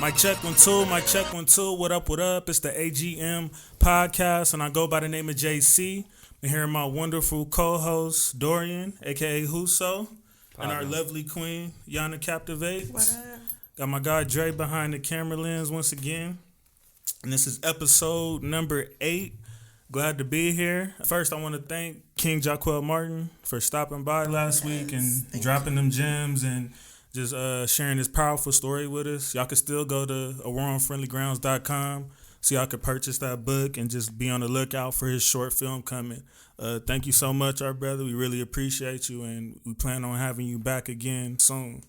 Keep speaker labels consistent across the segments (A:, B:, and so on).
A: Mic check 1 2, mic check 1 2. What up, what up? It's the AGM podcast, and I go by the name of JC. I'm here with my wonderful co-host, Dorian, a.k.a. Huso, and our lovely queen, Yana Captivates.
B: What up?
A: Got my guy Dre behind the camera lens once again. And this is episode number 8. Glad to be here. First, I want to thank King Jaquel Martin for stopping by last week and dropping them gems and just sharing this powerful story with us. Y'all can still go to awaronfriendlygrounds.com so y'all can purchase that book and just be on the lookout for his short film coming. Thank you so much, our brother. We really appreciate you, and we plan on having you back again soon.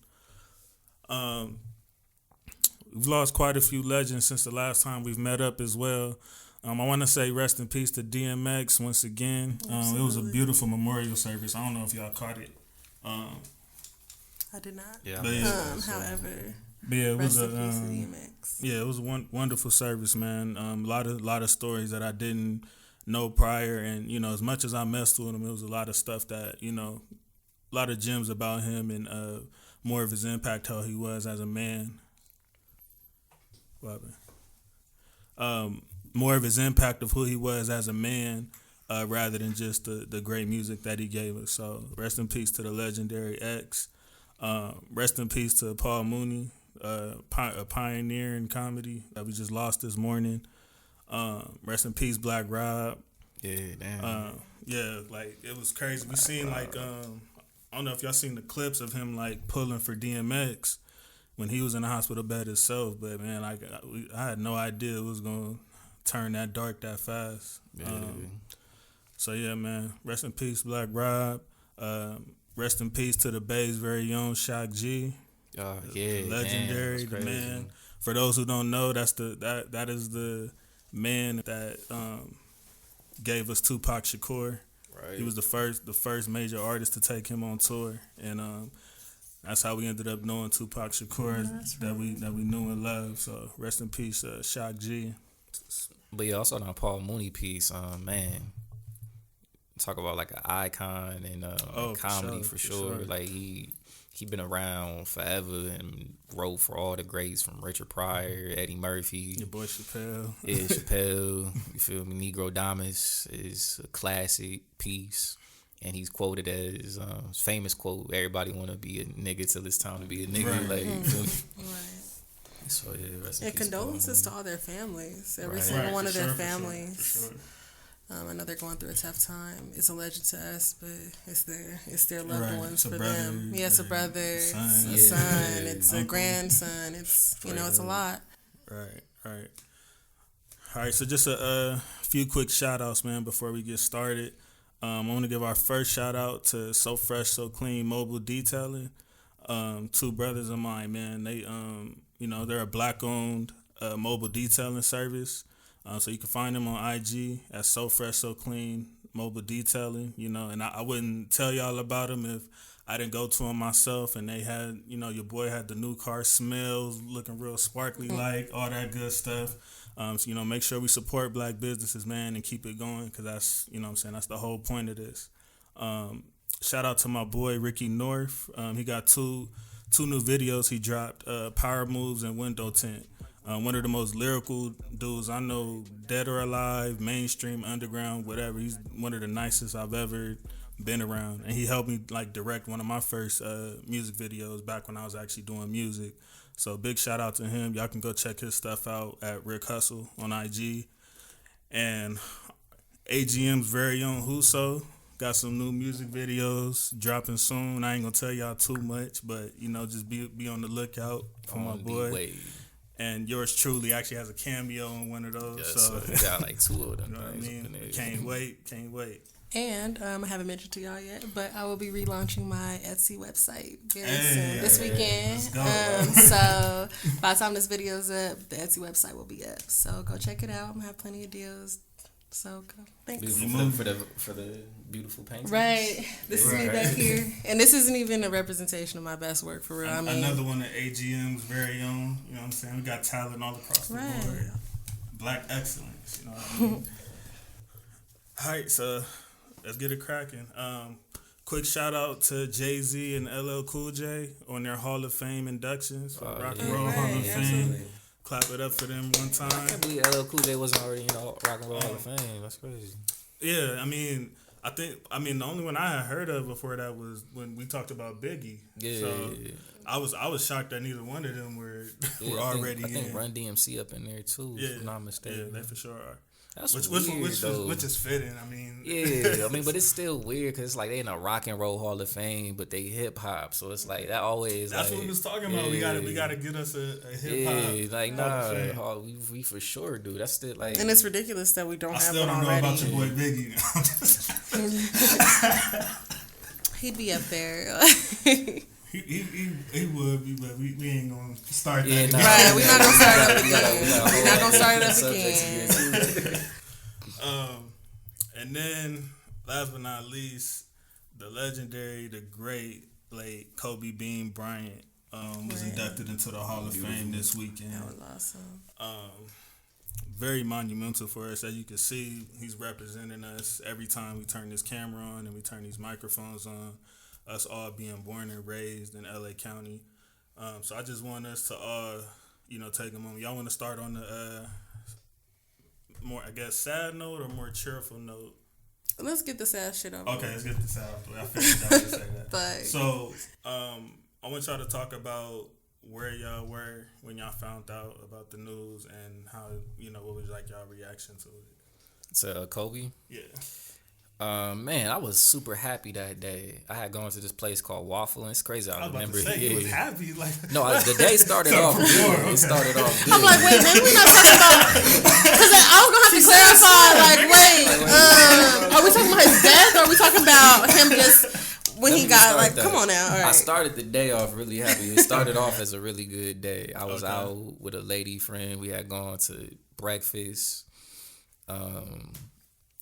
A: We've lost quite a few legends since the last time we've met up as well. I want to say rest in peace to DMX once again. It was a beautiful memorial service. I don't know if y'all caught it.
B: I did not.
A: Yeah.
B: However,
A: it was a
B: DMX.
A: Yeah, it was a wonderful service, man. A lot of stories that I didn't know prior, and as much as I messed with him, it was a lot of stuff that a lot of gems about him and more of his impact, how he was as a man. What happened? More of his impact of who he was as a man, rather than just the great music that he gave us. So rest in peace to the legendary X. Rest in peace to Paul Mooney, a pioneer in comedy that we just lost this morning. Rest in peace, Black Rob.
C: Yeah, damn.
A: It was crazy. We seen I don't know if y'all seen the clips of him pulling for DMX when he was in the hospital bed himself. But man, I had no idea it was gonna turn that dark that fast. So yeah, man. Rest in peace, Black Rob. Rest in peace to the Bay's very own Shock G. Legendary, the man. For those who don't know, that is the man that gave us Tupac Shakur. Right. He was the first major artist to take him on tour, and that's how we ended up knowing Tupac Shakur that we knew and loved. So rest in peace, Shock G.
C: But yeah, also on our Paul Mooney piece, man. Talk about an icon in comedy for sure. Like he been around forever and wrote for all the greats from Richard Pryor, Eddie Murphy,
A: your boy Chappelle.
C: Yeah, Chappelle. You feel me? Negro Damas is a classic piece, and he's quoted as his famous quote: "Everybody want to be a nigga till it's time to be a nigga."
A: Right.
B: Right.
C: So yeah, rest in
B: and
C: peace,
B: condolences to all their families, every single one of their families.
A: For sure.
B: I know they're going through a tough time. It's a legend to us, but it's their loved ones for
A: brother,
B: them. Yeah, it's a brother, it's a
A: son,
B: it's a grandson. It's it's a lot.
A: Right. All right. So just a few quick shout outs, man, before we get started. I want to give our first shout out to So Fresh, So Clean Mobile Detailing. Two brothers of mine, man. They they're a black owned mobile detailing service. So you can find them on IG at So Fresh, So Clean Mobile Detailing, and I wouldn't tell y'all about them if I didn't go to them myself. And they had, your boy had the new car smells, looking real sparkly, all that good stuff. So, make sure we support black businesses, man, and keep it going, because that's, that's the whole point of this. Shout out to my boy Ricky North. He got two new videos he dropped, Power Moves and Window Tint. One of the most lyrical dudes I know, dead or alive, mainstream, underground, whatever. He's one of the nicest I've ever been around. And he helped me direct one of my first music videos back when I was actually doing music. So big shout out to him. Y'all can go check his stuff out at Rick Hustle on IG. And AGM's very own Huso got some new music videos dropping soon. I ain't gonna tell y'all too much, but just be on the lookout for my boy. And yours truly actually has a cameo on one of those.
C: Yes,
A: so
C: we got 2 of them.
A: You know what I mean? Can't wait.
B: And I haven't mentioned to y'all yet, but I will be relaunching my Etsy website very soon this weekend.
A: Let's go.
B: So by the time this video's up, the Etsy website will be up. So go check it out. I'm gonna have plenty of deals. So go. Thanks.
C: Beautiful for the beautiful paintings.
B: Right. This is me back here. And this isn't even a representation of my best work for real.
A: Another one of AGM's very own. You know what I'm saying? We got talent all across the board. Black excellence. You know what I mean? All right, so let's get it cracking. Quick shout out to Jay-Z and LL Cool J on their Hall of Fame inductions, Rock and Roll Hall of Fame. clap it up for them one time.
C: I can't believe LL Cool J wasn't already in the Rock and Roll Hall of Fame. That's crazy.
A: Yeah, I mean, the only one I had heard of before that was when we talked about Biggie.
C: Yeah.
A: So I was shocked that neither one of them were already in.
C: I think Run DMC up in there too, if I'm not mistaken.
A: Yeah, they for sure are.
C: That's weird,
A: which is fitting. I mean,
C: yeah, I mean, but it's still weird because it's like they in a Rock and Roll Hall of Fame, but they hip hop, so it's like that always.
A: That's
C: like,
A: what we was talking about.
C: Yeah,
A: we gotta get us a hip hop.
C: Yeah, like nah, we for sure do. That's still like,
B: and it's ridiculous that we don't have
A: one already. I still don't know about your boy
B: Biggie. He'd be up there.
A: He would be, but we ain't gonna start that again.
B: Right, we're not gonna start up again. We're not gonna start it up again.
A: And then, last but not least, the legendary, the great, late Kobe Bean Bryant was inducted into the Hall of Fame this weekend.
B: That was awesome.
A: Very monumental for us. As you can see, he's representing us every time we turn this camera on and we turn these microphones on. Us all being born and raised in LA County. So I just want us to all, take a moment. Y'all want to start on the more, I guess, sad note or more cheerful note?
B: Let's get the sad shit over.
A: Okay, let's get the sad out the way. I figured y'all would say that.
B: But
A: so I want y'all to talk about where y'all were when y'all found out about the news and how, what was like y'all reaction to it?
C: To Kobe?
A: Yeah.
C: Man, I was super happy that day. I had gone to this place called Waffle, and it's crazy. I remember
A: it. You was happy, like
C: no, the day started off good. Okay. It started off good.
B: I'm like, wait, maybe we're not talking about because I was gonna have to clarify. Like, wait, are we talking about his death, or are we talking about him just when he got like? Come on now. All right.
C: I started the day off really happy. It started off as a really good day. I was out with a lady friend. We had gone to breakfast.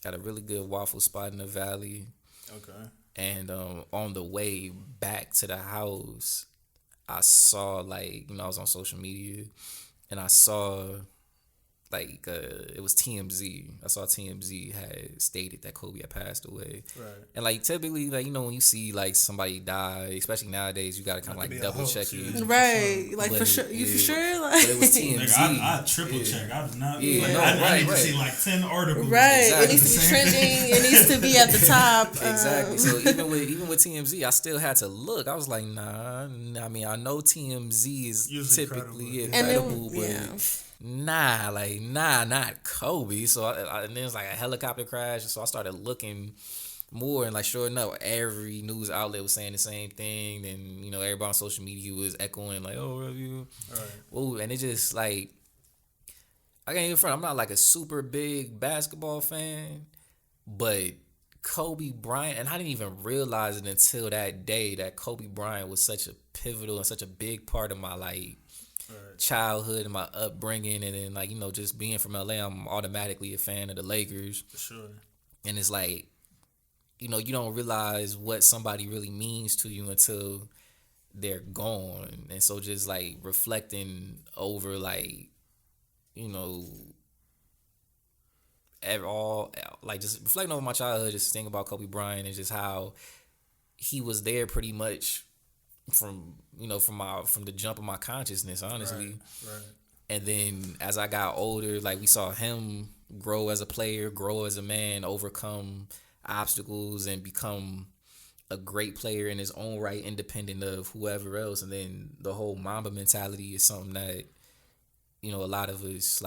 C: At a really good waffle spot in the valley. Okay. And on the way back to the house, I saw I was on social media, and I saw it was TMZ. I saw TMZ had stated that Kobe had passed away. Right. And typically, when you see somebody die, especially nowadays, you gotta kind of double check it.
B: Right. Like for sure. You for sure? Like
C: but it was TMZ.
A: I triple check. I was not. I need to see 10 articles.
B: Right. Exactly. It needs to be trending. It needs to be at the top.
C: Exactly. So even with TMZ, I still had to look. I was like, nah. I mean, I know TMZ is usually typically incredible, but. Nah, not Kobe. So and then it's like a helicopter crash. So I started looking more, and sure enough, every news outlet was saying the same thing. And everybody on social media was echoing "Oh, review." Right. Ooh, and it just I can't even front. I'm not a super big basketball fan, but Kobe Bryant, and I didn't even realize it until that day that Kobe Bryant was such a pivotal and such a big part of my childhood and my upbringing, and then just being from LA, I'm automatically a fan of the Lakers. For sure. And it's you don't realize what somebody really means to you until they're gone. And so just reflecting over just reflecting over my childhood, just thinking about Kobe Bryant and just how he was there pretty much from the jump of my consciousness, honestly. Right. And then as I got older, we saw him grow as a player, grow as a man, overcome obstacles, and become a great player in his own right, independent of whoever else. And then the whole Mamba mentality is something that a lot of us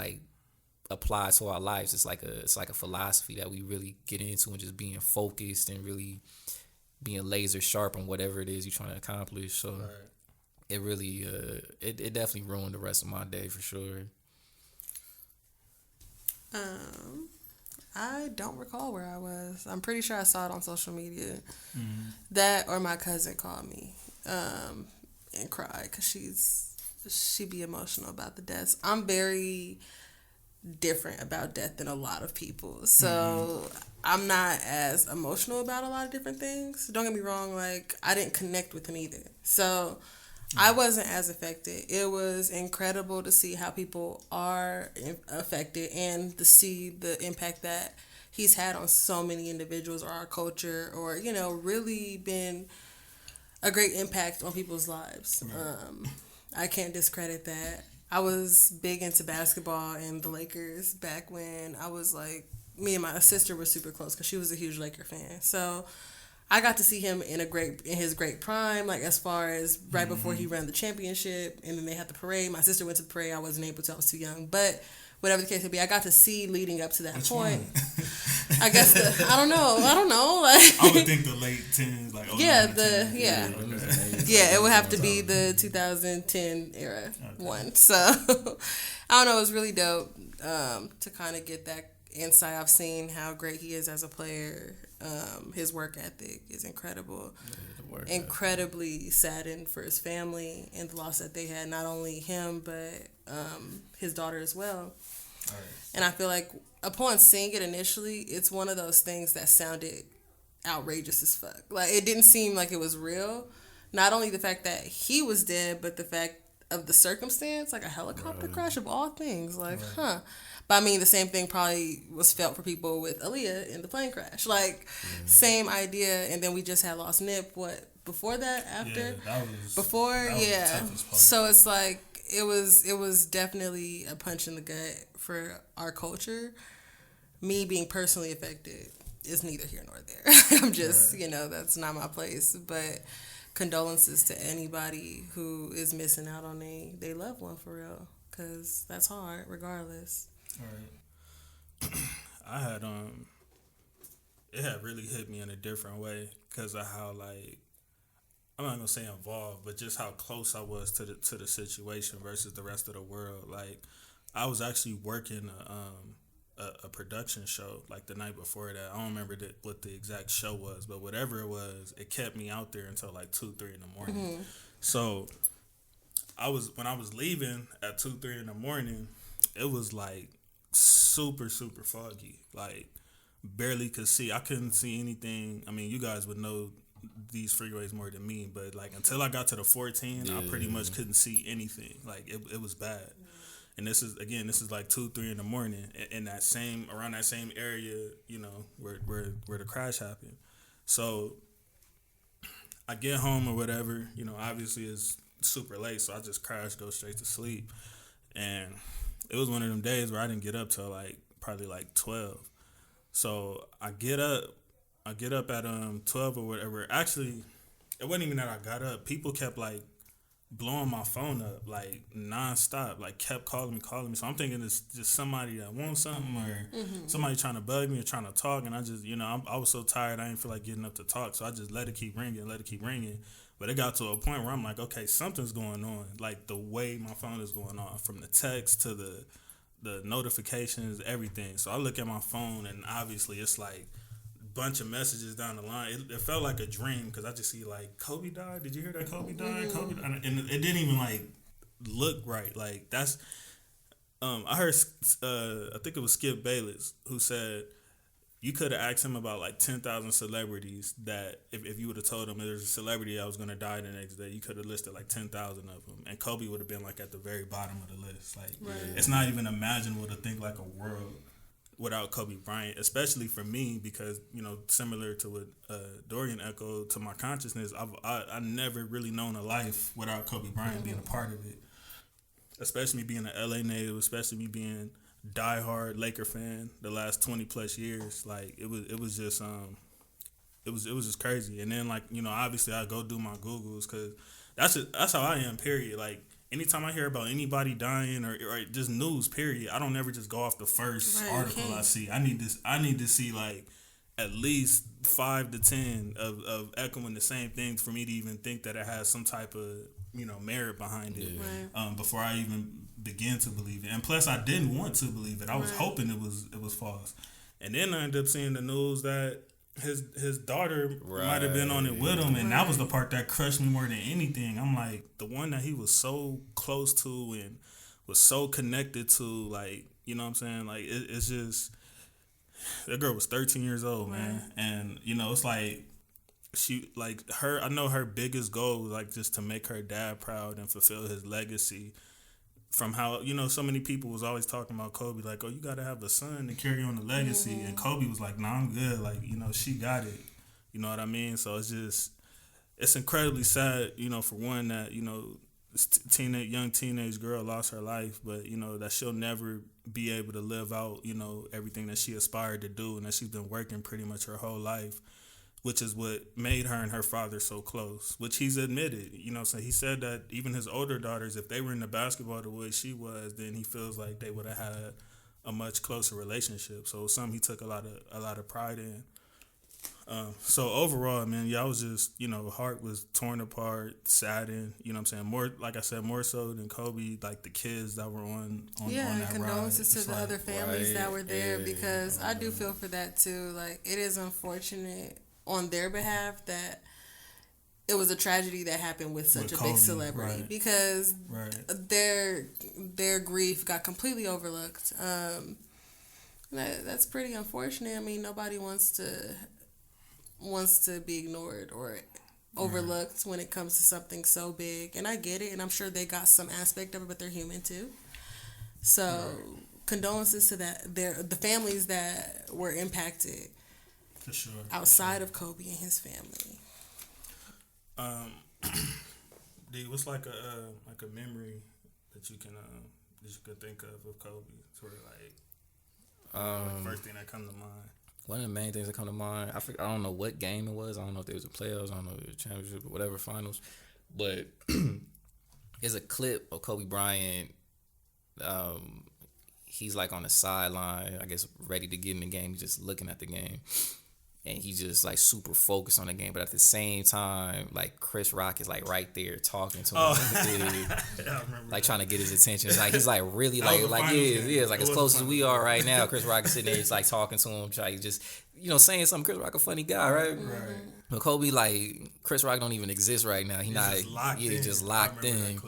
C: apply to our lives. It's like a philosophy that we really get into, and just being focused and really being laser sharp on whatever it is you're trying to accomplish. So it really, it definitely ruined the rest of my day for sure.
B: I don't recall where I was. I'm pretty sure I saw it on social media. Mm-hmm. That or my cousin called me and cried because she be emotional about the deaths. I'm very different about death than a lot of people. So I'm not as emotional about a lot of different things. Don't get me wrong, I didn't connect with him either. So I wasn't as affected. It was incredible to see how people are affected and to see the impact that he's had on so many individuals or our culture, or, really been a great impact on people's lives. I can't discredit that. I was big into basketball and the Lakers back when I was like, me and my sister were super close because she was a huge Laker fan. So I got to see him in his great prime, like as far as right before he ran the championship, and then they had the parade. My sister went to the parade. I wasn't able to. I was too young, but whatever the case may be, I got to see leading up to that point. I guess I don't know. Like
A: I would think the late 10s, like
B: it would have to be the 2010 era one. So I don't know. It was really dope to kind of get that insight. I've seen how great he is as a player. His work ethic is incredible. Incredibly saddened for his family and the loss that they had, not only him but his daughter as well. Right. And I feel like upon seeing it initially, it's one of those things that sounded outrageous as fuck. Like, it didn't seem like it was real. Not only the fact that he was dead, but the fact of the circumstance, like a helicopter crash of all things. Like, But I mean, the same thing probably was felt for people with Aaliyah in the plane crash. Like, same idea. And then we just had lost Nip. Before that? After?
A: Yeah, that was the toughest part.
B: So it's like, it was definitely a punch in the gut for our culture. Me being personally affected is neither here nor there. I'm just, that's not my place. But condolences to anybody who is missing out on they loved one for real. Because that's hard, regardless.
A: All right. I had it had really hit me in a different way because of how, like, I'm not gonna say involved, but just how close I was to the situation versus the rest of the world. Like, I was actually working a production show like the night before that. I don't remember what the exact show was, but whatever it was, it kept me out there until like 2-3 in the morning. Mm-hmm. So when I was leaving at 2-3 in the morning, it was like super foggy. Like, barely could see. I couldn't see anything. I mean, you guys would know these freeways more than me, but like until I got to the 14, I pretty much couldn't see anything. Like, it was bad. And this is like 2-3 in the morning in that around that same area, where the crash happened. So I get home or whatever, obviously it's super late, so I just crashed, go straight to sleep. And it was one of them days where I didn't get up till probably 12. So I get up at 12 or whatever. Actually, it wasn't even that I got up. People kept like blowing my phone up like nonstop, like kept calling me. So I'm thinking it's just somebody that wants something or somebody trying to bug me or trying to talk. And I just, I was so tired, I didn't feel like getting up to talk. So I just let it keep ringing. But it got to a point where I'm like, okay, something's going on. Like, the way my phone is going off, from the text to the notifications, everything. So I look at my phone, and obviously it's like a bunch of messages down the line. It felt like a dream because I just see like, Kobe died. Did you hear that Kobe died? Kobe died. And it didn't even like look right. Like, that's I heard I think it was Skip Bayless who said you could have asked him about like 10,000 celebrities that if you would have told him there's a celebrity that was going to die the next day, you could have listed like 10,000 of them. And Kobe would have been like at the very bottom of the list. Like, It's not even imaginable to think like a world without Kobe Bryant, especially for me because, similar to what Dorian echoed to my consciousness, I never really known a life without Kobe Bryant being a part of it. Especially me being an LA native, especially me being diehard Laker fan the last 20 plus years. Like, it was just crazy. And then, like, obviously I go do my Googles because that's how I am, period. Like, anytime I hear about anybody dying or just news, period, I don't ever just go off the first article I see. I need to see like at least 5 to 10 of echoing the same things for me to even think that it has some type of merit behind it before I even begin to believe it. And plus, I didn't want to believe it. I was hoping it was false. And then I ended up seeing the news that his daughter might have been on it with him, and that was the part that crushed me more than anything. I'm like, the one that he was so close to and was so connected to, like, you know what I'm saying? Like, it's just, that girl was 13 years old, man. And, it's like, I know her biggest goal was like just to make her dad proud and fulfill his legacy. From how, so many people was always talking about Kobe, like, oh, you got to have a son to carry on the legacy. Mm-hmm. And Kobe was like, nah, I'm good. Like, she got it. You know what I mean? So it's incredibly sad, for one, that, young teenage girl lost her life, but you know that she'll never be able to live out, you know, everything that she aspired to do, and that she's been working pretty much her whole life, which is what made her and her father so close, which he's admitted. You know, so he said that even his older daughters, if they were into basketball the way she was, then he feels like they would have had a much closer relationship. So it's something he took a lot of pride in. So overall, man, I was just, you know, heart was torn apart, saddened, you know what I'm saying? More, like I said, more so than Kobe, like the kids that were on that
B: condolences
A: ride.
B: To the other families that were there, because I do feel for that too. Like, it is unfortunate on their behalf that it was a tragedy that happened with such a Kobe, big celebrity, because their grief got completely overlooked. That's pretty unfortunate. I mean, nobody wants to be ignored or overlooked when it comes to something so big. And I get it, and I'm sure they got some aspect of it, but they're human too. So condolences to the families that were impacted.
A: For sure.
B: Outside of Kobe and his family.
A: D, what's like a memory that you could think of Kobe? Sort of like first thing that comes to mind.
C: One of the main things that come to mind, I don't know what game it was. I don't know if it was the playoffs. I don't know if it was the championship or whatever finals. But there's a clip of Kobe Bryant. He's like on the sideline, I guess, ready to get in the game. He's just looking at the game. And he's just like super focused on the game. But at the same time, like Chris Rock is like right there talking to him. Like trying to get his attention. It's like he's like really it's like as close as we are right now. Chris Rock is sitting there, just like talking to him, trying just, you know, saying something. Chris Rock a funny guy, right?
A: Right.
C: But Kobe, like, Chris Rock don't even exist right now. He's just locked in.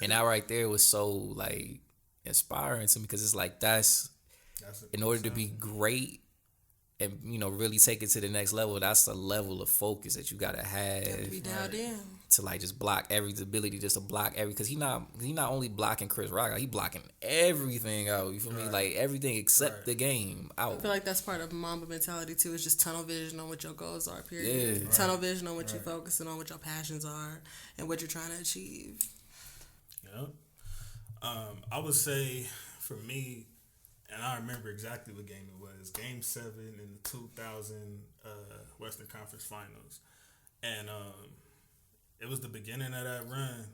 C: And that right there was so like inspiring to me, because it's like that's in order to be great and, you know, really take it to the next level, that's the level of focus that you gotta have.
B: You have to be dialed in.
C: To like just block ability just to block because he not only blocking Chris Rock out, he blocking everything out. You feel me? Like everything except the game out.
B: I feel like that's part of Mamba mentality too. Is just tunnel vision on what your goals are. Period. Yeah. Tunnel vision on what you're focusing on, what your passions are, and what you're trying to achieve.
A: Yep. I would say for me, and I remember exactly what game it was. Game 7 in the 2000 Western Conference Finals. And it was the beginning of that run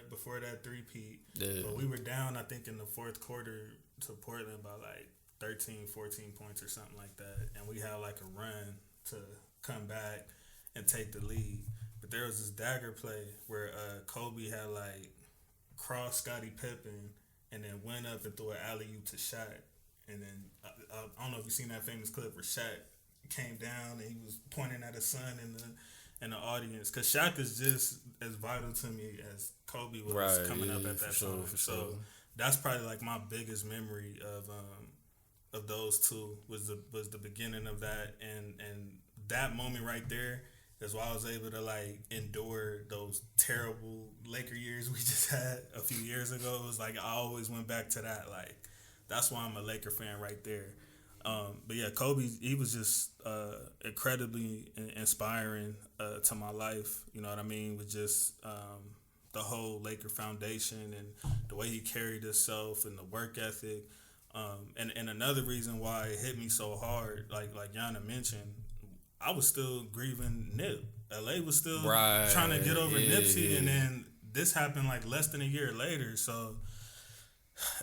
A: before that three-peat. Yeah. But we were down, I think, in the fourth quarter to Portland by like 13, 14 points or something like that. And we had like a run to come back and take the lead. But there was this dagger play where Kobe had like crossed Scottie Pippen and then went up and threw an alley-oop to Shaq. And then, I don't know if you've seen that famous clip where Shaq came down and he was pointing at his son in the audience. Because Shaq is just as vital to me as Kobe was coming up at that time. So that's probably like my biggest memory of those two was the beginning of that. And that moment right there is why I was able to like endure those terrible Laker years we just had a few years ago. It was like I always went back to that. Like, that's why I'm a Laker fan right there. But yeah, Kobe, he was just incredibly inspiring to my life. You know what I mean? With just the whole Laker foundation and the way he carried himself and the work ethic. And another reason why it hit me so hard, like Yana mentioned, I was still grieving Nip. LA was still trying to get over Nipsey, and then this happened like less than a year later. So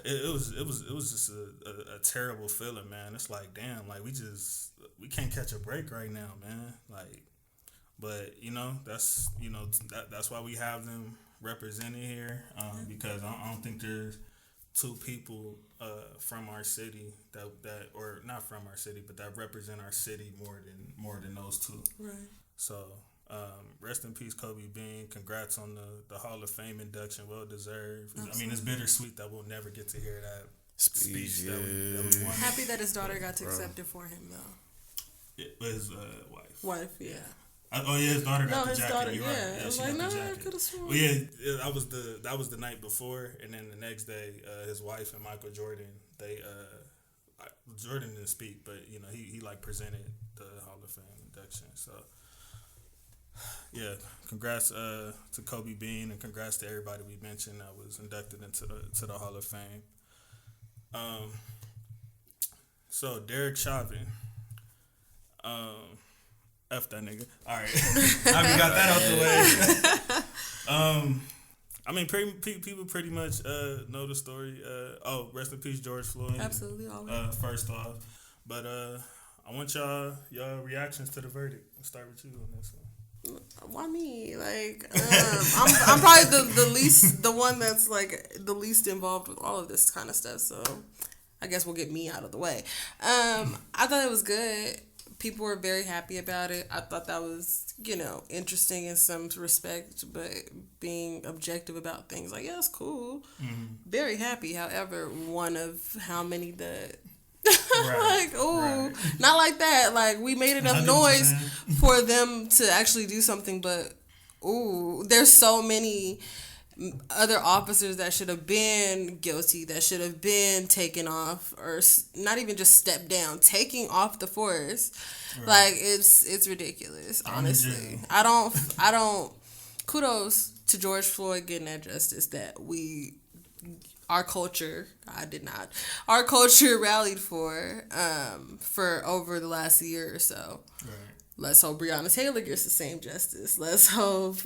A: it was just a terrible feeling, man. It's like, damn, like we can't catch a break right now, man. Like, but that's why we have them represented here, because I don't think there's two people from our city that or not from our city, but that represent our city more than those two.
B: Right.
A: So rest in peace, Kobe Bean. Congrats on the Hall of Fame induction. Well deserved. Absolutely. I mean, it's bittersweet that we'll never get to hear that speech. That we won.
B: Happy that his daughter got to accept it for him, though.
A: His wife.
B: Wife, yeah.
A: His daughter got the jacket.
B: Daughter,
A: You're
B: yeah.
A: right.
B: I was like, no, I could have sworn.
A: Well, yeah, that was the night before, and then the next day, his wife and Michael Jordan, Jordan didn't speak, but he like presented the Hall of Fame induction. So yeah, congrats to Kobe Bean, and congrats to everybody we mentioned that was inducted into the Hall of Fame. So Derek Chauvin, F that nigga. All right, I got that out the way. I mean, people pretty much know the story. Rest in peace, George Floyd.
B: Absolutely, always.
A: First off, but I want y'all reactions to the verdict. Let's start with you on this one.
B: Why me? Like, I'm probably the one that's like the least involved with all of this kind of stuff. So, I guess we'll get me out of the way. I thought it was good. People were very happy about it. I thought that was, interesting in some respect, but being objective about things, like, yeah, it's cool. Mm-hmm. Very happy. However, one of how many that, right, like, ooh, right. Not like that. Like, we made enough noise for them to actually do something, but, ooh, there's so many other officers that should have been guilty, that should have been taken off, or not even just stepped down, taking off the force. Right. Like, it's ridiculous, honestly. I don't kudos to George Floyd getting that justice that our culture rallied for over the last year or so. Right. Let's hope Breonna Taylor gets the same justice. Let's hope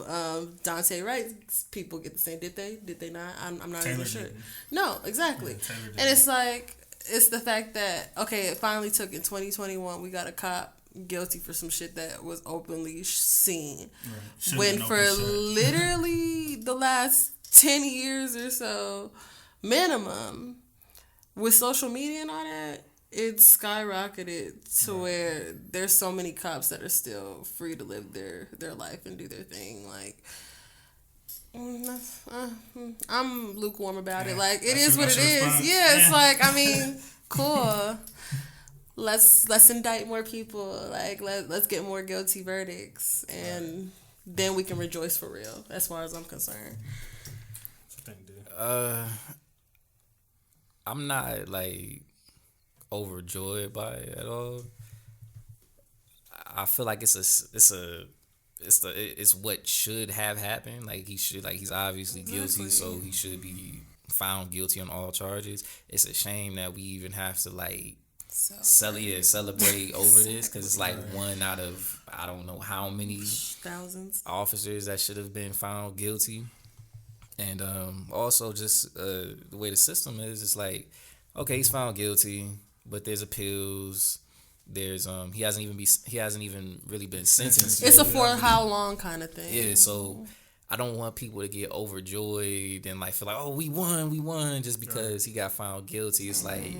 B: Dante Wright's people get the same. Did they? Did they not? I'm not even sure. Didn't. No, exactly. Yeah, and it's like, it's the fact that, okay, it finally took in 2021, we got a cop guilty for some shit that was openly seen. Right. When for literally the last 10 years or so, minimum, with social media and all that, it's skyrocketed to where there's so many cops that are still free to live their life and do their thing. Like, I'm lukewarm about it. Like, it is what it is. Yeah, it's like, I mean, cool. Let's indict more people. Like, let's get more guilty verdicts, and then we can rejoice for real, as far as I'm concerned.
A: What you think, dude?
C: I'm not like overjoyed by it at all. I feel like it's what should have happened. Like, he's obviously guilty, so he should be found guilty on all charges. It's a shame that we even have to like celebrate over this, because it's like one out of I don't know how many
B: thousands
C: officers that should have been found guilty. And also just the way the system is, it's like, okay, he's found guilty, but there's appeals. There's he hasn't even really been sentenced.
B: It's a for how long kind of thing.
C: Yeah, so I don't want people to get overjoyed and like feel like, oh, we won just because he got found guilty. It's like,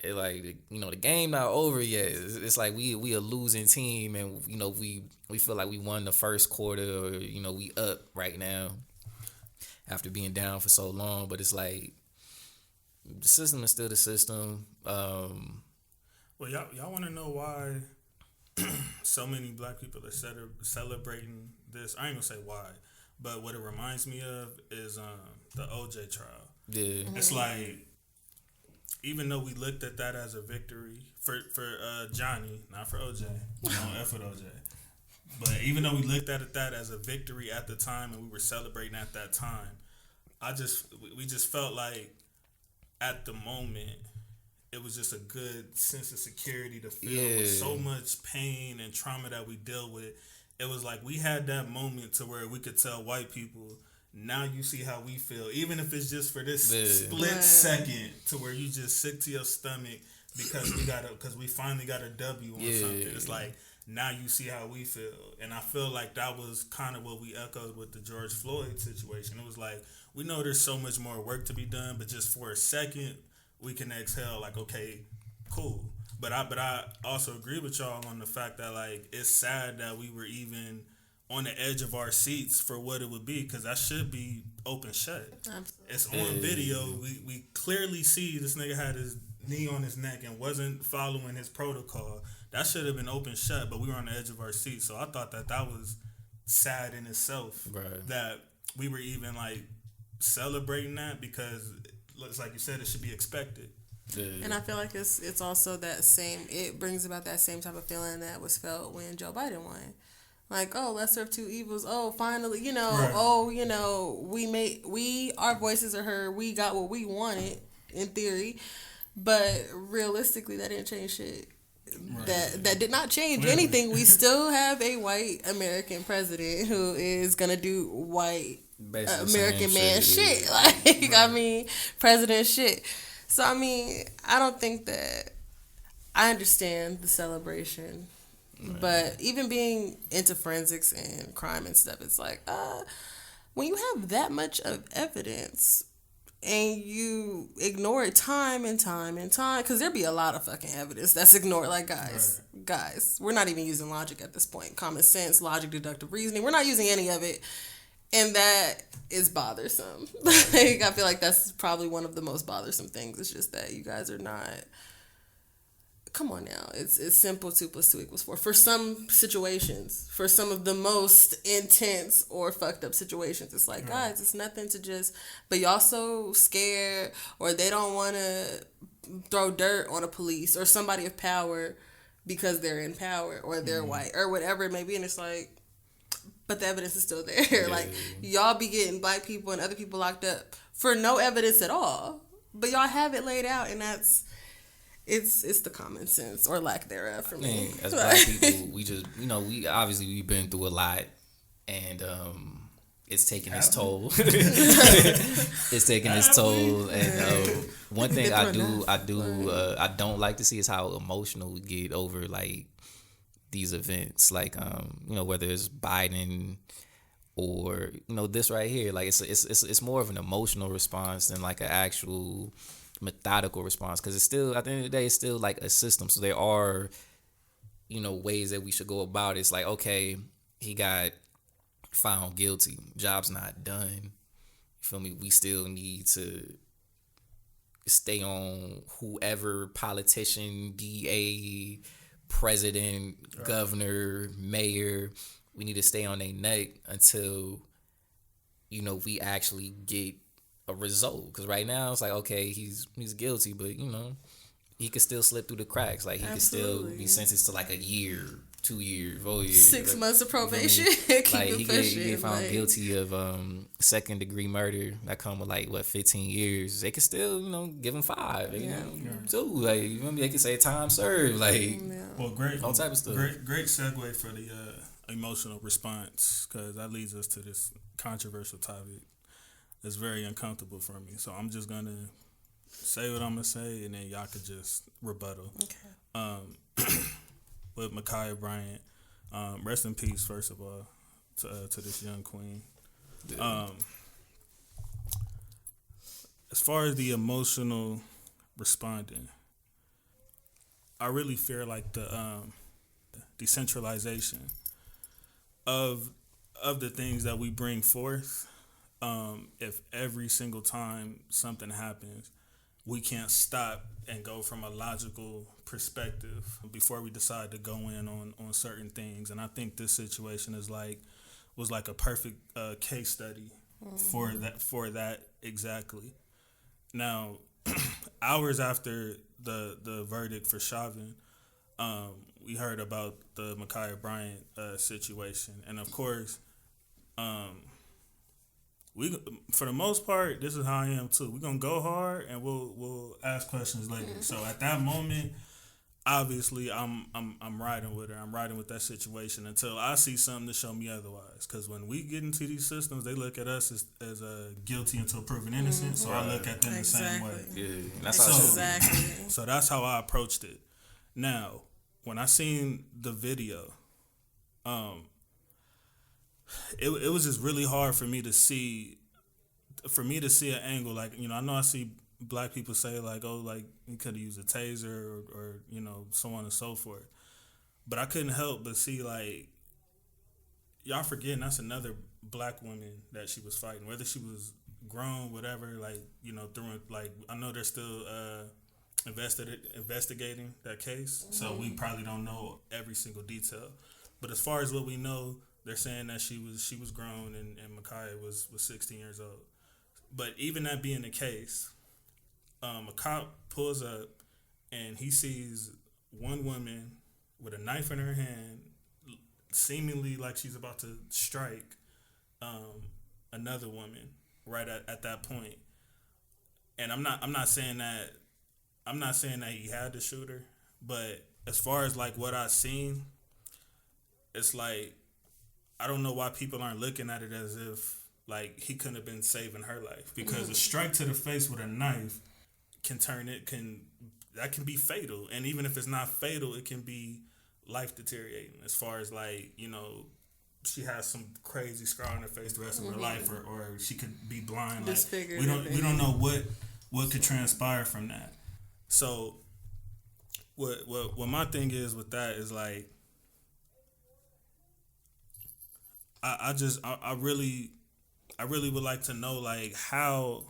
C: the game not over yet. It's like we a losing team, and we feel like we won the first quarter, or we up right now after being down for so long. But it's like, the system is still the system.
A: Well, y'all want to know why so many black people are celebrating this? I ain't gonna say why, but what it reminds me of is the OJ trial.
C: Yeah,
A: it's like, even though we looked at that as a victory for Johnny, not for OJ, we don't F with OJ. But even though we looked at that as a victory at the time, and we were celebrating at that time, we just felt like at the moment it was just a good sense of security to feel with so much pain and trauma that we deal with. It was like we had that moment to where we could tell white people, now you see how we feel, even if it's just for this split second, to where you just sick to your stomach because we finally got a W on something. It's like, now you see how we feel. And I feel like that was kind of what we echoed with the George Floyd situation. It was like, we know there's so much more work to be done, but just for a second, we can exhale, like, okay, cool. But I also agree with y'all on the fact that, like, it's sad that we were even on the edge of our seats for what it would be, because that should be open shut. Absolutely. It's on video. We clearly see this nigga had his knee on his neck and wasn't following his protocol. That should have been open shut, but we were on the edge of our seats. So I thought that was sad in itself, that we were even like celebrating that, because it's like you said, it should be expected.
B: Yeah. And I feel like it's also that same, it brings about that same type of feeling that was felt when Joe Biden won. Like, oh, lesser of two evils. Oh, finally, you know,
A: Right.
B: oh, you know, our voices are heard. We got what we wanted in theory, but realistically, that didn't change shit.
A: Right.
B: That did not change anything. We still have a white American president who is gonna do white American man shit. Like, right. I mean, president shit. So I mean, I don't think that I understand the celebration. Right. But even being into forensics and crime and stuff, it's like, when you have that much of evidence and you ignore it time and time and time, because there be a lot of fucking evidence that's ignored. Like, guys, we're not even using logic at this point. Common sense, logic, deductive reasoning. We're not using any of it. And that is bothersome. Like, I feel like that's probably one of the most bothersome things. It's just that you guys are not... Come on now. It's simple. 2 + 2 = 4. For some situations, for some of the most intense or fucked up situations, it's like, guys, it's nothing to just... But y'all so scared, or they don't want to throw dirt on a police or somebody of power because they're in power or they're white or whatever it may be. And it's like, but the evidence is still there. Yeah. Like, y'all be getting black people and other people locked up for no evidence at all. But y'all have it laid out, and that's... It's the common sense or lack thereof for me.
C: As black people, we just, we've been through a lot, and it's taking its toll. It's taking its toll, and one thing I don't like to see is how emotional we get over like these events, like whether it's Biden or this right here, like it's more of an emotional response than like an actual methodical response, because it's still, at the end of the day, it's still like a system. So there are ways that we should go about it. It's like, okay, he got found guilty, job's not done, you feel me? We still need to stay on whoever politician, DA, president, governor, mayor. We need to stay on their neck until we actually get a result. Because right now it's like, okay, he's guilty, but he could still slip through the cracks. Like, he could still be sentenced to like a year, 2 years, 4 years,
B: 6 months of probation.
C: Like, he get found guilty of 2nd degree murder. That come with like 15 years. They could still give him 5. Too. Like, they could say time served. Like,
A: well, great,
C: all type of stuff.
A: Great segue for the emotional response, because that leads us to this controversial topic. It's very uncomfortable for me, so I'm just gonna say what I'm gonna say, and then y'all could just rebuttal. Okay. With Makiah Bryant, rest in peace, first of all, to this young queen. As far as the emotional responding, I really fear like the decentralization of the things that we bring forth. If every single time something happens, we can't stop and go from a logical perspective before we decide to go in on certain things. And I think this situation was like a perfect case study for that exactly. Now, hours after the verdict for Chauvin, we heard about the Makiah Bryant situation, and of course, we, for the most part, this is how I am too. We're gonna go hard and we'll ask questions later. So at that moment, obviously, I'm riding with her. I'm riding with that situation until I see something to show me otherwise. Because when we get into these systems, they look at us as guilty until proven innocent. So I look at them the same way.
C: Yeah, that's
A: so that's how I approached it. Now, when I seen the video, it was just really hard for me to see an angle. Like, I know I see black people say like, oh, like he could have used a taser or so on and so forth, but I couldn't help but see like, y'all forgetting that's another black woman that she was fighting, whether she was grown, whatever, like, through, like, I know they're still investigating that case, so we probably don't know every single detail, but as far as what we know, they're saying that she was grown and Makiah was 16 years old. But even that being the case, a cop pulls up and he sees one woman with a knife in her hand seemingly like she's about to strike another woman right at that point. And I'm not saying that he had to shoot her, but as far as like what I've seen, it's like I don't know why people aren't looking at it as if like he couldn't have been saving her life, because a strike to the face with a knife can be fatal, and even if it's not fatal, it can be life deteriorating. As far as like, you know, she has some crazy scar on her face the rest of her life, or she could be blind. Like, we don't know what could transpire from that. So what my thing is with that is like I really would like to know like how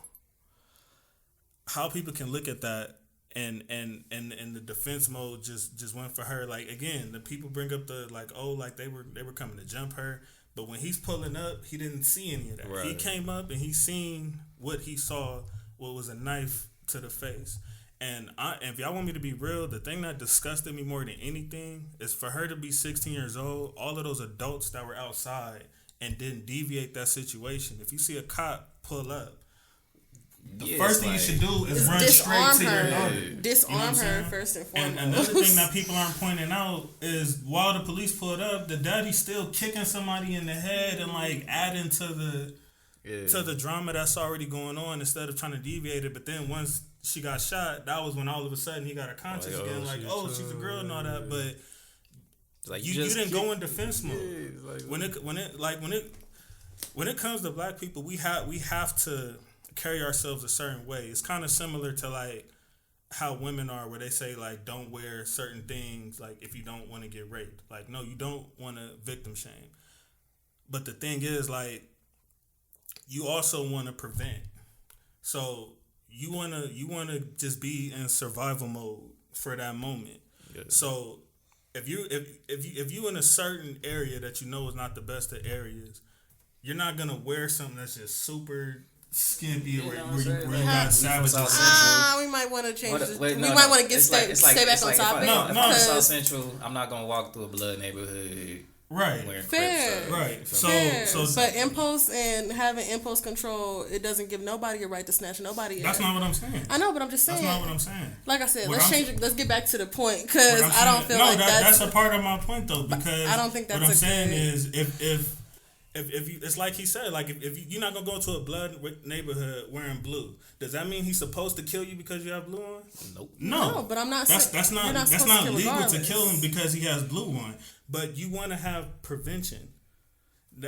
A: people can look at that and the defense mode just went for her. Like, again, the people bring up the like, oh, like they were coming to jump her, but when he's pulling up, he didn't see any of that. Right. He came up and he seen what he saw, what was a knife to the face. And if y'all want me to be real, the thing that disgusted me more than anything is for her to be 16 years old, all of those adults that were outside and didn't deviate that situation. If you see a cop pull up, the first thing you should do is run straight to your daughter.
B: Disarm her first and foremost.
A: And another thing that people aren't pointing out is while the police pulled up, the daddy's still kicking somebody in the head and like adding to the drama that's already going on instead of trying to deviate it. But then once she got shot, that was when all of a sudden he got her conscious again. Like, she's a girl and all that. But like you didn't go in defense mode. Yeah, like when it comes to black people, we have to carry ourselves a certain way. It's kind of similar to like how women are, where they say like don't wear certain things like if you don't want to get raped. Like, no, you don't want to victim shame. But the thing is, like, you also want to prevent. So you wanna just be in survival mode for that moment. Yeah. So if you in a certain area that you know is not the best of areas, you're not gonna wear something that's just super skimpy where you got savages.
B: We might want to change this. We might want to stay back on topic.
C: If I'm in South Central, I'm not gonna walk through a blood neighborhood.
A: Right.
B: Fair.
A: Right. So
B: but impulse and having impulse control, it doesn't give nobody a right to snatch nobody.
A: That's not what I'm saying.
B: I know, but I'm just saying.
A: That's not what I'm saying.
B: Like I said, let's change it. Let's get back to the point, because I don't feel like
A: that's a part of my point though. Because
B: I don't think that's
A: what I'm saying is if you, it's like he said, like if you're not gonna go to a blood neighborhood wearing blue, does that mean he's supposed to kill you because you have blue on?
C: Nope.
B: No, but I'm not saying
A: that's not legal to kill him because he has blue on. But you want to have prevention.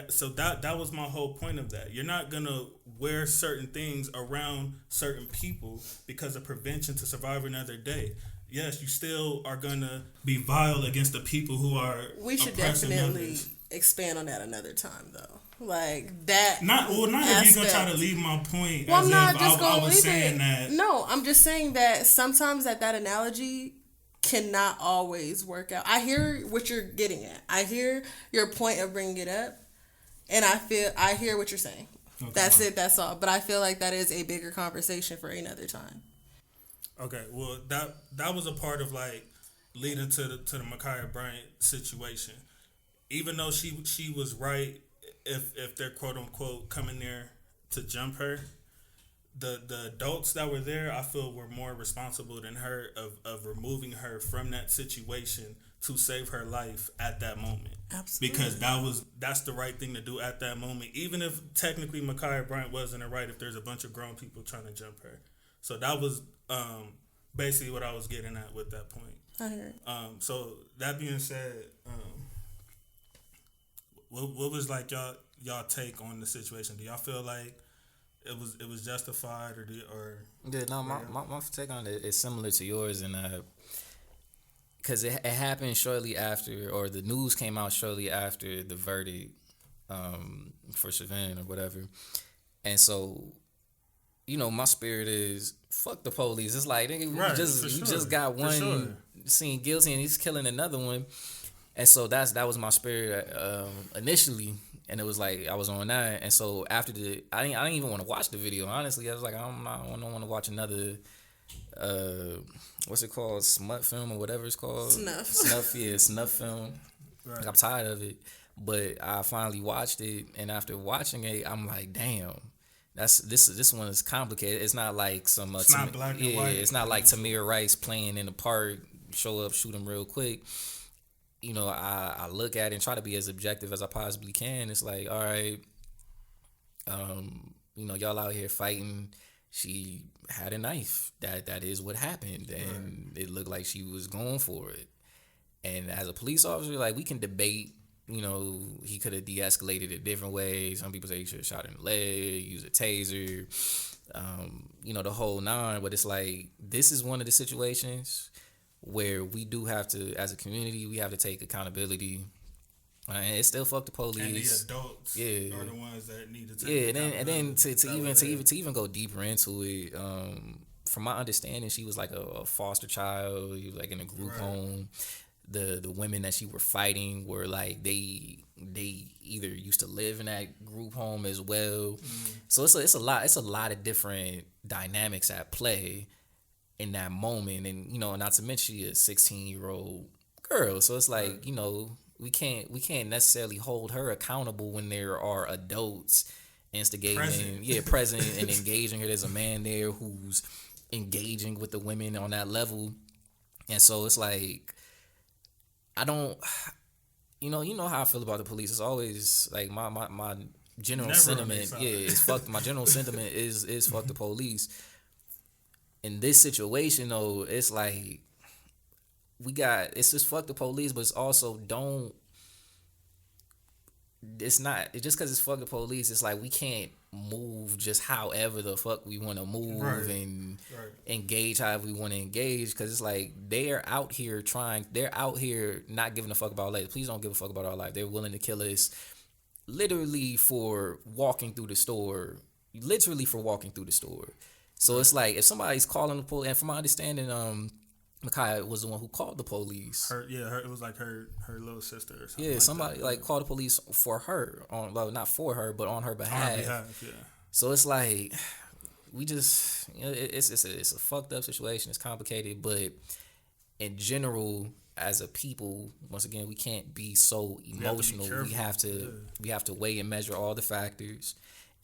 A: So that was my whole point of that. You're not gonna wear certain things around certain people because of prevention to survive another day. Yes, you still are gonna be vile against the people who are.
B: We should definitely expand on that another time, though. Like that.
A: Not if you're gonna try to leave my point. Well, I'm not just gonna leave it. That.
B: No, I'm just saying that sometimes that analogy cannot always work out. I hear what you're getting at. I hear your point of bringing it up, and I hear what you're saying. Okay. That's it. That's all. But I feel like that is a bigger conversation for another time.
A: Okay. Well, that was a part of like leading to the Makiah Bryant situation. Even though she was right, if they're quote unquote coming there to jump her, the adults that were there, I feel, were more responsible than her of removing her from that situation to save her life at that moment.
B: Absolutely.
A: Because that's the right thing to do at that moment, even if technically Makiah Bryant wasn't right if there's a bunch of grown people trying to jump her. So that was basically what I was getting at with that point.
B: I hear it.
A: So that being said, what was like y'all take on the situation? Do y'all feel like it was justified
C: my take on it is similar to yours, and because it happened shortly after, or the news came out shortly after the verdict for Chauvin or whatever, and so my spirit is fuck the police. It's like nigga, you just got one seen guilty and he's killing another one, and so that was my spirit initially. And it was like I was on that, and so after I didn't even want to watch the video. Honestly, I was like, I don't want to watch another, what's it called, smut film or whatever it's called,
B: snuff
C: film.
A: Right.
C: Like, I'm tired of it. But I finally watched it, and after watching it, I'm like, damn. This one is complicated. It's not like some
A: it's not black and white.
C: It's not like Tamir Rice playing in the park, show up, shoot him real quick. You know, I look at it and try to be as objective as I possibly can. It's like, all right, you know, y'all out here fighting. She had a knife. That is what happened, and it looked like she was going for it. And as a police officer, like, we can debate. You know, he could have de-escalated it different ways. Some people say he should have shot in the leg, use a taser, you know, the whole nine. But it's like, this is one of the situations where we do have to, as a community, we have to take accountability. And it's still fuck the police.
A: And the adults are the ones that need to take
C: accountability. And then to even go deeper into it, from my understanding, she was like a foster child. He was like in a group home. The women that she were fighting were like they either used to live in that group home as well. So it's a lot of different dynamics at play in that moment, and you know, not to mention she a 16-year-old girl. So it's like, you know, we can't necessarily hold her accountable when there are adults instigating, present and engaging her. There's a man there who's engaging with the women on that level, and so it's like, I don't, you know how I feel about the police. It's always like my general sentiment. It's fuck. My general sentiment is fuck the police. In this situation, though, it's like it's just fuck the police, but it's also don't. It's not. It's just because it's fuck the police. It's like we can't move just however the fuck we want to move and engage however we want to engage, because it's like they're out here not giving a fuck about our life. Please don't give a fuck about our life. They're willing to kill us literally for walking through the store. So it's like, if somebody's calling the police, and from my understanding, Makiah was the one who called the police.
A: It was like her little sister or something.
C: Yeah, somebody like called the police for her, not for her, but on her behalf. So it's like, we just, you know, it's a fucked up situation. It's complicated, but in general, as a people, once again, we can't be so emotional. We have to weigh and measure all the factors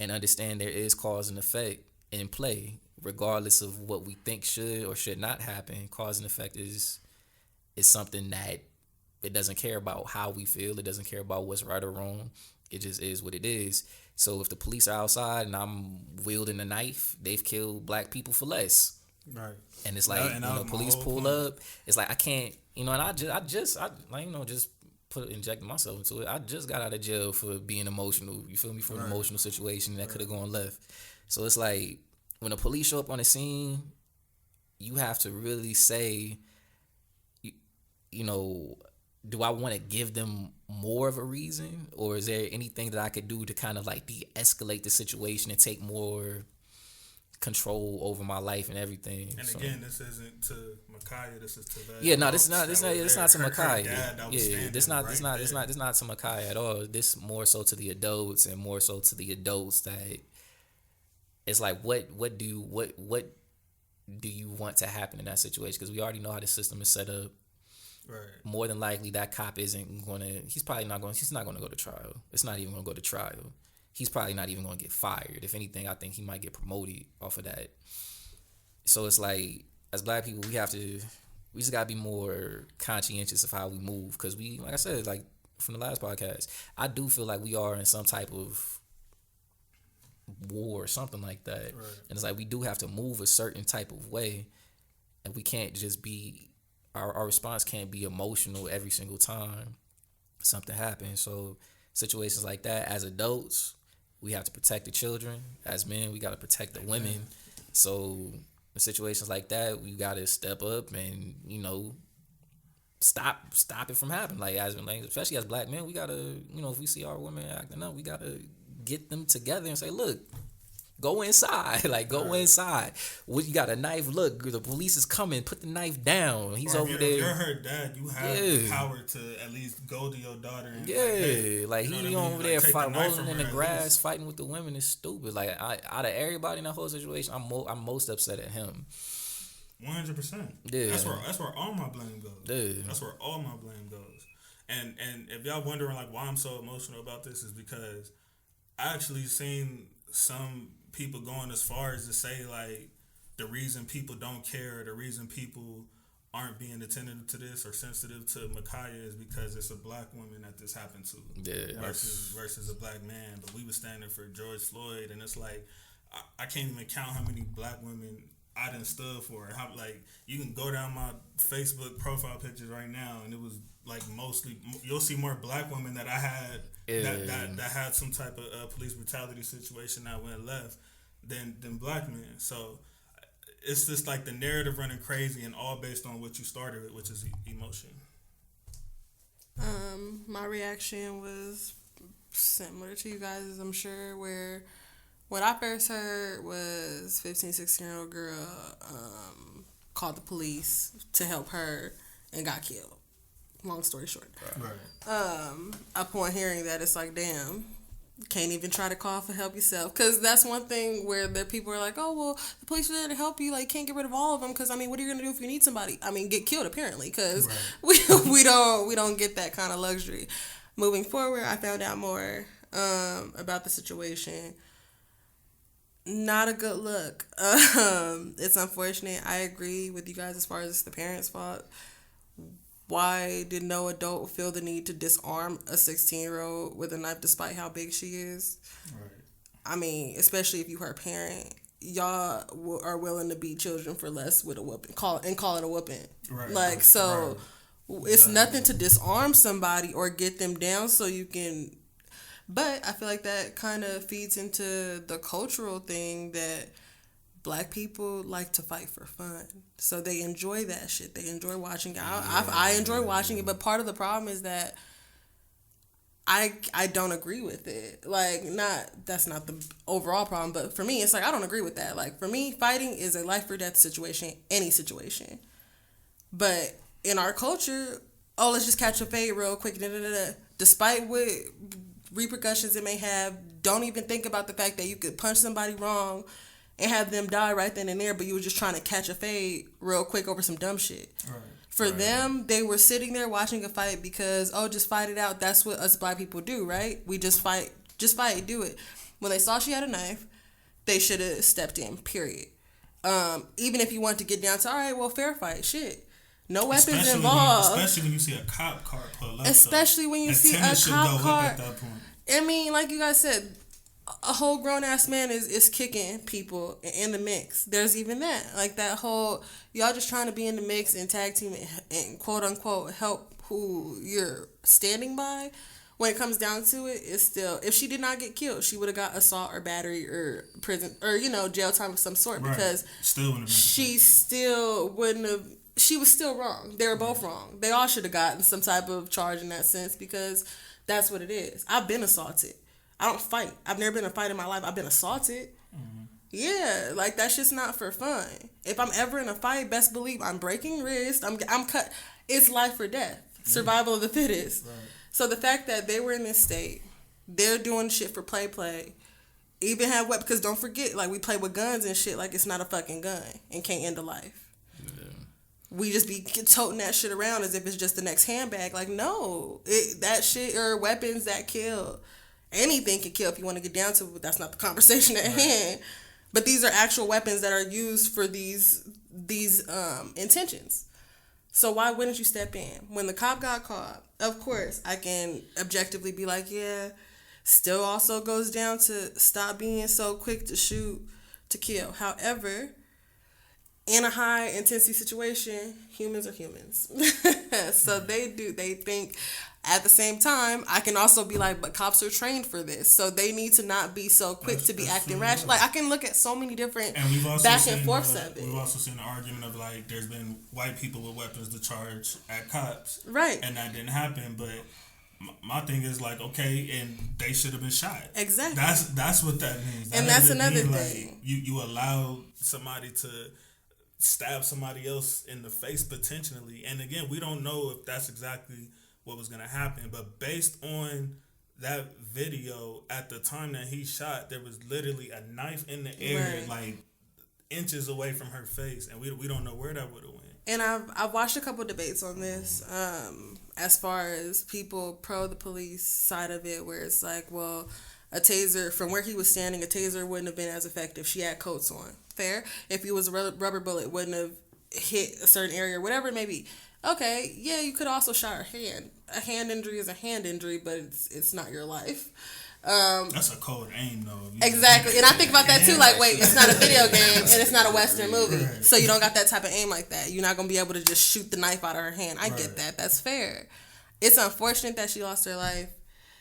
C: and understand there is cause and effect in play. Regardless of what we think should or should not happen, cause and effect is something that it doesn't care about how we feel. It doesn't care about what's right or wrong. It just is what it is. So if the police are outside and I'm wielding a knife, they've killed black people for less.
A: Right.
C: And it's like, when the police pull up, it's like, I can't, you know, and I just injecting myself into it. I just got out of jail for being emotional. You feel me? For an emotional situation that could have gone left. So it's like, when the police show up on the scene, you have to really say, you know, do I want to give them more of a reason? Or is there anything that I could do to kind of like de-escalate the situation and take more control over my life and everything?
A: And again, this isn't to Makiah. This is to the
C: this not to Makiah. This not to Makiah at all. This more so to the adults, and more so to the adults that. It's like, what do you want to happen in that situation? Because we already know how the system is set up. Right. More than likely, that cop isn't going to. He's not going to go to trial. It's not even going to go to trial. He's probably not even going to get fired. If anything, I think he might get promoted off of that. So it's like, as black people, we just gotta be more conscientious of how we move. Because we, like I said, like from the last podcast, I do feel like we are in some type of war or something like that, and it's like we do have to move a certain type of way, and we can't just be our response can't be emotional every single time something happens. So situations like that, as adults, we have to protect the children. As men, we got to protect the women. So in situations like that, we got to step up and, you know, stop it from happening. Like, especially as black men, we got to, you know, if we see our women acting up, we got to get them together and say, look, go inside. Like, go inside. You got a knife? Look, the police is coming. Put the knife down. He's over there. If you're
A: her dad, you have the power to at least go to your daughter. And
C: he over there rolling in the grass, fighting with the women is stupid. Like, out of everybody in that whole situation, I'm most upset at him.
A: 100%. Yeah, that's where all my blame goes. Yeah. That's where all my blame goes. And if y'all wondering like why I'm so emotional about this is because I actually seen some people going as far as to say like the reason people don't care, the reason people aren't being attentive to this or sensitive to Makiah is because it's a black woman that this happened to, versus a black man. But we were standing for George Floyd, and it's like I can't even count how many black women I done stood for. How like you can go down my Facebook profile pictures right now, and it was like mostly you'll see more black women that I had that had some type of police brutality situation that went left than black men. So it's just like the narrative running crazy and all based on what you started with, which is emotion.
B: My reaction was similar to you guys, I'm sure, where what I first heard was 15, 16-year-old girl called the police to help her and got killed. Long story short. Right. Upon hearing that, it's like, damn, can't even try to call for help yourself. Because that's one thing where the people are like, oh, well, the police are there to help you. Like, can't get rid of all of them. Because, I mean, what are you going to do if you need somebody? I mean, get killed, apparently. Because we don't get that kind of luxury. Moving forward, I found out more about the situation. Not a good look. It's unfortunate. I agree with you guys as far as it's the parents' fault. Why did no adult feel the need to disarm a 16-year-old with a knife despite how big she is? Right. I mean, especially if you her parent, y'all are willing to beat children for less with a whooping, call it a whooping. Right. Like, so it's nothing to disarm somebody or get them down so you can. But I feel like that kind of feeds into the cultural thing that black people like to fight for fun. So they enjoy that shit. They enjoy watching it. I enjoy watching it, but part of the problem is that I don't agree with it. Like, that's not the overall problem, but for me, it's like I don't agree with that. Like, for me, fighting is a life or death situation, any situation. But in our culture, let's just catch a fade real quick. Despite what repercussions it may have, don't even think about the fact that you could punch somebody wrong and have them die right then and there, but you were just trying to catch a fade real quick over some dumb shit. Right. For them, they were sitting there watching a fight because, just fight it out. That's what us black people do, right? We just fight, do it. When they saw she had a knife, they should have stepped in, period. Even if you want to get down to, all right, well, fair fight, shit. No weapons involved.
A: Especially when you see a cop car pull up.
B: Especially when you see a cop car. At that point. I mean, like you guys said, a whole grown-ass man is kicking people in the mix. There's even that. Like that whole, y'all just trying to be in the mix and tag team and quote-unquote help who you're standing by. When it comes down to it, it's still, if she did not get killed, she would have got assault or battery or prison or, jail time of some sort. Right. Because she still wouldn't have, she was still wrong. They were both wrong. They all should have gotten some type of charge in that sense because that's what it is. I've been assaulted. I don't fight. I've never been in a fight in my life. I've been assaulted. Mm-hmm. Yeah, like that's just not for fun. If I'm ever in a fight, best believe I'm breaking wrist. I'm cut. It's life or death. Survival of the fittest. Right. So the fact that they were in this state, they're doing shit for play. Even have weapons, because don't forget, like we play with guns and shit like it's not a fucking gun and can't end a life. Yeah. We just be toting that shit around as if it's just the next handbag. Like no, that shit or weapons that kill. Anything can kill if you want to get down to it, but that's not the conversation at hand. But these are actual weapons that are used for these intentions. So why wouldn't you step in? When the cop got caught, of course, I can objectively be like, yeah, still also goes down to stop being so quick to shoot, to kill. However, in a high intensity situation, humans are humans. So they think. At the same time, I can also be like, but cops are trained for this. So they need to not be so quick to be acting rash. Like, I can look at so many different back and forths of it.
A: We've also seen the argument of, like, there's been white people with weapons to charge at cops.
B: Right.
A: And that didn't happen. But my thing is, like, okay, and they should have been shot.
B: Exactly.
A: That's what that means.
B: And that's another thing.
A: Like, you allow somebody to stab somebody else in the face potentially. And, again, we don't know if that's exactly what was going to happen, but based on that video, at the time that he shot, there was literally a knife in the air, like inches away from her face, and we don't know where that would have went.
B: And I've watched a couple debates on this. as far as people pro the police side of it, where it's like, well, a taser, from where he was standing, a taser wouldn't have been as effective. She had coats on. Fair. If it was a rubber bullet, wouldn't have hit a certain area, whatever it may be. Okay, yeah, you could also shot her hand. A hand injury is a hand injury, but it's not your life.
A: That's a cold aim, though.
B: Exactly. And I think about that, too. Like, wait, it's not a video game, and it's not a Western movie. Right. So you don't got that type of aim like that. You're not going to be able to just shoot the knife out of her hand. I get that. That's fair. It's unfortunate that she lost her life.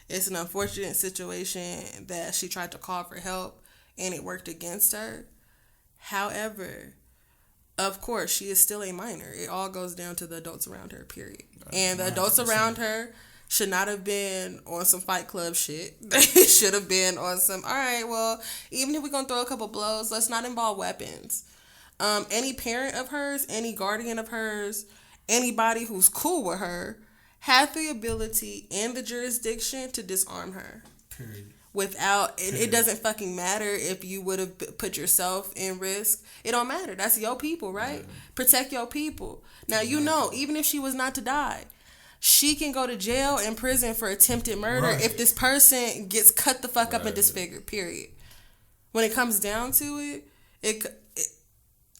B: It's an unfortunate situation that she tried to call for help, and it worked against her. However, of course, she is still a minor. It all goes down to the adults around her, period. And the adults around her should not have been on some Fight Club shit. They should have been on some, all right, well, even if we're going to throw a couple blows, let's not involve weapons. Any parent of hers, any guardian of hers, anybody who's cool with her, had the ability and the jurisdiction to disarm her.
A: Period.
B: Without, it doesn't fucking matter if you would have put yourself in risk. It don't matter. That's your people, right? Yeah. Protect your people. Now, you know, even if she was not to die, she can go to jail and prison for attempted murder if this person gets cut the fuck up and disfigured, period. When it comes down to it,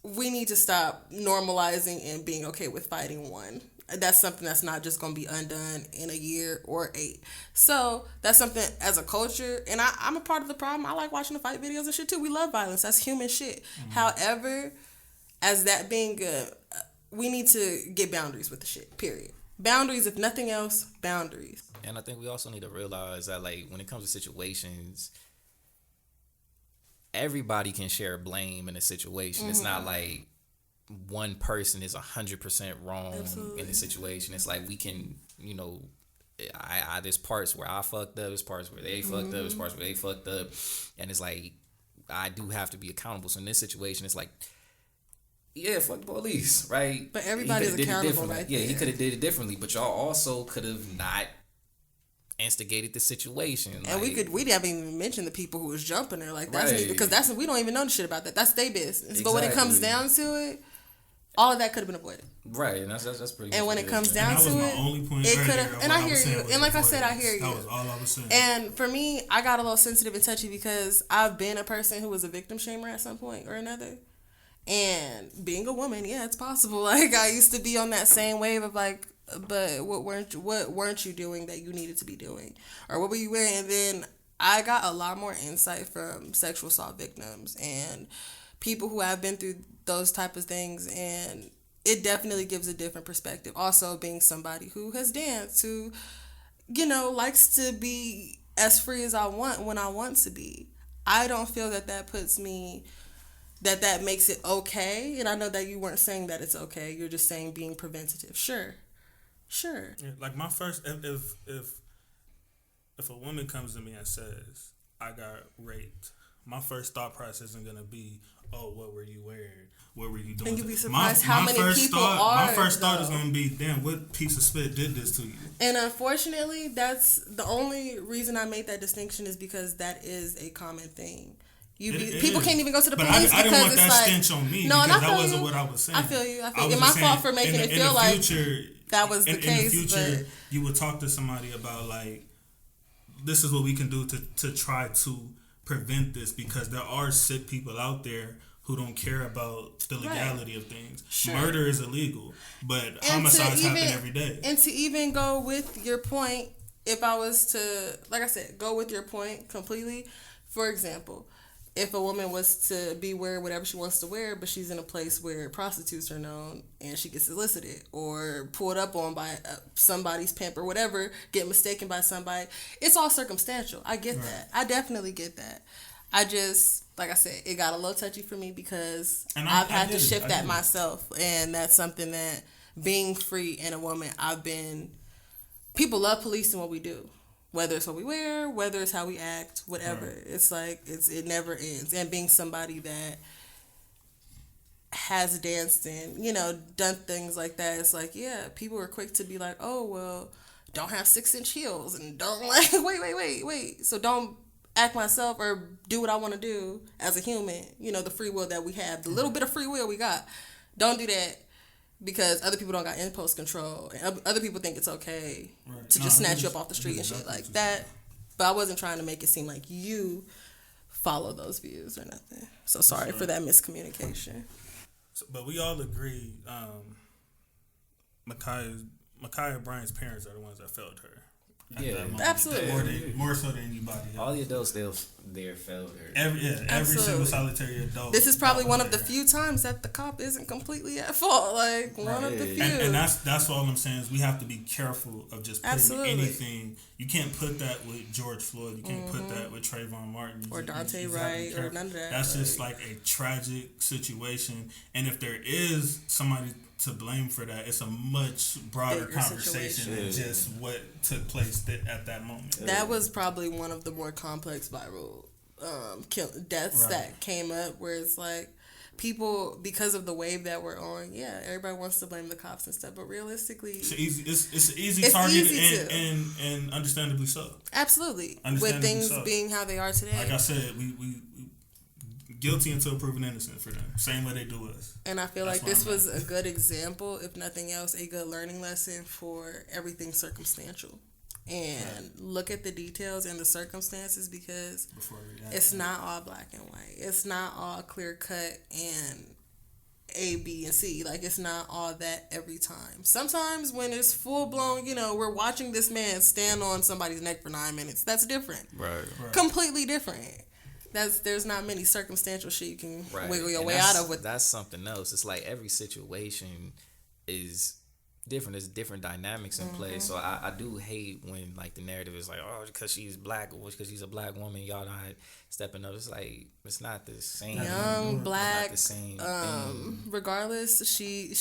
B: we need to stop normalizing and being okay with fighting one. That's something that's not just going to be undone in a year or 8. So that's something as a culture, and I'm a part of the problem. I like watching the fight videos and shit too. We love violence. That's human shit. Mm-hmm. However, as that being good, we need to get boundaries with the shit, period. Boundaries, if nothing else, boundaries.
C: And I think we also need to realize that, like, when it comes to situations, everybody can share blame in a situation. Mm-hmm. It's not like one person is 100% wrong in the situation. It's like we can, you know, I there's parts where I fucked up, there's parts where they fucked up, there's parts where they fucked up, and it's like I do have to be accountable. So in this situation, it's like, yeah, fuck the police, right?
B: But everybody's accountable, right?
C: Yeah, he could have did it differently, but y'all also could have not instigated the situation.
B: And like, we haven't even mentioned the people who was jumping there. Like, that's because we don't even know the shit about that. That's their business. Exactly. But when it comes down to it, all of that could have been avoided.
C: Right, and that's pretty much.
B: And when it comes down to it, it could have. And I hear you. And like I said, I hear you.
A: That was all I was saying.
B: And for me, I got a little sensitive and touchy because I've been a person who was a victim shamer at some point or another. And being a woman, yeah, it's possible. Like, I used to be on that same wave of like, but what weren't you doing that you needed to be doing, or what were you wearing? And then I got a lot more insight from sexual assault victims and people who have been through those type of things, and it definitely gives a different perspective. Also, being somebody who has danced, who, you know, likes to be as free as I want when I want to be, I don't feel that puts me, that makes it okay. And I know that you weren't saying that it's okay. You're just saying being preventative. Sure. Yeah,
A: like my first, if a woman comes to me and says, I got raped, my first thought process isn't going to be, oh, what were you wearing? What were you doing?
B: And you'd be surprised how many people are.
A: My first thought is going to be, damn, what piece of spit did this to you?
B: And unfortunately, that's the only reason I made that distinction, is because that is a common thing. People can't even go to the police
A: I
B: because
A: didn't want
B: it's
A: that
B: like,
A: stench on me,
B: no,
A: because that wasn't what I was saying.
B: I feel you. It's my fault for making it feel like that was the case.
A: In the future, you would talk to somebody about, like, this is what we can do to try to prevent this, because there are sick people out there who don't care about the legality of things. Sure. Murder is illegal, but homicides happen every day. And
B: to even go with your point, if I was to, like I said, go with your point completely, for example, if a woman was to be wearing whatever she wants to wear, but she's in a place where prostitutes are known and she gets solicited or pulled up on by somebody's pimp or whatever, get mistaken by somebody, it's all circumstantial. I get that. I definitely get that. I just, like I said, it got a little touchy for me because I've had to shift that myself. And that's something that, being free and a woman, people love policing what we do. Whether it's what we wear, whether it's how we act, whatever. Right. It's like, it never ends. And being somebody that has danced and, you know, done things like that, it's like, yeah, people are quick to be like, oh, well, don't have 6-inch heels and don't like, wait. So don't act myself or do what I want to do as a human. You know, the free will that we have, the little bit of free will we got. Don't do that. because other people don't got impulse control, and other people think it's okay to just snatch you up off the street and shit like that. But I wasn't trying to make it seem like you follow those views or nothing. So sorry for that miscommunication.
A: So, but we all agree, Makiah Bryant's parents are the ones that failed her.
C: Yeah,
B: absolutely.
A: More so than anybody else.
C: All the adults there failed her.
A: Every single solitary adult.
B: This is probably one of the few times that the cop isn't completely at fault. Like one of the few.
A: And that's all I'm saying is we have to be careful of just putting anything. You can't put that with George Floyd. You can't put that with Trayvon Martin.
B: Or Dante Wright or none of that.
A: That's just like a tragic situation. And if there is somebody to blame for that, it's a much broader conversation than just what took place at that moment.
B: That was probably one of the more complex viral deaths that came up, where it's like people, because of the wave that we're on, everybody wants to blame the cops and stuff, but realistically,
A: it's an easy target and understandably so.
B: Absolutely, with things being how they are today.
A: Like I said, we guilty until proven innocent for them. Same way they do us.
B: And I feel like this was a good example, if nothing else, a good learning lesson for everything circumstantial. And look at the details and the circumstances, because it's not all black and white. It's not all clear cut and A, B, and C. Like, it's not all that every time. Sometimes when it's full blown, we're watching this man stand on somebody's neck for 9 minutes. That's different.
C: Right.
B: Completely different. There's not many circumstantial shit you can wiggle your way out of.
C: That's something else. It's like every situation is different. There's different dynamics in play. So I do hate when like the narrative is like, oh, because she's black or because she's a black woman, y'all not stepping up. It's like, it's not the same.
B: Young black,
C: not the same thing.
B: Regardless,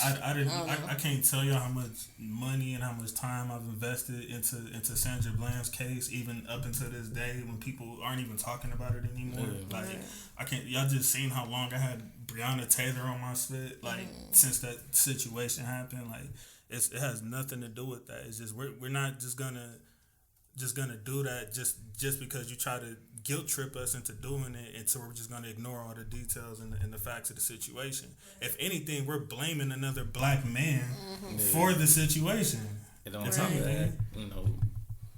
A: I can't tell you how much money and how much time I've invested into Sandra Bland's case, even up until this day, when people aren't even talking about it anymore. I can't. Y'all just seen how long I had Breonna Taylor on my spit, since that situation happened. Like, it has nothing to do with that. It's just we're not just gonna do that just because you try to guilt trip us into doing it, and so we're just gonna ignore all the details and the facts of the situation. If anything, we're blaming another black man for the situation.
C: It don't tell me that.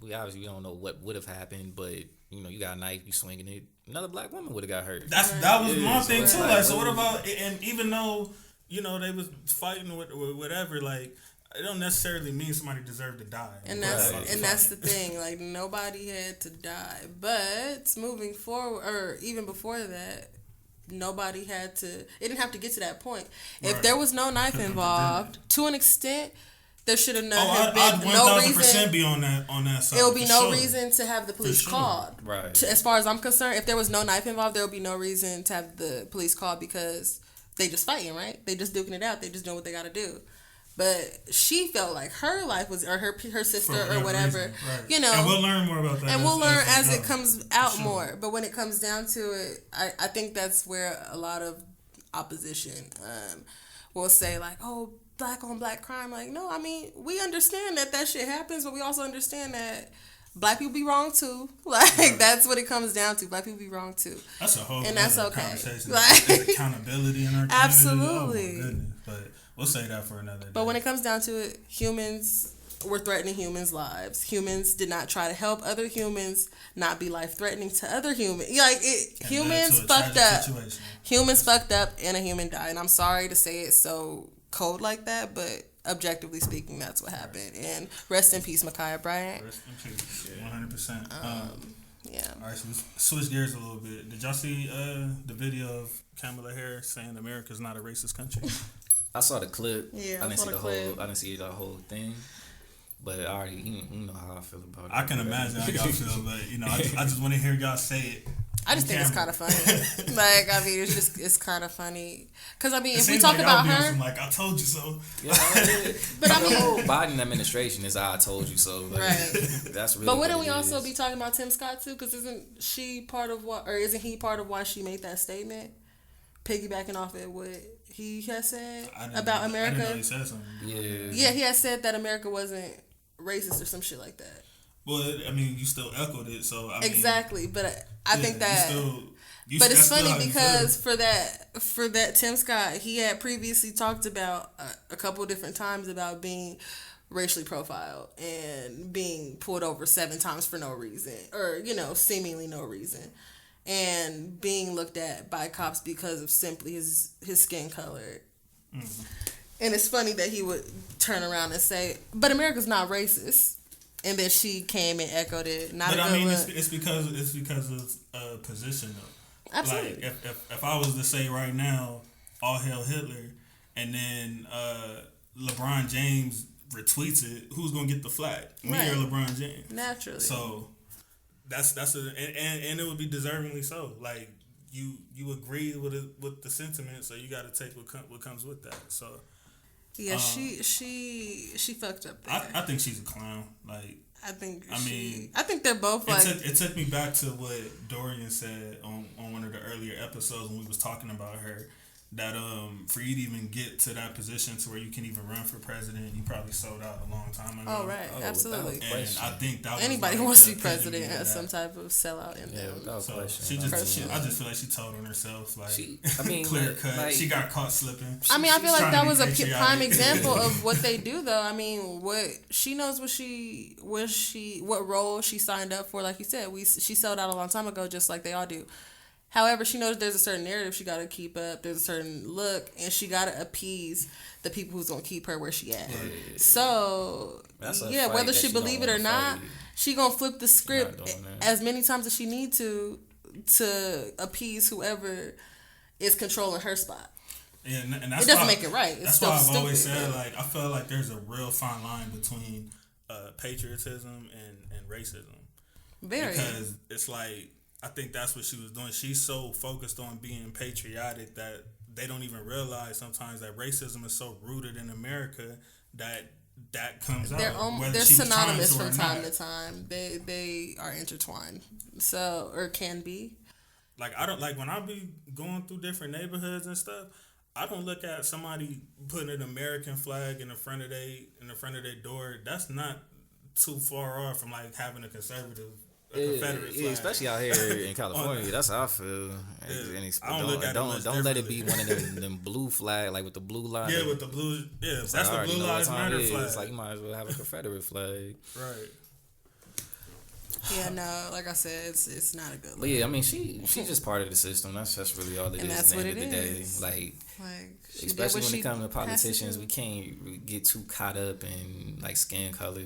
C: We obviously don't know what would have happened, but you got a knife, you swinging it. Another black woman would have got hurt.
A: That was my thing too. Like, so what about? And even though they was fighting with whatever, like, it don't necessarily mean somebody deserved to die.
B: And that's the thing. Like, nobody had to die. But moving forward, or even before that, nobody had to. It didn't have to get to that point. If there was no knife involved, to an extent, there should have been no reason.
A: Be on that side.
B: It would be no reason to have the police called.
C: Right.
B: As far as I'm concerned, if there was no knife involved, there would be no reason to have the police called, because they just fighting, right? They just duking it out. They just doing what they got to do. But she felt like her life was, or her sister or whatever,
A: reason, right. And we'll learn more about that.
B: And we'll learn as it comes out more. But when it comes down to it, I think that's where a lot of opposition will say, like, oh, black on black crime. Like, no, I mean, we understand that shit happens, but we also understand that black people be wrong too. Like, that's what it comes down to. Black people be wrong too.
A: That's a whole
B: and that's okay.
A: Conversation. Like, accountability in our community.
B: Absolutely.
A: Oh, my goodness. But we'll say that for another day.
B: But when it comes down to it, humans were threatening humans' lives. Humans did not try to help other humans not be life-threatening to other humans. Like, humans fucked up. Situation. Humans fucked up and a human died. And I'm sorry to say it so cold like that, but objectively speaking, that's what happened. And rest in peace, Makiah Bryant.
A: Rest in peace. 100%.
B: Yeah.
A: All right, so we switch gears a little bit. Did y'all see the video of Kamala Harris saying America's not a racist country?
C: I saw the clip.
B: Yeah,
C: I didn't see the whole thing. But I already, you know how I feel about it.
A: I can imagine how y'all feel, but I just want to hear y'all say it.
B: I just think it's kind of funny. Like, I mean, it's kind of funny. Because, I mean, if we talk about her.
A: Like, I told you so.
C: Yeah, but I mean, the whole Biden administration is I told you so. Like,
B: right.
C: That's really.
B: But wouldn't we also be talking about Tim Scott, too? Because isn't he part of why she made that statement? Piggybacking off of what he has said about America.
A: I didn't know he said something.
B: Yeah, he has said that America wasn't racist or some shit like that.
A: Well, I mean, you still echoed it, so I mean,
B: exactly. But I think that But it's funny because for that Tim Scott, he had previously talked about a couple of different times about being racially profiled and being pulled over 7 times for no reason, or seemingly no reason, and being looked at by cops because of simply his skin color. Mm-hmm. And it's funny that he would turn around and say, "But America's not racist." And then she came and echoed it.
A: It's because of position though.
B: Absolutely.
A: Like if I was to say right now, all hail Hitler, and then LeBron James retweets it, who's gonna get the flag? Me or LeBron James?
B: Naturally.
A: So and it would be deservingly so. Like you agree with the sentiment, so you got to take what comes with that. So.
B: Yeah, she fucked up there.
A: I think she's a clown. Like
B: I think they're both like.
A: It took me back to what Dorian said on one of the earlier episodes when we was talking about her. That for you to even get to that position to where you can even run for president, you probably sold out a long time ago.
B: Oh right, absolutely.
A: And I think that
B: anybody who wants to be president has some type of sellout in them.
C: Without question.
A: I just feel like she told on herself. Like
C: clear
A: cut.
C: Like,
A: she got caught slipping.
B: I feel like that was a prime example of what they do, though. I mean, what she knows what role she signed up for. Like you said, she sold out a long time ago, just like they all do. However, she knows there's a certain narrative she got to keep up. There's a certain look, and she got to appease the people who's going to keep her where she at. Right. So, whether she believe it or not, she going to flip the script as many times as she need to appease whoever is controlling her spot.
A: Yeah, and that's
B: it doesn't make it right. It's
A: that's why I've
B: stupid,
A: always said, like, I feel like there's a real fine line between patriotism and racism.
B: Very.
A: Because it's like, I think that's what she was doing. She's so focused on being patriotic that they don't even realize sometimes that racism is so rooted in America that comes out.
B: They're synonymous from time to time. They are intertwined. So, or can be.
A: Like, I don't like when I be going through different neighborhoods and stuff. I don't look at somebody putting an American flag in the front of their door. That's not too far off from like having a conservative. Confederate flag.
C: Especially out here in California, that's how I feel. Don't let it be one of them blue flag, like with the blue line.
A: Yeah, with the blue. Yeah, that's the Blue Lives Matter flag.
C: It's like you might as well have a Confederate flag.
A: Right.
B: Yeah, no, like I said, it's not a good look.
C: But yeah, she's just part of the system. That's really all it is at the end of the day. Like especially when it comes to politicians, we can't get too caught up in like skin color.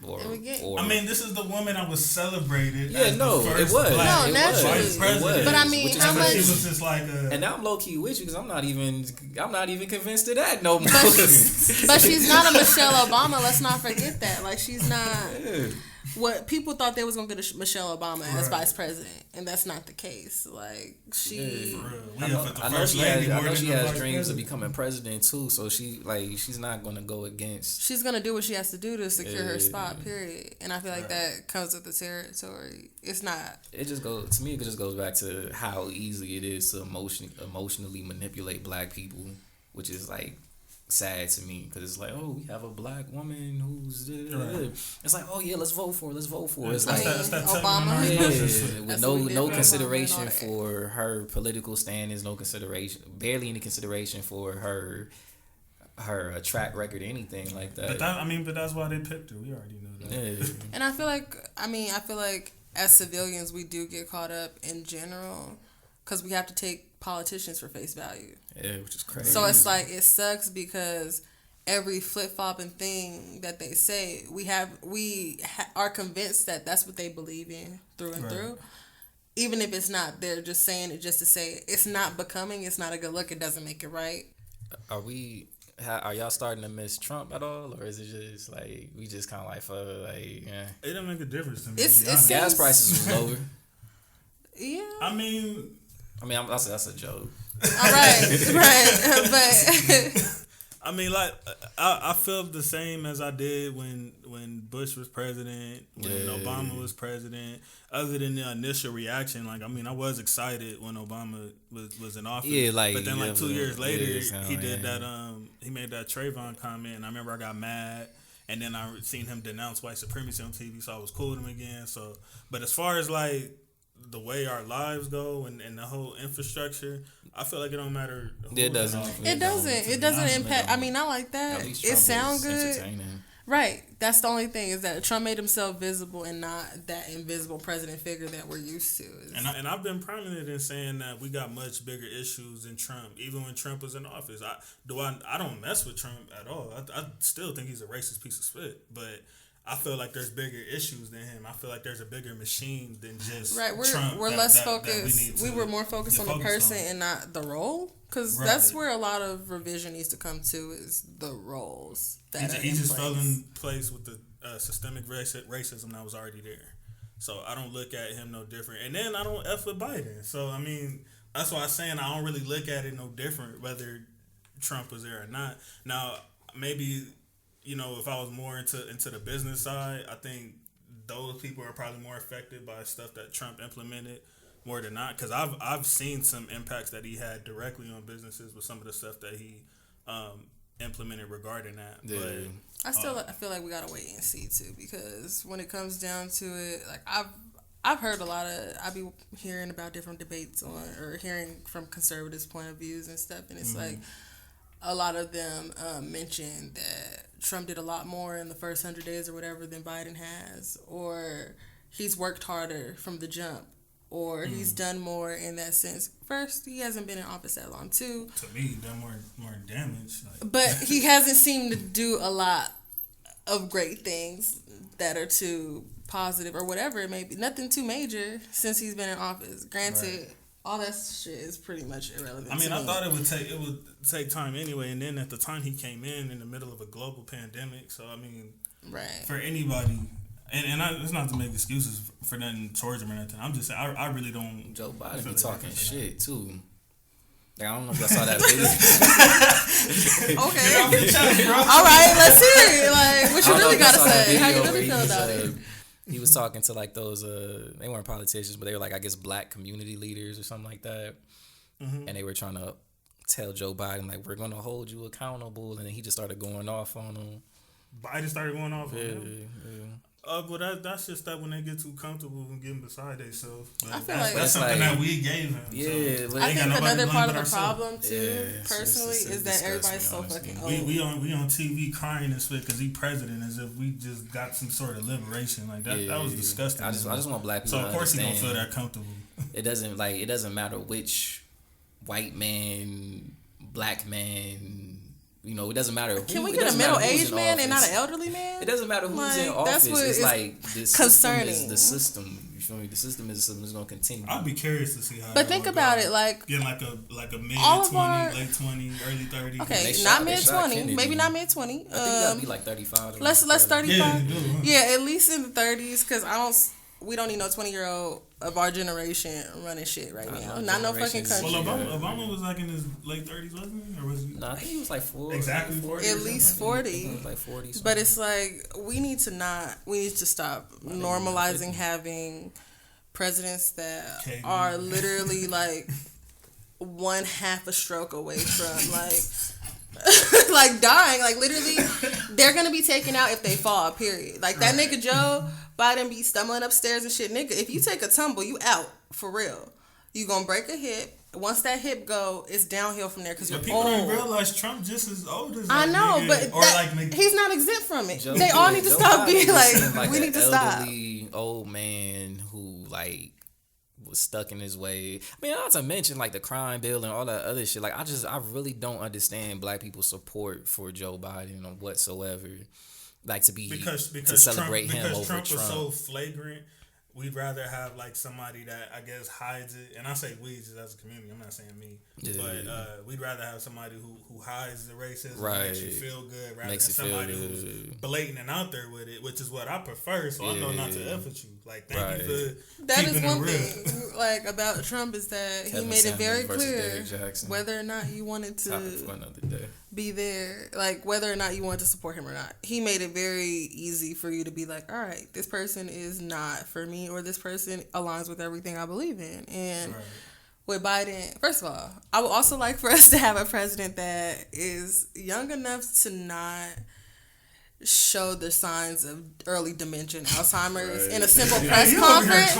C: Or,
A: this is the woman I was celebrated.
C: Yeah, no, it was.
B: No, naturally.
A: Vice president.
B: But I mean, how much?
A: She was just like
C: and now I'm low key with you because I'm not even convinced of that no more.
B: But she's not a Michelle Obama. Let's not forget that. Like she's not.
C: Yeah.
B: What people thought they was gonna get a Michelle Obama as vice president, and that's not the case. Like she,
C: I know she has dreams of becoming president too. So she's not gonna go against.
B: She's gonna do what she has to do to secure her spot. Period. And I feel like that comes with the territory. It's not.
C: It just goes back to how easy it is to emotionally manipulate black people, which is like sad to me because it's like, oh, we have a black woman who's it's like, oh yeah, let's vote for her. It's like
B: Obama,
C: with no consideration for her political standings, barely any consideration for her track record, anything like that.
A: But that's why they picked her. We already know that.
B: Yeah. And I feel like as civilians we do get caught up in general because we have to take politicians for face value.
C: Yeah, which is crazy.
B: So it's like it sucks because every flip-flopping thing that they say, we are convinced that that's what they believe in through and through. Even if it's not, they're just saying it just to say it. It's not becoming. It's not a good look. It doesn't make it right.
C: Are y'all starting to miss Trump at all, or is it just like we just kind of like
A: It don't make a difference to me.
C: Gas prices was lower.
B: Yeah.
C: That's a joke.
B: All right, but
A: I feel the same as I did when Bush was president, when Obama was president. Other than the initial reaction, I was excited when Obama was in office.
C: Yeah,
A: but then 2 years later, he did that. He made that Trayvon comment, and I remember I got mad. And then I seen him denounce white supremacy on TV, so I was cool with him again. So, but as far as the way our lives go and the whole infrastructure, I feel like it don't matter.
C: It doesn't.
B: It doesn't impact. I mean, not like that. It sounds good. Right. That's the only thing, is that Trump made himself visible and not that invisible president figure that we're used to.
A: And I've been prominent in saying that we got much bigger issues than Trump, even when Trump was in office. I don't mess with Trump at all. I still think he's a racist piece of spit, but I feel like there's bigger issues than him. I feel like there's a bigger machine than just Trump.
B: We're less focused. We were more focused on the person and not the role, because that's where a lot of revision needs to come to, is the roles.
A: He just fell in place with the systemic racism that was already there. So I don't look at him no different. And then I don't F with Biden. So, I mean, that's why I'm saying I don't really look at it no different whether Trump was there or not. Now, maybe, if I was more into the business side, I think those people are probably more affected by stuff that Trump implemented more than not. Because I've seen some impacts that he had directly on businesses with some of the stuff that he implemented regarding that.
C: Yeah.
A: But
B: I feel like we gotta wait and see too, because when it comes down to it, like I've heard I be hearing about different debates or hearing from conservatives' point of views and stuff, and it's like a lot of them mention that Trump did a lot more in the first 100 days or whatever than Biden has, or he's worked harder from the jump, or he's done more in that sense. First, he hasn't been in office that long, too.
A: To me, he's done more damage.
B: But he hasn't seemed to do a lot of great things that are too positive or whatever it may be. Nothing too major since he's been in office. Granted, all that shit is pretty much irrelevant.
A: I mean, I thought it would take time anyway, and then at the time he came in the middle of a global pandemic. So I mean, for anybody. And it's not to make excuses for nothing towards him or nothing. I'm just saying, I really don't.
C: Joe Biden be talking shit, too. Like, I don't know if y'all saw that video.
B: Okay. All right, let's see it. Like, what you really got to say? How you really feel about it?
C: He was talking to, like, those, they weren't politicians, but they were, like, I guess, black community leaders or something like that. Mm-hmm. And they were trying to tell Joe Biden, like, we're going to hold you accountable. And then he just started going off on him.
A: Biden started going off on him? Yeah. But that's just that when they get too comfortable and getting beside themselves.
B: I feel like
A: that's something that we gave him.
C: Yeah,
B: so I think another part of the problem too, personally, is that everybody's so fucking old.
A: We on TV crying and shit because he president, as if we just got some sort of liberation. Like that. That was disgusting.
C: I just want black people.
A: So of course he gonna feel that comfortable.
C: It doesn't matter which white man, black man. It doesn't matter.
B: Can we get a middle-aged man and not an elderly man?
C: It doesn't matter who's in office. That's what it's like the
B: concerning.
C: System is the system. You feel me? The system is going to continue.
A: I'd be curious to see how.
B: But think about it, like
A: getting like a mid 20, late 20, early 30.
B: Okay, not mid 20, maybe not mid 20.
C: I think that'd be like 35.
B: Let's 35. Yeah, at least in the 30s, because we don't need no 20-year-old of our generation running shit right now. Not no fucking country.
A: Well, Obama was like in his late 30s, wasn't he? Or was he?
C: No, I think he was like 40.
A: Exactly 40.
B: At least 40.
C: He was like 40.
B: But it's like we need to stop normalizing having presidents that are literally like one half a stroke away from like dying. Like literally, they're gonna be taken out if they fall. Period. Like that nigga Joe Biden be stumbling upstairs and shit. Nigga, if you take a tumble, you out for real. You gonna break a hip. Once that hip go, it's downhill from there because you're
A: people
B: old.
A: don't realize Trump just as old as
B: I know,
A: nigga,
B: but he's not exempt from it. They all need to stop being like we need to stop.
C: Elderly old man who like was stuck in his way. I mean, not to mention like the crime bill and all that other shit. Like I really don't understand black people's support for Joe Biden or whatsoever. Like to celebrate him over Trump.
A: Because Trump was so flagrant, we'd rather have like somebody that I guess hides it. And I say we just as a community. I'm not saying me, but we'd rather have somebody who hides the racism, makes you feel good, rather than somebody who's blatant and out there with it, which is what I prefer. So I know not to F with you. Like thank you for
B: that
A: keeping
B: is one
A: it real.
B: Thing like about Trump is that he made it very clear whether or not you wanted to be there, like whether or not you wanted to support him or not. He made it very easy for you to be like, all right, this person is not for me, or this person aligns with everything I believe in. And with Biden, first of all, I would also like for us to have a president that is young enough to not showed the signs of early dementia and Alzheimer's in a simple press conference.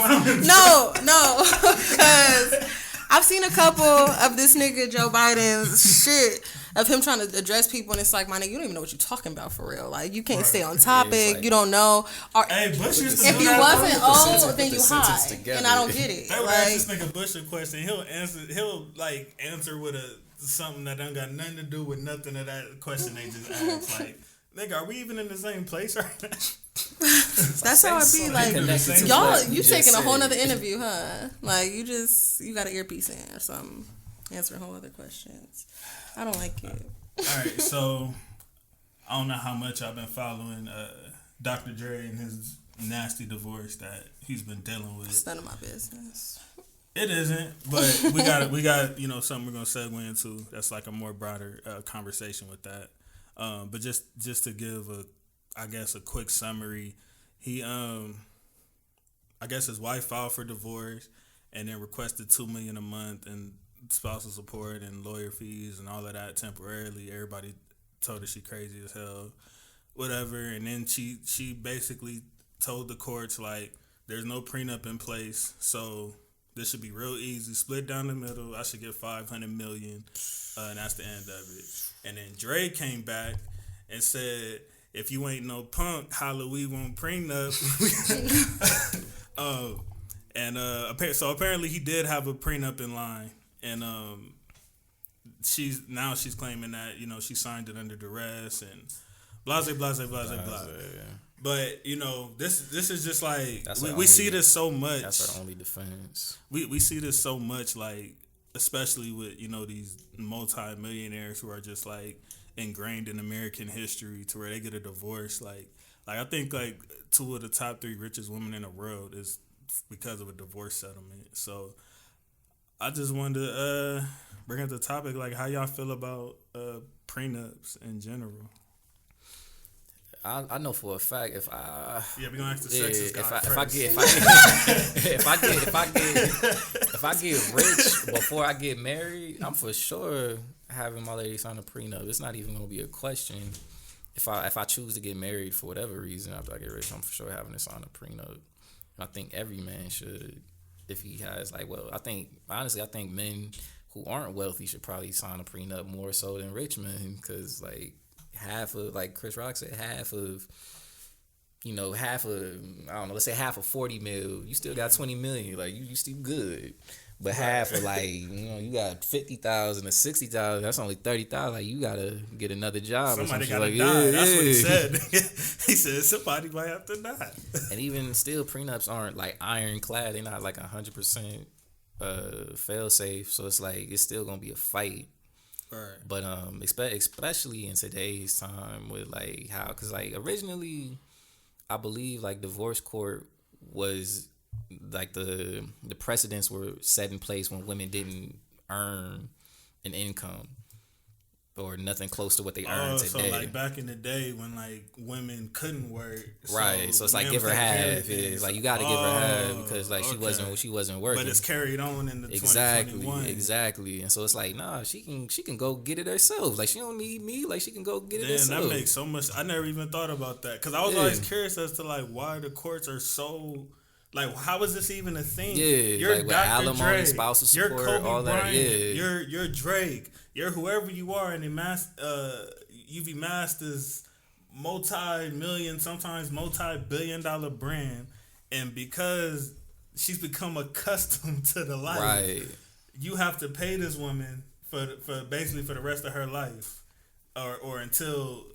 B: No, because I've seen a couple of this nigga Joe Biden's shit of him trying to address people, and it's like, my nigga, you don't even know what you're talking about for real. Like, you can't stay on topic. Like, you don't know. Or,
A: Bush used to
B: if you wasn't old, then you high, and I don't get it.
A: They would ask this nigga Bush a question. He'll answer with something that don't got nothing to do with nothing of that question they just asked. Like, nigga, are we even in the same place right now?
B: That's how it be. Like, y'all, you taking a whole nother interview, huh? Like, you got an earpiece in or something, answering whole other questions. I don't like it.
A: All right, so I don't know how much I've been following Dr. Dre and his nasty divorce that he's been dealing with.
B: It's none of my business.
A: It isn't, but we got something we're gonna segue into. That's like a more broader conversation with that. But just to give a quick summary, he I guess his wife filed for divorce and then requested $2 million a month and spousal support and lawyer fees and all of that temporarily. Everybody told her she crazy as hell, whatever. And then she basically told the courts, like, there's no prenup in place, so this should be real easy, split down the middle. I should get $500 million, and that's the end of it. And then Dre came back and said, if you ain't no punk, holla, we won't prenup. So apparently he did have a prenup in line. And she's claiming that, she signed it under duress and blah. But this is just like we see this so much.
C: That's our only defense.
A: We see this so much, like, especially with these multi-millionaires who are just like ingrained in American history to where they get a divorce. Like I think like 2 of the top 3 richest women in the world is because of a divorce settlement. So I just wanted to bring up the topic, like, how y'all feel about prenups in general.
C: I know for a fact if I
A: we're gonna ask the sexist guy
C: if I get rich before I get married, I'm for sure having my lady sign a prenup. It's not even gonna be a question. If I choose to get married for whatever reason after I get rich, I'm for sure having to sign a prenup. And I think every man should, if he has I think men who aren't wealthy should probably sign a prenup more so than rich men, because half of, like Chris Rock said, half of I don't know, let's say half of 40 mil, you still got 20 million, like you still good. But half of you got 50,000 or 60,000, that's only 30,000. Like, you gotta get another job.
A: Somebody gotta die. That's what he said. He said somebody might have to die.
C: And even still, prenups aren't like ironclad. They're not like 100% fail safe. So it's like it's still gonna be a fight.
A: Right.
C: But especially in today's time with because originally, I believe divorce court was the precedents were set in place when women didn't earn an income or nothing close to what they earn today.
A: So back in the day when women couldn't work,
C: right? So it's give her half. It's you got to give her half because she wasn't working.
A: But it's carried on in the 2021.
C: Exactly. And so it's nah, she can go get it herself. She don't need me. She can go get it herself.
A: That makes so much. I never even thought about that because I was always curious as to why the courts are so. How is this even a thing?
C: Yeah,
A: you're Dr.
C: alimony,
A: Dre,
C: spousal support,
A: you're Kobe
C: all
A: Bryant,
C: that. Yeah,
A: you're Drake, you're whoever you are, and you've amassed this multi-million, sometimes multi-billion-dollar brand, and because she's become accustomed to the life,
C: right,
A: you have to pay this woman for basically for the rest of her life. Or until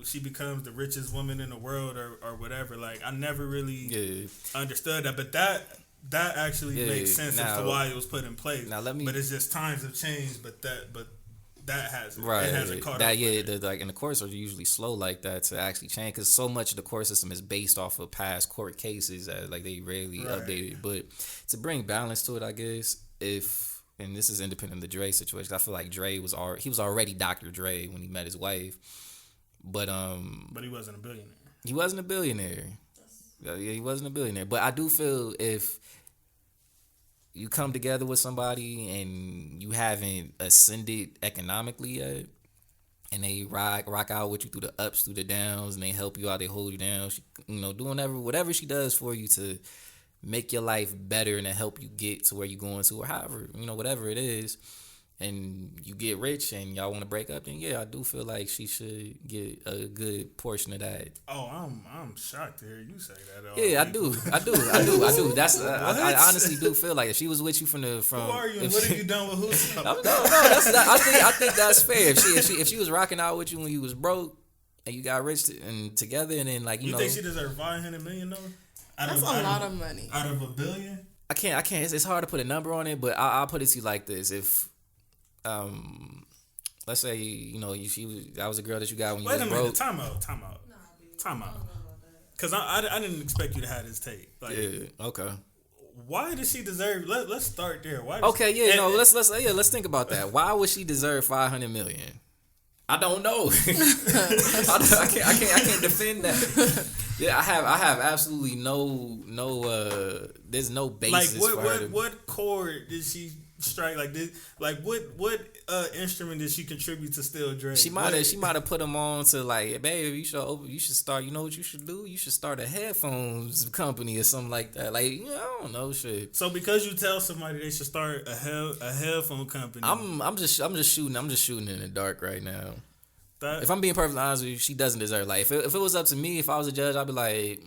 A: she becomes the richest woman in the world or whatever. I never really understood that, but that actually makes sense as to why it was put in place.
C: Now
A: but it's just times have changed. But that hasn't.
C: Right.
A: It hasn't caught up.
C: And the courts are usually slow like that to actually change because so much of the court system is based off of past court cases that they rarely update it. But to bring balance to it, I guess and this is independent of the Dre situation. I feel like Dre was already Dr. Dre when he met his wife, but
A: he wasn't a billionaire.
C: He wasn't a billionaire. Yeah, he wasn't a billionaire. But I do feel if you come together with somebody and you haven't ascended economically yet, and they rock out with you through the ups, through the downs, and they help you out, they hold you down. She, doing whatever she does for you to make your life better and to help you get to where you're going to, or however, whatever it is, and you get rich and y'all want to break up, then yeah, I do feel like she should get a good portion of that.
A: Oh, I'm shocked to hear you say that.
C: Yeah, I do. That's I honestly do feel like if she was with you from. Who
A: are you? What have you done with who?
C: No. I think that's fair. If she was rocking out with you when you was broke and you got rich and together, and then like you
A: think she deserves $500 million though?
B: That's a lot of money.
A: Out of $1 billion?
C: I can't. It's hard to put a number on it, but I'll put it to you like this: if let's say that was a girl that you got when you was broke. Wait a minute,
A: time out. Because I didn't expect you to have this take. Like,
C: yeah. Okay.
A: Why does she deserve? Let's start there. Why?
C: Okay. Yeah. Let's think about that. Why would she deserve $500 million? I don't know. I can't defend that. Yeah, I have absolutely no. There's no basis.
A: Like what chord did she strike? What instrument did she contribute to Still Dre?
C: She might have put them on to like, babe, you should start. You know what you should do? You should start a headphones company or something like that. Like, I don't know, shit.
A: So because you tell somebody they should start a headphone company,
C: I'm just shooting in the dark right now. If I'm being perfectly honest with you, she doesn't deserve. Like, if it was up to me, if I was a judge, I'd be like,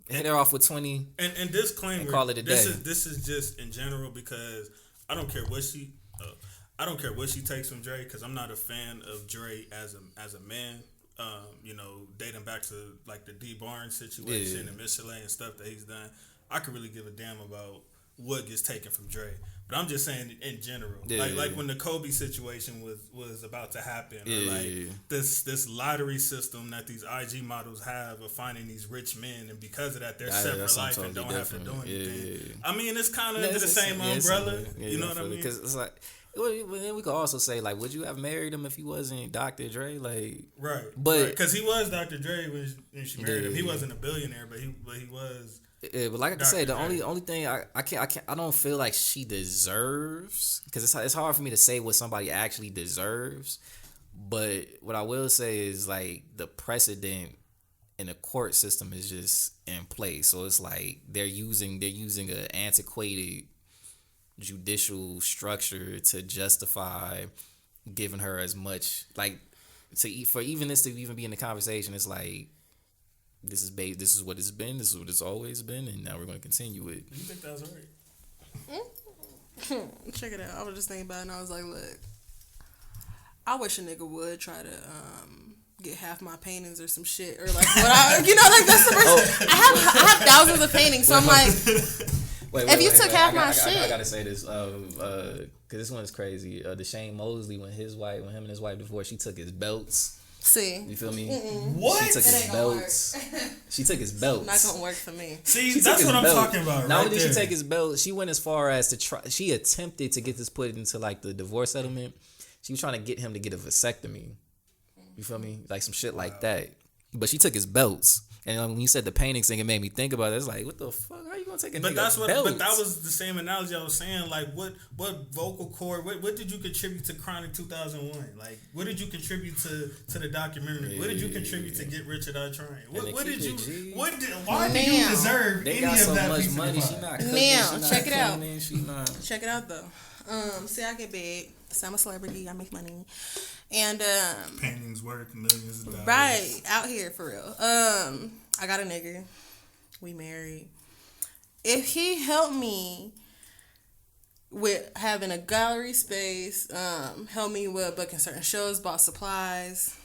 C: hit her off with 20.
A: And disclaimer,
C: call it a day.
A: This is just in general because I don't care what she takes from Dre, because I'm not a fan of Dre as a man. Dating back to like the D Barnes situation and Michelin and stuff that he's done, I could really give a damn about what gets taken from Dre. But I'm just saying in general, like when the Kobe situation was about to happen, or like this lottery system that these IG models have of finding these rich men, and because of that they're separate life and don't have to do anything. I mean, it's kind of under the same umbrella. You know what I mean?
C: Because it's like. Then we could also say, like, would you have married him if he wasn't Dr. Dre? Like,
A: right, but because he was Dr. Dre when she married him, he wasn't a billionaire, but he was.
C: Yeah, but like I said, the only thing I don't feel like she deserves, because it's hard for me to say what somebody actually deserves. But what I will say is like the precedent in the court system is just in place, so it's like they're using an antiquated judicial structure to justify giving her as much, like, for even this to even be in the conversation. It's like this is what it's been, this is what it's always been, and now we're going to continue it.
A: You think that's right?
B: Check it out. I was just thinking about it, and I was like, look, I wish a nigga would try to get half my paintings or some shit, or like what like that's the first. I have thousands of paintings, so I'm like. If you took half my shit,
C: I gotta say this, because this one is crazy. Deshane Mosley, when him and his wife divorced, she took his belts.
B: See,
C: you feel me?
A: What?
C: She took his belts. She took his belts.
B: Not gonna work for me.
A: See, that's what I'm talking about.
C: Not only did she take his belts, she went as far as to try. She attempted to get this put into like the divorce settlement. She was trying to get him to get a vasectomy. You feel me? Like some shit like that. But she took his belts. And when you said the painting thing, it made me think about it. It's like, what the fuck? How you gonna take a nigga's belts?
A: But that was the same analogy I was saying. Like, what vocal cord? What did you contribute to Chronic 2001? Like, what did you contribute to the documentary? What did you contribute to Get Rich or Die Trying? Why do you deserve any of that piece of money?
C: She not cooking. Now,
B: check it out. Check it out though. See, I get big. So I'm a celebrity. I make money. And
A: paintings worth millions of dollars.
B: Right, out here for real. I got a nigga. We married. If he helped me with having a gallery space, helped me with booking certain shows, bought supplies.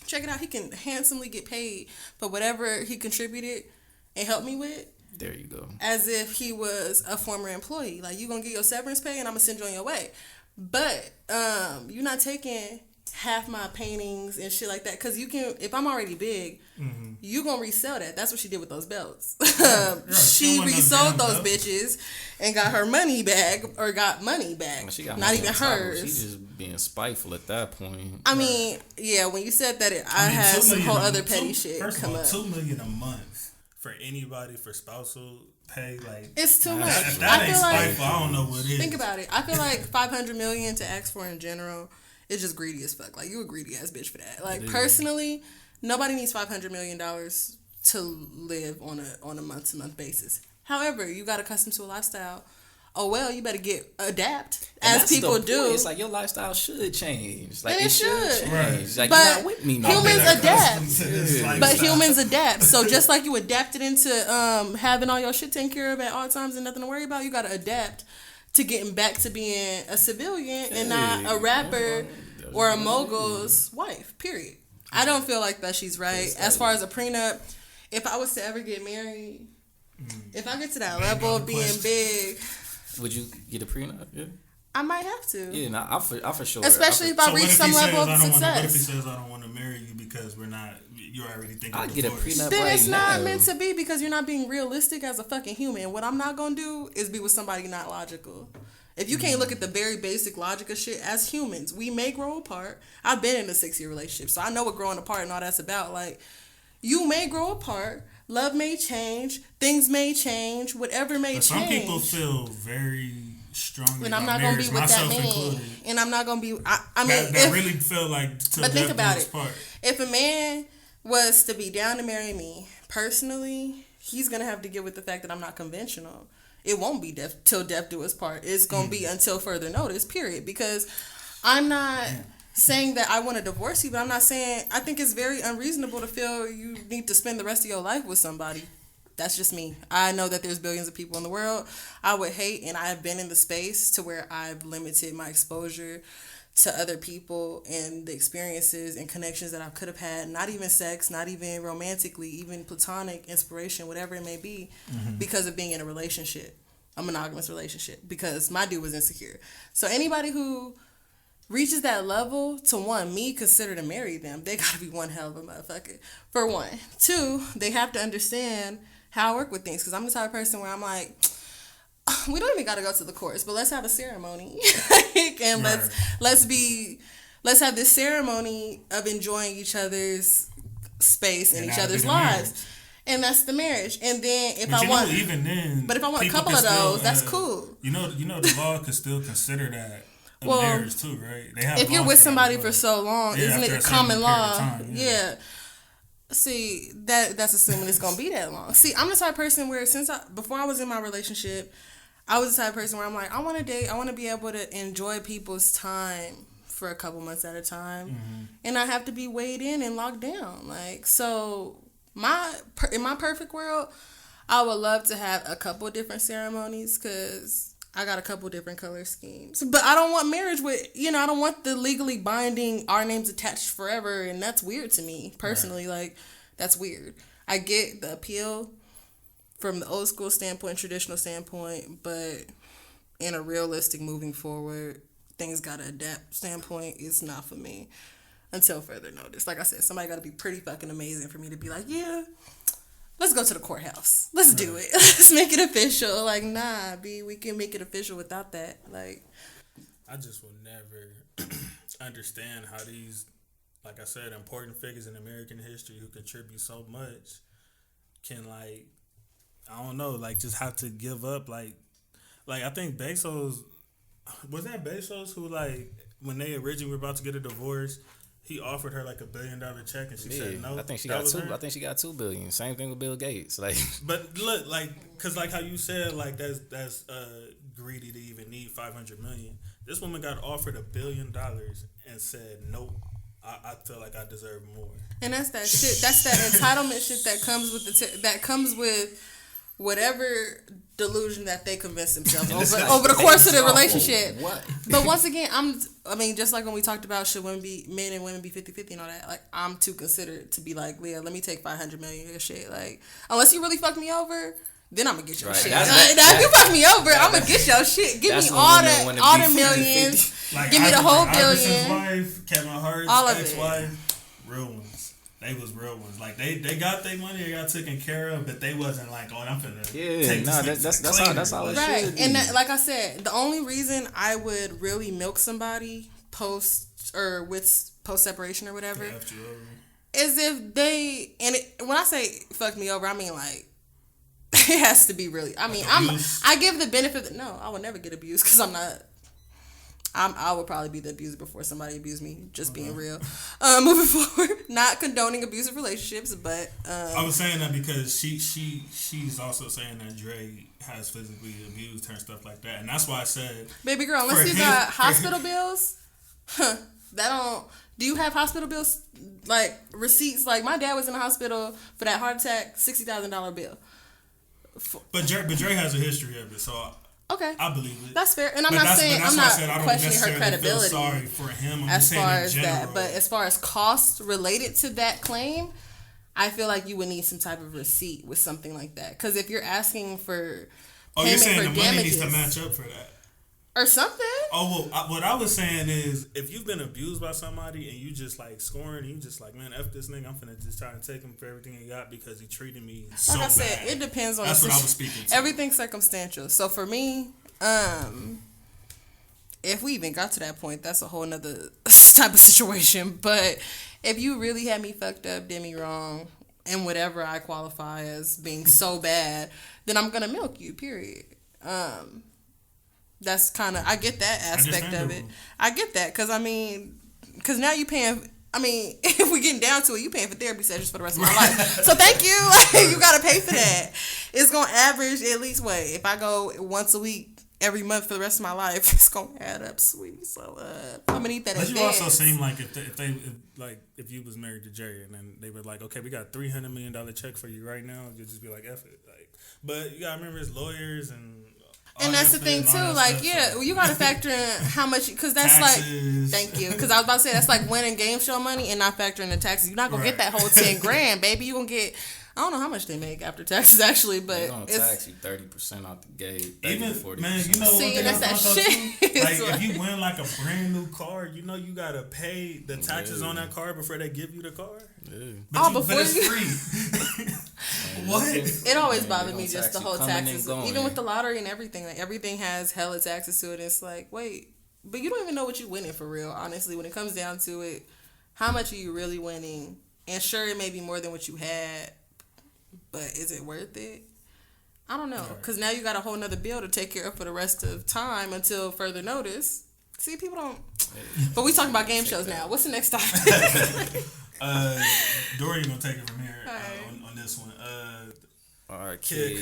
B: Check it out. He can handsomely get paid for whatever he contributed and helped me with.
C: There you go.
B: As if he was a former employee. Like, you gonna get your severance pay and I'm gonna send you on your way. But you're not taking half my paintings and shit like that, because you can. If I'm already big, you gonna resell that. That's what she did with those belts. She resold those bitches and got her money back, or got money back.
C: She got
B: not even hers.
C: She's just being spiteful at that point.
B: I mean, yeah. When you said that, I had some whole other petty shit come up.
A: $2 million a month for anybody for spousal pay, like,
B: it's too much.
A: That ain't spiteful. I don't know what it is.
B: Think about it. I feel like $500 million to ask for in general it's just greedy as fuck. Like, you a greedy ass bitch for that. Like, personally, nobody needs $500 million to live on a month to month basis. However, you got accustomed to a lifestyle. Oh well, you better adapt as people do.
C: It's like your lifestyle should change. Like,
B: and it should
C: change.
B: Right.
C: Like,
B: but
C: you're not with me no
B: humans
C: more.
B: adapt. But humans adapt. So just like you adapted into having all your shit taken care of at all times and nothing to worry about, you gotta adapt to getting back to being a civilian and not a rapper or a mogul's wife. Period. I don't feel like that she's right. As far as a prenup, if I was to ever get married, if I get to that level of being big.
C: Would you get a prenup? Yeah.
B: I might have to.
C: Yeah, no, I for sure.
B: Especially if I reach some level of success.
A: What if he says I don't want to marry you because you're already thinking of divorce?
C: I get a prenup
B: then
C: right
B: it's not
C: now.
B: meant to be because you're not being realistic as a fucking human. What I'm not gonna do is be with somebody not logical. If you can't look at the very basic logic of shit, as humans, we may grow apart. I've been in a 6-year relationship, so I know what growing apart and all that's about. Like, you may grow apart. Love may change. Things may change. Whatever may change.
A: Some people feel very strongly
B: and I'm
A: about
B: not gonna
A: marriage,
B: be with that
A: myself
B: man.
A: included.
B: And I'm not gonna be. I mean,
A: that really feel like.
B: But think about it.
A: Part.
B: If a man was to be down to marry me personally, he's gonna have to get with the fact that I'm not conventional. It won't be till death do us part. It's gonna be until further notice. Period. Because I'm not. Saying that I want to divorce you, but I'm not saying I think it's very unreasonable to feel you need to spend the rest of your life with somebody. That's just me. I know that there's billions of people in the world. I would hate, and I have been in the space to where I've limited my exposure to other people and the experiences and connections that I could have had, not even sex, not even romantically, even platonic inspiration, whatever it may be, because of being in a relationship, a monogamous relationship, because my dude was insecure. So anybody who reaches that level, to one, me consider to marry them, they gotta be one hell of a motherfucker. For one. Two, they have to understand how I work with things, because I'm the type of person where I'm like, we don't even gotta go to the courts, but let's have a ceremony. And let's have this ceremony of enjoying each other's space and each other's lives. Marriage. And that's the marriage. And then if I want a couple of those, that's cool.
A: You know the law could still consider that marriage too, right?
B: If you're with somebody for so long, isn't it common law? Yeah. See, that's assuming it's gonna be that long. See, I'm the type of person where before I was in my relationship, I was the type of person where I'm like, I want to date, I want to be able to enjoy people's time for a couple months at a time, and I have to be weighed in and locked down. Like, so in my perfect world, I would love to have a couple different ceremonies because I got a couple different color schemes. But I don't want marriage with, I don't want the legally binding our names attached forever. And that's weird to me, personally. Right. Like, that's weird. I get the appeal from the old school standpoint, traditional standpoint. But in a realistic moving forward, things got to adapt standpoint, it's not for me until further notice. Like I said, somebody got to be pretty fucking amazing for me to be like, yeah, let's go to the courthouse. Let's do it. Let's make it official. Like, nah, we can make it official without that. Like,
A: I just will never understand how these, like I said, important figures in American history who contribute so much can, like, I don't know, like, just have to give up. Like I think Bezos, was that Bezos who, like, when they originally were about to get a divorce, he offered her like $1 billion check, and she said no.
C: I think she got two. I think she got $2 billion. Same thing with Bill Gates. Like,
A: but look, like, cause like how you said, like that's greedy to even need $500 million. This woman got offered $1 billion and said nope. I feel like I deserve more.
B: And that's that shit. That's that entitlement shit that comes with that comes with whatever delusion that they convince themselves over the course of the relationship. What? But once again, just like when we talked about should men and women be 50-50 and all that, like, I'm too considerate to be like, Leah, let me take $500 million of your shit. Like, unless you really fuck me over, then I'm gonna get your shit. Now, if you fuck me over, I'm gonna get your shit. Give me all the millions.
A: Like,
B: give me the whole
A: $1 billion. Wife, Kevin Hart's ex-wife, real ones. They was real ones. Like, they got their money, they got taken care of, but they wasn't like, oh, I'm finna take this.
C: That's all it
B: right.
C: should be.
B: And like I said, the only reason I would really milk somebody post separation or whatever is if they, when I say fuck me over, I mean, like, it has to be really, I mean, I give the benefit that, no, I will never get abused because I'm I would probably be the abuser before somebody abused me. Just being real. Moving forward, not condoning abusive relationships, but
A: I was saying that because she's also saying that Dre has physically abused her and stuff like that, and that's why I said,
B: baby girl, unless you got hospital bills, that don't. Do you have hospital bills, like receipts? Like my dad was in the hospital for that heart attack, $60,000 bill.
A: But Dre has a history of it, so.
B: Okay,
A: I believe it.
B: That's fair, and I'm not saying I'm not questioning her credibility.
A: Sorry for him. I'm
B: as
A: just
B: far
A: saying
B: as
A: general.
B: that, but as far as costs related to that claim, I feel like you would need some type of receipt with something like that. Because if you're asking for payment
A: you're saying
B: for
A: the money needs
B: damages
A: to match up for that,
B: or something.
A: Oh well, what I was saying is, if you've been abused by somebody and you just like scoring, and you just like, man, F this nigga, I'm finna just try to take him for everything he got because he treated me so bad.
B: Like I said, it depends on.
A: That's what I was speaking to.
B: Everything's circumstantial. So for me. If we even got to that point, that's a whole nother type of situation. But if you really had me fucked up, did me wrong, and whatever I qualify as being so bad, then I'm gonna milk you. Period. That's kind of, I get that aspect of it. I get that because now you paying. I mean, if we getting down to it, you paying for therapy sessions for the rest of my life. So thank you. Like, you gotta pay for that. It's gonna average at least if I go once a week every month for the rest of my life, it's gonna add up, sweetie. So I'm gonna need that.
A: But you also seem like if you was married to Jerry and then they were like, okay, we got $300 million check for you right now, you'd just be like, F it. Like, but you gotta remember it's lawyers and.
B: And that's the thing too, like, yeah, you gotta factor in how much, because that's taxes. Like, thank you, because I was about to say that's like winning game show money and not factoring the taxes. You're not gonna get that whole $10,000, baby. You gonna get, I don't know how much they make after taxes actually, but
C: they're gonna tax you 30% out the gate.
A: Even
C: 40%.
A: Man, you know
B: see,
A: what
B: that's that shit.
A: Like if you win like a brand new car, you know you gotta pay the taxes on that car before they give you the car.
C: Yeah.
A: But it's free. What?
B: It always bothered me just the whole taxes, even with the lottery and everything. Like everything has hella taxes to it. It's like, wait, but you don't even know what you're winning for real. Honestly, when it comes down to it, how much are you really winning? And sure, it may be more than what you had, but is it worth it? I don't know, because now you got a whole nother bill to take care of for the rest of time until further notice. See, people don't. But we talking about game shows now. What's the next topic?
A: Dorian gonna take it from here on this one.
C: All right,
A: Kid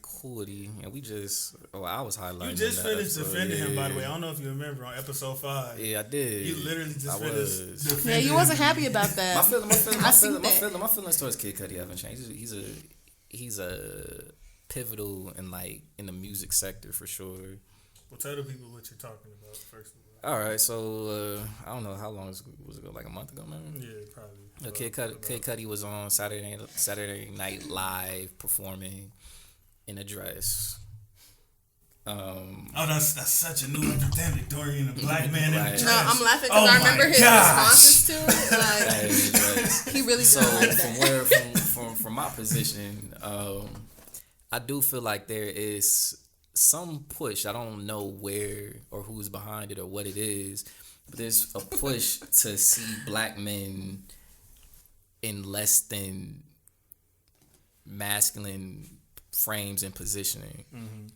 C: Cudi, and we just. I was highlighting.
A: You just finished defending him, by the way. I don't know if you remember on episode 5.
C: Yeah, I did.
A: You literally just finished defending.
B: Yeah, you wasn't happy about that.
C: My feelings towards Kid Cudi haven't changed. He's a pivotal in the music sector for sure.
A: Well, tell the people what you're talking about first of all.
C: All right, so I don't know how long was it ago, like a month ago, man.
A: Yeah, probably.
C: Kid Cudi was on Saturday Night Live performing in a dress.
A: That's such a new epidemic, Dorian, a black man in a dress.
B: No, I'm laughing because I remember his responses to it. Like, he really didn't like that.
C: From my position, I do feel like there is some push. I don't know where or who's behind it or what it is, but there's a push to see black men in less than masculine frames and positioning. Mm-hmm.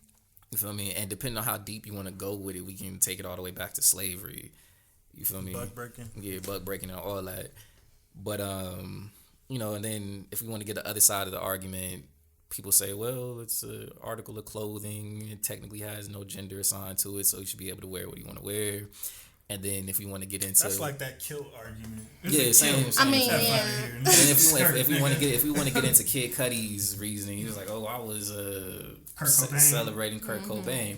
C: You feel me? And depending on how deep you want to go with it, we can take it all the way back to slavery. You feel me?
A: Buck breaking.
C: Yeah, buck breaking and all that. But and then if we want to get the other side of the argument, people say, well, it's an article of clothing. It technically has no gender assigned to it, so you should be able to wear what you want to wear. And then if we want to get into
A: that's like that kilt argument.
C: Yeah, same.
B: I mean, yeah.
C: And if we want to get into Kid Cudi's reasoning, he was like, "Oh, I was celebrating Kurt Cobain."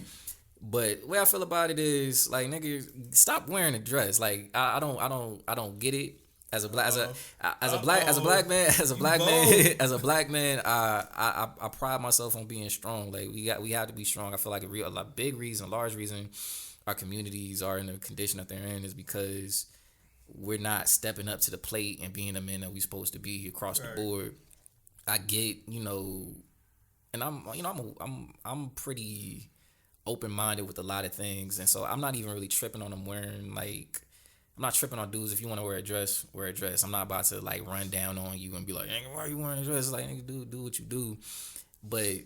C: But the way I feel about it is like, nigga, stop wearing a dress. Like I don't get it. As a black man, I pride myself on being strong. Like we have to be strong. I feel like a large reason our communities are in the condition that they're in is because we're not stepping up to the plate and being the men that we're supposed to be across the board. I get, and I'm pretty open-minded with a lot of things, and so I'm not even really tripping on them wearing I'm not tripping on dudes. If you want to wear a dress, wear a dress. I'm not about to run down on you and be like, "Why are you wearing a dress?" Like, nigga, do what you do. But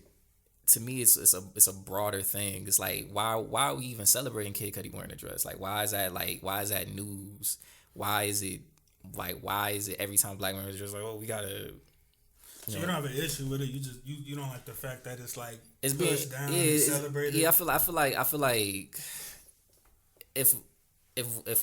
C: to me, it's a broader thing. It's like why are we even celebrating Kid Cudi wearing a dress? Like why is that news? Why is it every time black men are just like, oh, we gotta.
A: So you don't have an issue with it. You just you don't like the fact that it's like
C: it's
A: pushed down and celebrated.
C: Yeah, I feel like if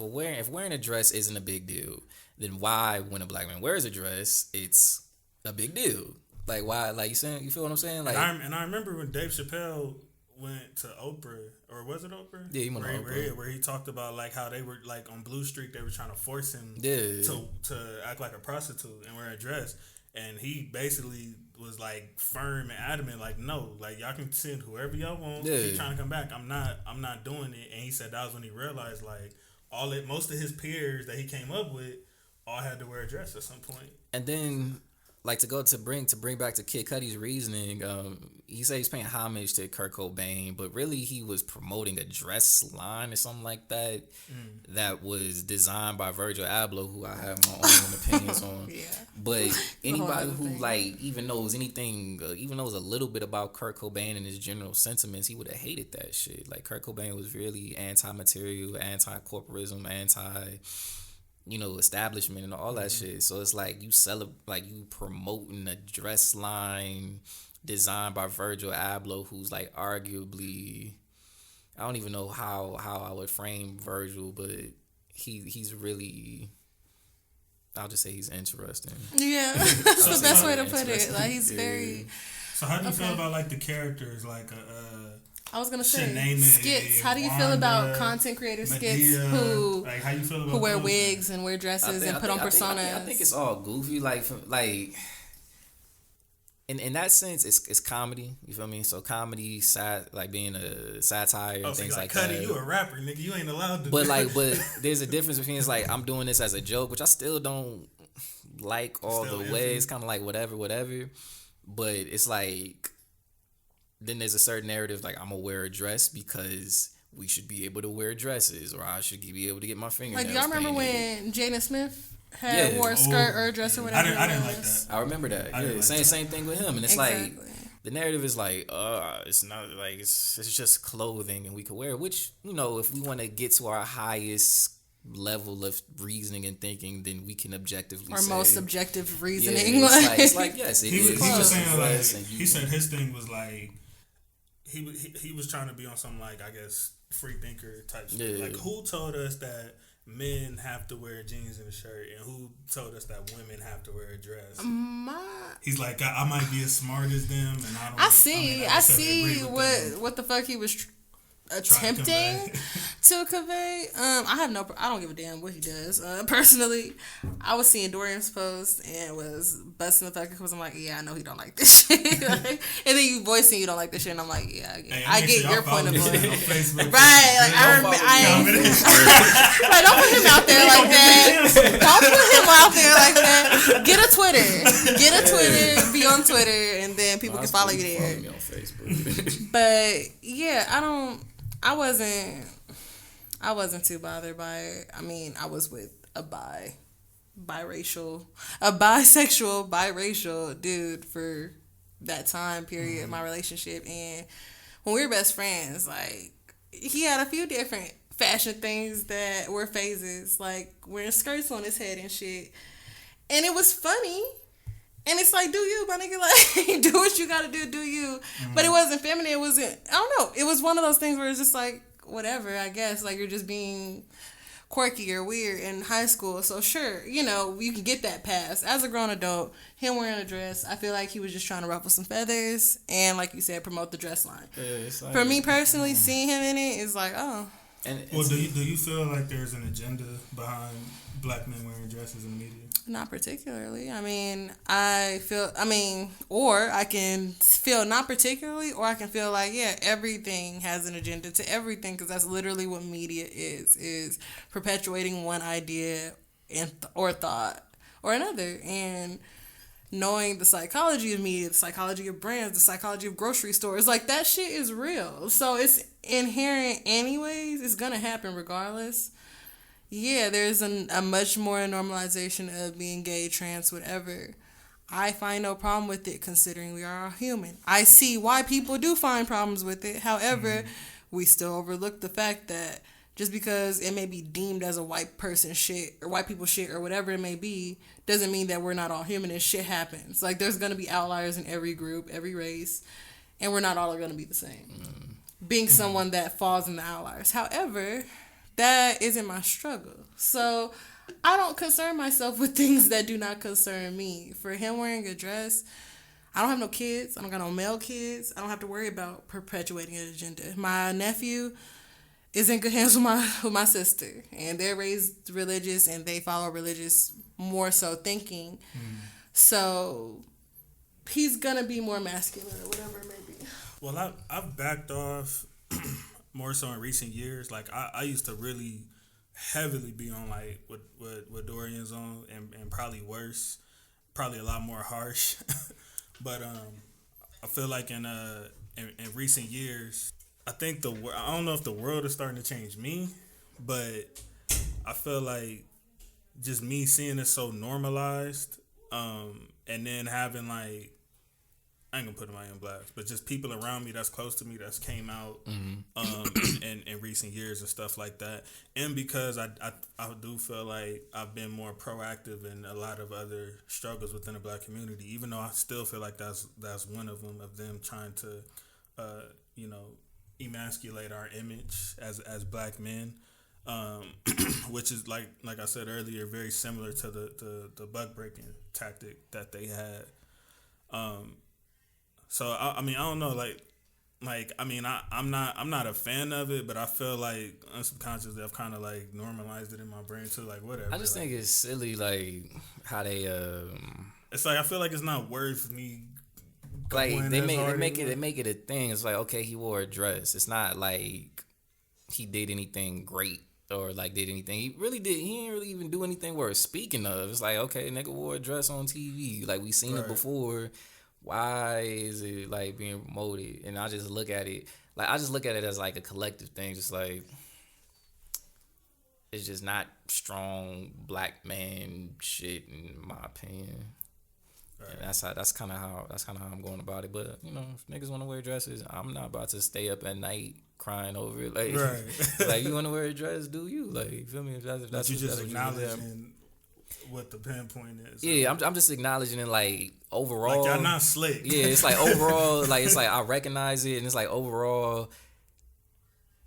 C: wearing a dress isn't a big deal, then why when a black man wears a dress it's a big deal? Like why? Like you feel what I'm saying? Like
A: and I remember when Dave Chappelle went to Oprah, or was it Oprah?
C: Yeah, he went to Oprah.
A: Where he talked about like how they were like on Blue Street, they were trying to force him to act like a prostitute and wear a dress, and he basically was like firm and adamant, like no, like y'all can send whoever y'all want.
C: Yeah.
A: Keep trying to come back. I'm not doing it. And he said that was when he realized like most of his peers that he came up with all had to wear a dress at some point.
C: And then. Like to bring back to Kid Cudi's reasoning, he said he's paying homage to Kurt Cobain, but really he was promoting a dress line or something like that that was designed by Virgil Abloh, who I have my own opinions on. Yeah. But anybody who like even knows anything, even knows a little bit about Kurt Cobain and his general sentiments, he would have hated that shit. Like Kurt Cobain was really anti-material, anti-corporism, establishment and all that shit. So it's like you promoting a dress line designed by Virgil Abloh, who's like arguably, I don't even know how I would frame Virgil, but he's really, I'll just say he's interesting.
B: Yeah, that's the best way to put it. Like he's very.
A: So how do you feel about like the characters, like
B: I was gonna say skits. How do you feel about content creator skits who
A: like, how you feel about
B: who wear wigs and wear dresses and put on personas?
C: I think it's all goofy. Like in that sense, it's comedy. You feel me? So comedy, like being a satire, things like
A: Cudi,
C: that.
A: You a rapper, nigga. You ain't allowed to.
C: But there's a difference between it's like I'm doing this as a joke, which I still don't like all the way. It's kind of like whatever. But it's like. Then there's a certain narrative like I'm gonna wear a dress because we should be able to wear dresses, or I should be able to get my fingernails
B: painted. Like, y'all remember when Jada Smith wore a skirt or a dress or whatever?
A: I didn't like that.
C: I remember that. Same thing with him, and it's like the narrative is like, it's not like it's just clothing and we could wear it. Which if we want to get to our highest level of reasoning and thinking, then we can objectively say
B: most objective reasoning.
C: Yeah, it's like yes,
A: he was saying like he said his thing was like. He was trying to be on some like I guess free thinker type stuff. Yeah. Like who told us that men have to wear jeans and a shirt, and who told us that women have to wear a dress? He's like I might be as smart as them, and I don't. I
B: see what the fuck he was attempting to convey. I don't give a damn what he does. Personally, I was seeing Dorian's post and was busting the fuck because I'm like, yeah, I know he don't like this shit. And then you voicing you don't like this shit, and I'm like, yeah, I get your point of view. Right? Like like don't put him out there like that. Don't put him out there like that. Get a Twitter. Be on Twitter, and then people can follow you there.
C: Follow me on Facebook.
B: But yeah, I wasn't too bothered by it. I mean, I was with a bisexual, biracial dude for that time period in my relationship. And when we were best friends, like, he had a few different fashion things that were phases, like wearing skirts on his head and shit. And it was funny. And it's like, do you, my nigga? Like, do what you gotta do you. But it wasn't feminine. It wasn't, I don't know. It was one of those things where it's just like, whatever, I guess. Like, you're just being quirky or weird in high school. So, sure, you can get that pass. As a grown adult, him wearing a dress, I feel like he was just trying to ruffle some feathers and, like you said, promote the dress line. Yeah, like, for me personally, seeing him in it is like, oh.
A: Well, do you feel like there's an agenda behind black men wearing dresses in the media?
B: Not particularly. Or I can feel not particularly, or I can feel like, yeah, everything has an agenda to everything, because that's literally what media is perpetuating one idea or thought or another. And knowing the psychology of media, the psychology of brands, the psychology of grocery stores, like, that shit is real. So it's inherent anyways. It's gonna happen regardless. Yeah, there's a much more normalization of being gay, trans, whatever. I find no problem with it considering we are all human. I see why people do find problems with it. However, we still overlook the fact that just because it may be deemed as a white person shit or white people shit or whatever it may be, doesn't mean that we're not all human and shit happens. Like, there's going to be outliers in every group, every race, and we're not all going to be the same. Being someone that falls in the outliers. However, that isn't my struggle. So I don't concern myself with things that do not concern me. For him wearing a dress, I don't have no kids. I don't got no male kids. I don't have to worry about perpetuating an agenda. My nephew is in good hands with my sister, and they're raised religious and they follow religious more so thinking. So he's gonna be more masculine or whatever it may be.
A: Well, I've backed off more so in recent years. Like I used to really heavily be on like what Dorian's on, and probably worse, probably a lot more harsh. But I feel like in recent years, I think I don't know if the world is starting to change me, but I feel like just me seeing it so normalized, and then having like, I ain't gonna put my own blast, but just people around me that's close to me that's came out in recent years and stuff like that. And because I do feel like I've been more proactive in a lot of other struggles within the Black community, even though I still feel like that's one of them trying to emasculate our image as Black men, which is like I said earlier, very similar to the buck breaking tactic that they had. So I mean, I don't know, I'm not a fan of it, but I feel like unsubconsciously I've kind of like normalized it in my brain too, like whatever.
C: I just think it's silly, like how they
A: It's like I feel like it's not worth me.
C: Like they make it a thing. It's like, okay, he wore a dress. It's not like he did anything great or like did anything. He didn't really even do anything worth speaking of. It's like, okay, nigga wore a dress on TV. Like we seen it before. Why is it like being promoted? And I just look at it as like a collective thing. Just like it's just not strong Black man shit in my opinion. And that's kind of how I'm going about it. But you know, if niggas want to wear dresses, I'm not about to stay up at night crying over it. Like, like you want to wear a dress, do you? Like, you feel me? If that's
A: you just acknowledging what the pinpoint is.
C: Yeah, I'm just acknowledging it. Like overall,
A: like y'all not slick.
C: Yeah, it's like overall, like it's like I recognize it, and it's like overall,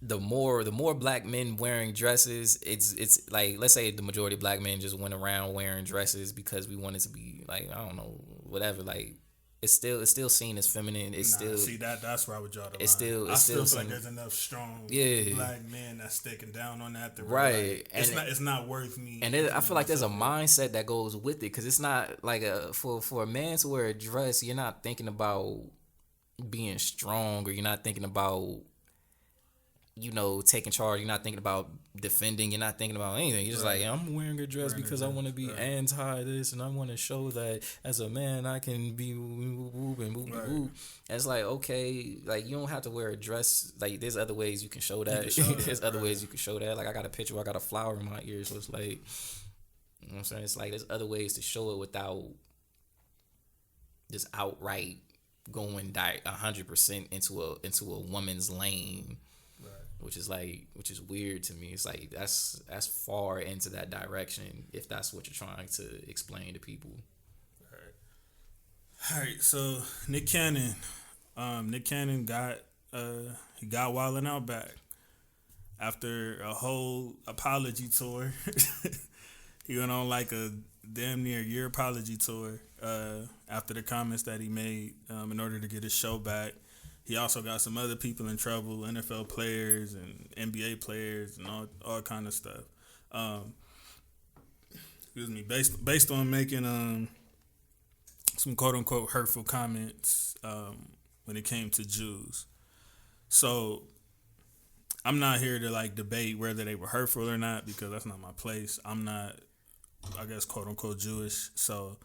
C: the more Black men wearing dresses, it's like, let's say the majority of Black men just went around wearing dresses because we wanted to be like, I don't know, whatever. Like it's still seen as feminine.
A: That's where I would draw the line. I still feel like there's enough strong Black men that's sticking down on that. Right, like, it's not worth me.
C: And I feel like there's a mindset that goes with it, because it's not like for a man to wear a dress, you're not thinking about being strong, or you're not thinking about, you know, taking charge. You're not thinking about defending. You're not thinking about anything. You're just like, I'm wearing a dress because I want to be anti this, and I want to show that as a man I can be whoop and whoop and whoop. And it's like, okay, like you don't have to wear a dress. Like there's other ways you can show that. There's other ways you can show that. Like I got a picture where I got a flower in my ear, so it's like, you know what I'm saying? It's like there's other ways to show it without just outright going 100% into a woman's lane. Which is weird to me. It's like that's far into that direction if that's what you're trying to explain to people.
A: All right. So Nick Cannon got Wildin' Out back after a whole apology tour. He went on like a damn near year apology tour after the comments that he made in order to get his show back. He also got some other people in trouble, NFL players and NBA players and all kind of stuff. Based on making some quote unquote hurtful comments when it came to Jews. So I'm not here to like debate whether they were hurtful or not, because that's not my place. I'm not, I guess, quote unquote Jewish, so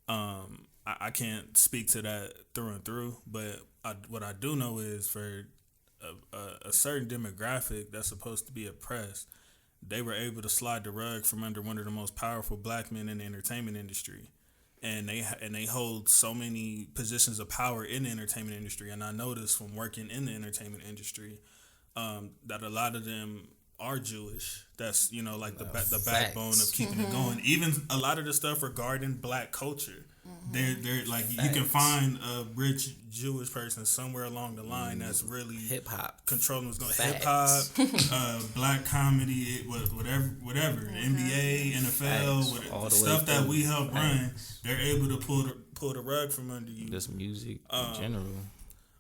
A: I can't speak to that through and through. But what I do know is for a certain demographic that's supposed to be oppressed, they were able to slide the rug from under one of the most powerful Black men in the entertainment industry. and they hold so many positions of power in the entertainment industry. And I noticed from working in the entertainment industry that a lot of them are Jewish. That's, you know, like the backbone of keeping it going. Even a lot of the stuff regarding black culture. They're like, you can find a rich Jewish person somewhere along the line that's really
C: hip hop
A: controlling what's going. Hip hop, black comedy, whatever. NBA, NFL, all the stuff that we help run. They're able to pull the rug from under you.
C: Just music in general.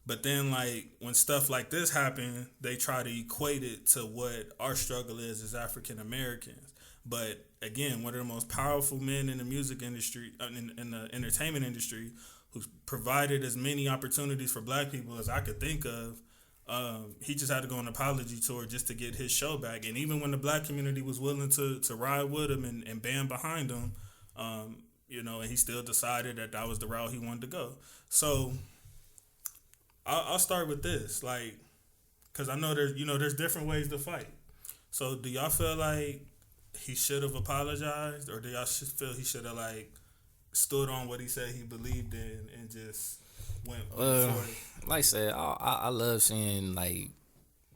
A: But then, like, when stuff like this happen, they try to equate it to what our struggle is as African Americans. But again, one of the most powerful men in the music industry, in the entertainment industry, who's provided as many opportunities for black people as I could think of, he just had to go on an apology tour just to get his show back. And even when the black community was willing to ride with him and band behind him, you know, and he still decided that was the route he wanted to go. So I'll start with this, like, because I know there's different ways to fight. So do y'all feel like he should have apologized, or do y'all feel he should have, like, stood on what he said he believed in and just went for it?
C: Like I said, I love seeing, like,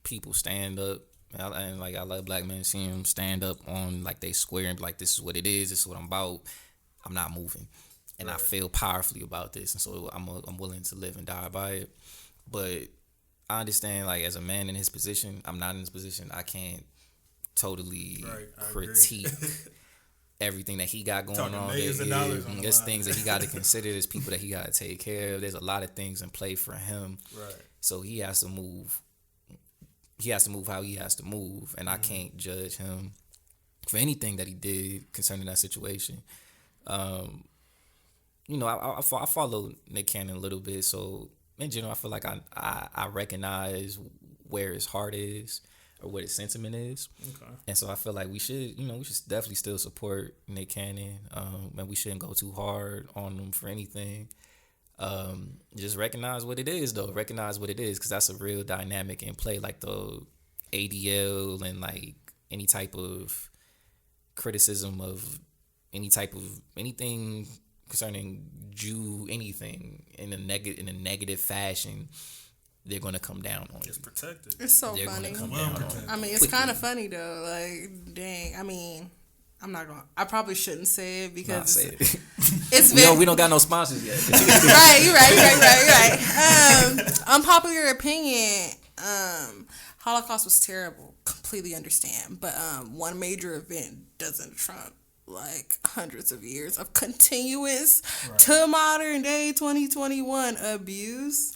C: people stand up, and like, I love black men seeing them stand up on, like, they square and be like, this is what it is, this is what I'm about, I'm not moving. And I feel powerfully about this, and so I'm willing to live and die by it. But I understand, like, as a man in his position, I'm not in his position. I can't totally critique everything that he got going on. There's things that he got to consider. There's people that he got to take care of. There's a lot of things in play for him. Right. So he has to move. He has to move how he has to move, and I can't judge him for anything that he did concerning that situation. You know, I follow Nick Cannon a little bit, so in general, I feel like I recognize where his heart is or what his sentiment is. Okay. And so I feel like we should definitely still support Nick Cannon, and we shouldn't go too hard on him for anything. Just recognize what it is, though. Recognize what it is, because that's a real dynamic in play, like the ADL and, like, any type of criticism of anything concerning Jew, anything in a negative fashion, they're gonna come down on you.
A: It's protected.
B: It's so funny. I mean, it's kind of funny though. Like, dang. I mean, I probably shouldn't say it because it's
C: we don't got no sponsors yet.
B: right. Unpopular opinion. Holocaust was terrible. Completely understand. But one major event doesn't trump, like, hundreds of years of continuous to modern day 2021 abuse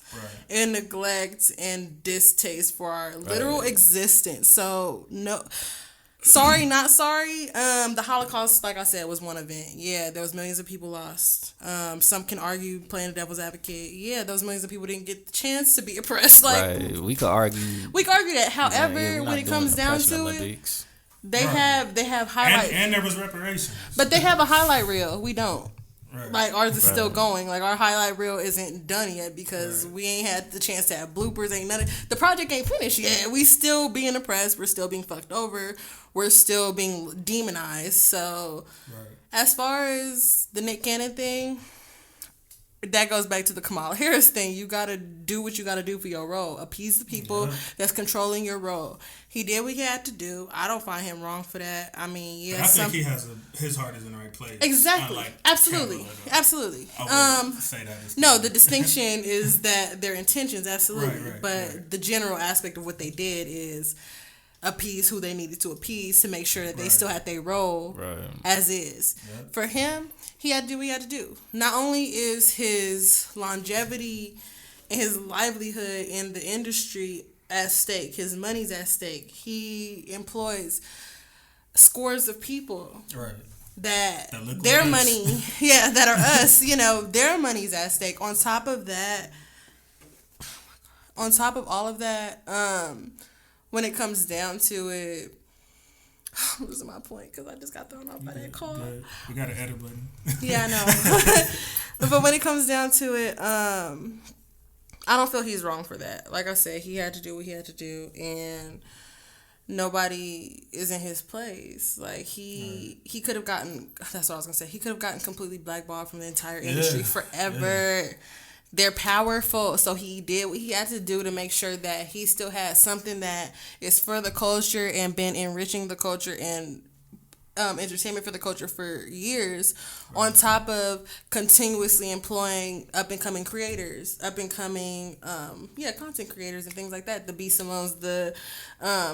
B: and neglect and distaste for our literal existence. So no, sorry, not sorry. The Holocaust, like I said, was one event. Yeah, there was millions of people lost. Some can argue, playing the devil's advocate, yeah, those millions of people didn't get the chance to be oppressed. Like,
C: we could argue that.
B: However, when it comes down to it, They have highlight,
A: and there was reparations,
B: but they have a highlight reel. We don't. Like, ours is still going. Like, our highlight reel isn't done yet because we ain't had the chance to have bloopers. Ain't nothing. The project ain't finished yet. We still being oppressed. We're still being fucked over. We're still being demonized. So, as far as the Nick Cannon thing, that goes back to the Kamala Harris thing. You got to do what you got to do for your role. Appease the people that's controlling your role. He did what he had to do. I don't find him wrong for that. I mean, yeah.
A: But I think he has his heart is in the right place.
B: Exactly. Absolutely.
A: I wouldn't say that.
B: No, the distinction is that their intentions, absolutely. But the general aspect of what they did is appease who they needed to appease to make sure that they still had their role as is. Yep. For him, he had to do what he had to do. Not only is his longevity and his livelihood in the industry at stake, his money's at stake. He employs scores of people that their money, that are us, their money's at stake. On top of all of that, when it comes down to it, I'm losing my point because I just got thrown off by that call.
A: We got an edit button.
B: Yeah, I know. But when it comes down to it, I don't feel he's wrong for that. Like I said, he had to do what he had to do. And nobody is in his place. Like he could have gotten. That's what I was gonna say. He could have gotten completely blackballed from the entire industry forever. Yeah. They're powerful, so he did what he had to do to make sure that he still had something that is for the culture and been enriching the culture and entertainment for the culture for years, on top of continuously employing up-and-coming creators, up-and-coming content creators and things like that. The B. Simones, the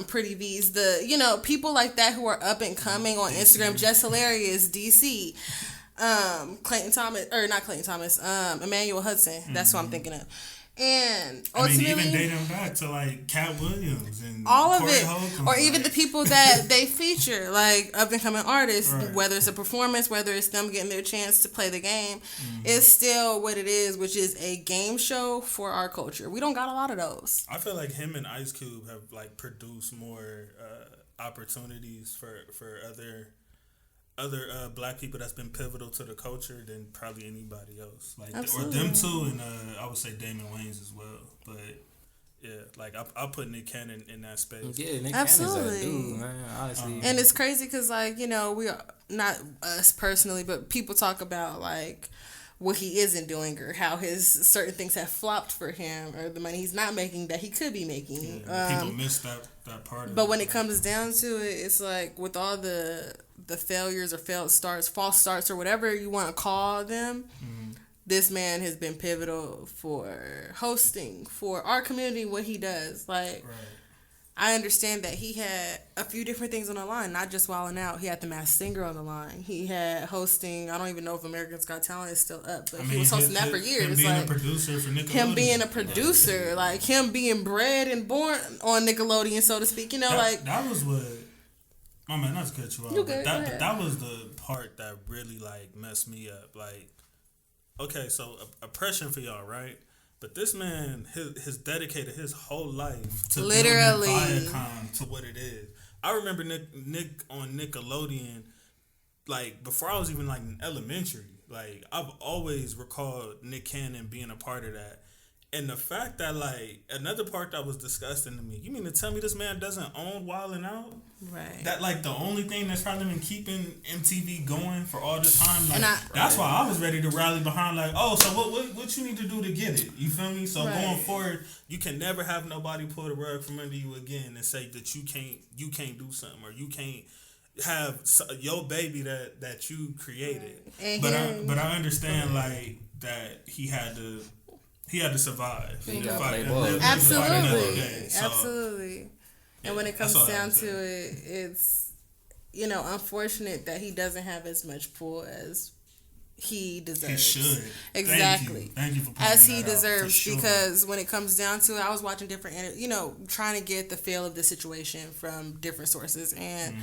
B: Pretty V's, the people like that who are up-and-coming on Instagram, just hilarious, DC. Clayton Thomas, or not Clayton Thomas, Emmanuel Hudson. That's what I'm thinking of. And ultimately,
A: even dating back to like Cat Williams and
B: all of
A: Corey
B: it,
A: Holcomb,
B: or even the people that they feature, like up and coming artists, whether it's a performance, whether it's them getting their chance to play the game, it's still what it is, which is a game show for our culture. We don't got a lot of those.
A: I feel like him and Ice Cube have like produced more opportunities for other black people that's been pivotal to the culture than probably anybody else. Like, absolutely. Or them too, and I would say Damon Wayans as well. But yeah, like I'll put Nick Cannon in that space.
C: Yeah, Nick
B: absolutely.
C: Cannon's a dude, man. Honestly,
B: and it's crazy because we are not us personally, but people talk about like what he isn't doing or how his certain things have flopped for him or the money he's not making that he could be making.
A: Yeah, people miss that part.
B: But when it comes down to it, it's like with all the failures or failed starts, false starts, or whatever you want to call them, this man has been pivotal for hosting for our community. What he does, like. Right. I understand that he had a few different things on the line, not just Wildin' Out. He had The Masked Singer on the line. He had hosting, I don't even know if America's Got Talent is still up, but he was hosting that for years.
A: Him being a producer for Nickelodeon.
B: Him being a producer, like him being bred and born on Nickelodeon, so to speak.
A: That was what, my man, not to cut you off, but that was the part that really like messed me up. Like, okay, so oppression for y'all, right? But this man has dedicated his whole life to
B: literally
A: building Viacom to what it is. I remember Nick on Nickelodeon, like before I was even like in elementary. Like I've always recalled Nick Cannon being a part of that. And the fact that like another part that was disgusting to me, you mean to tell me this man doesn't own Wildin' Out?
B: Right.
A: That like the only thing that's probably been keeping MTV going for all this time. Like that's why I was ready to rally behind. Like, oh, so what you need to do to get it? You feel me? So going forward, you can never have nobody pull the rug from under you again and say that you can't do something or you can't have your baby that you created. Right. But I understand like that he had to survive.
C: He got to play ball.
B: Absolutely. And when it comes down to it, it's, unfortunate that he doesn't have as much pull as he deserves.
A: He should.
B: Exactly.
A: Thank you for pointing
B: as he
A: that
B: deserves,
A: out, sure.
B: Because when it comes down to it, I was watching different, trying to get the feel of the situation from different sources. And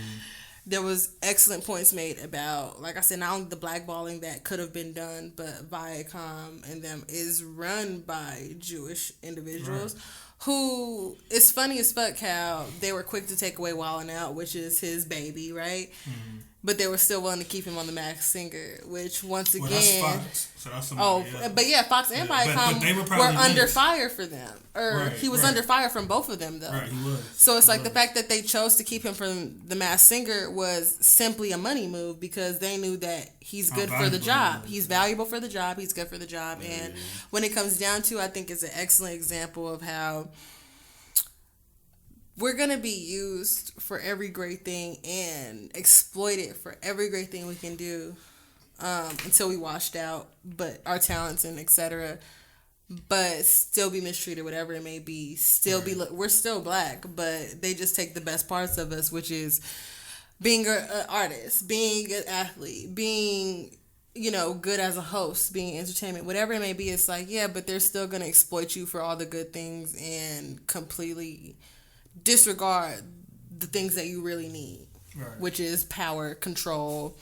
B: there was excellent points made about, like I said, not only the blackballing that could have been done, but Viacom and them is run by Jewish individuals who, it's funny as fuck how they were quick to take away Wildin' Out, which is his baby, right? Mm-hmm. But they were still willing to keep him on The Masked Singer, which once again...
A: that's Fox. So that's somebody else.
B: But yeah, Fox and Viacom were under fire for them. He was under fire from both of them, though.
A: Right, he was.
B: So it's the fact that they chose to keep him from The Masked Singer was simply a money move because they knew that he's good for the job. He's valuable for the job. He's good for the job. Yeah. And when it comes down to, I think it's an excellent example of how we're going to be used for every great thing and exploited for every great thing we can do until we washed out, but our talents and etc. But still be mistreated, whatever it may be. We're still black, but they just take the best parts of us, which is being an artist, being an athlete, being good as a host, being entertainment, whatever it may be. It's like, yeah, but they're still going to exploit you for all the good things and completely disregard the things that you really need, which is power, control,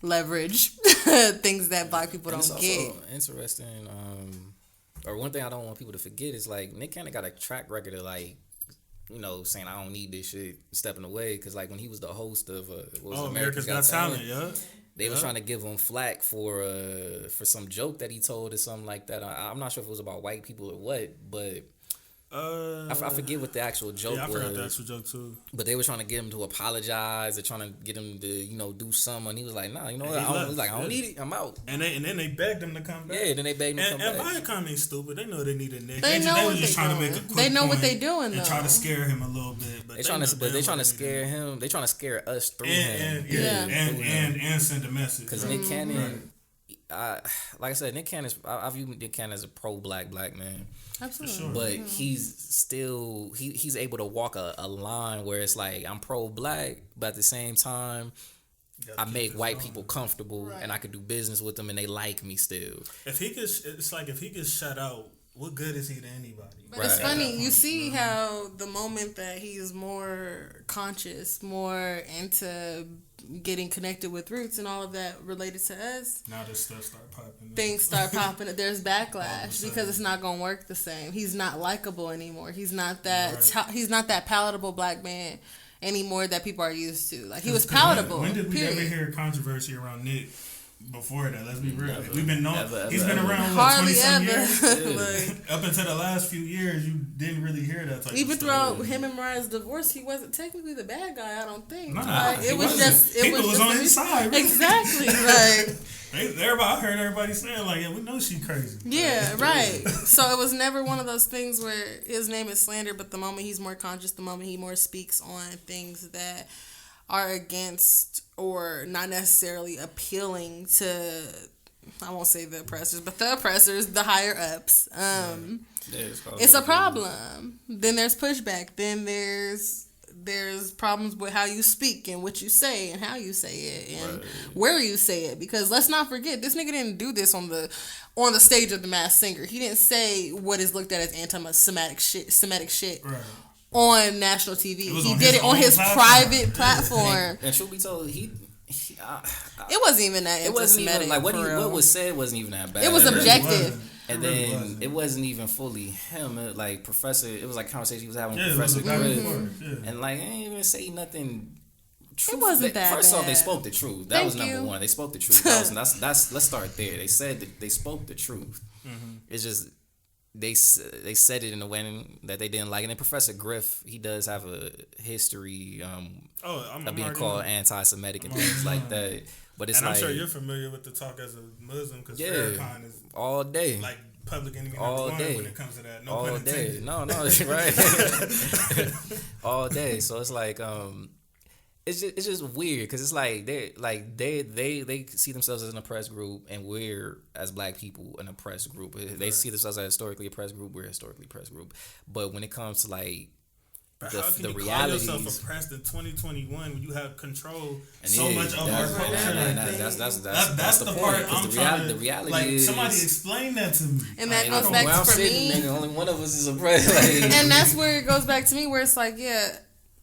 B: leverage, things that black people don't get.
C: It's also interesting, or one thing I don't want people to forget is like Nick Cannon got a track record of like, saying I don't need this shit, stepping away, because like when he was the host of
A: America's Got Talent,
C: they were trying to give him flack for some joke that he told or something like that. I'm not sure if it was about white people or what, but I forget what the actual joke was.
A: I forgot the actual joke too.
C: But they were trying to get him to apologize. They're trying to get him to, do something. And he was like, nah, you know what? I don't need it. I'm out.
A: And then they begged him to come back.
C: Yeah, then they begged him to come back.
A: And Viacom ain't stupid. They know they need a nigga.
B: They know what
A: just trying to make a quick
B: They know what
A: point
B: they doing though.
A: And try to scare him a little bit. But
C: they trying to scare him. They trying to scare us through him.
A: And send a message.
C: Because Nick Cannon, like I said, Nick Cannon. I view Nick Cannon as a pro-black man.
B: Absolutely.
A: Sure.
C: But he's still he's able to walk a line where it's like I'm pro-black, but at the same time I make white people comfortable and I can do business with them and they like me still.
A: If he gets shut out, what good is he to anybody?
B: But it's funny, you see how the moment that he's more conscious, more into getting connected with roots and all of that related to us,
A: now this stuff start popping.
B: Things start popping. There's backlash because it's not gonna work the same. He's not likable anymore. He's not that. He's not that palatable black man anymore that people are used to. Like he was palatable.
A: When did we ever hear controversy around Nick? Before that, let's be real. We've been knowing he's been around
B: hardly
A: 20-some
B: ever.
A: years. Up until the last few years, you didn't really hear that type
B: even
A: of stuff.
B: throughout him and Mariah's divorce, he wasn't technically the bad guy. I don't think.
A: It was on his side. Really.
B: Exactly.
A: I heard everybody saying like, yeah, we know she crazy.
B: Yeah, right. So it was never one of those things where his name is slander, but the moment he's more conscious, the moment he more speaks on things that are against or not necessarily appealing to, I won't say the oppressors, but the oppressors, the higher ups. It's a problem. Then there's pushback. Then there's problems with how you speak and what you say and how you say it and where you say it. Because let's not forget, this nigga didn't do this on the stage of The Masked Singer. He didn't say what is looked at as anti-Semitic shit. Right. On national TV. He did it on his private platform.
C: And truth be told, it
B: wasn't even that.
C: It wasn't even like what was said wasn't even that bad.
B: It was objective.
C: And then it wasn't even fully him. It was like conversation he was having with Professor Griff. And like, I didn't even say nothing.
B: It wasn't that
C: First
B: bad.
C: off, they spoke the truth. That was number one. They spoke the truth. Let's start there. They said that they spoke the truth. Mm-hmm. It's just they said it in a way that they didn't like. And then Professor Griff, he does have a history of being called anti-Semitic and things like that. But it's
A: I'm sure you're familiar with the talk as a Muslim because Farrakhan is
C: all day
A: like public enemy
C: all
A: number
C: day
A: one when it comes to that. No
C: all
A: pun
C: day.
A: intended.
C: No, right. All day. So it's like it's just weird because it's like they see themselves as an oppressed group and we're as black people an oppressed group. They see themselves as a historically oppressed group. We're a historically oppressed group. But when it comes to like
A: but how can you call yourself oppressed in 2021 when you have control so much of our culture? That's the part I'm trying to.
C: The reality
A: like,
C: is
A: somebody explain that to me.
B: And that goes back to me.
C: Nigga, only one of us is oppressed.
B: And that's where it goes back to me, where it's like, yeah,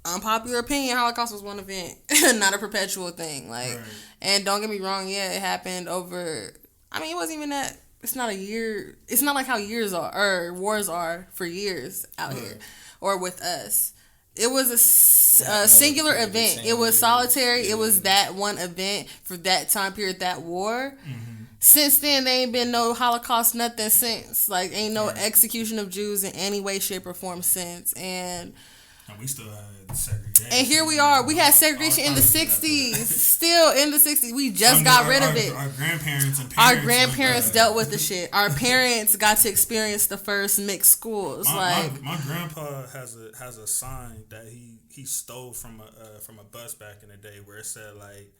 B: unpopular opinion, Holocaust was one event, not a perpetual thing. Like, and don't get me wrong, yeah, it happened over. I mean, it wasn't even that. It's not a year. It's not like how years are or wars are for years out here. Or with us. It was a singular event. It was solitary. It was that one event for that time period, that war. Mm-hmm. Since then, there ain't been no Holocaust, nothing since. Like, ain't no execution of Jews in any way, shape, or form since. And
A: we still had segregation.
B: And here we are. We had segregation in the 60s. Still in the 60s. We just got rid of it.
A: Our grandparents and parents.
B: Our grandparents dealt with the shit. Our parents got to experience the first mixed schools.
A: My grandpa has a sign that he stole from a bus back in the day where it said like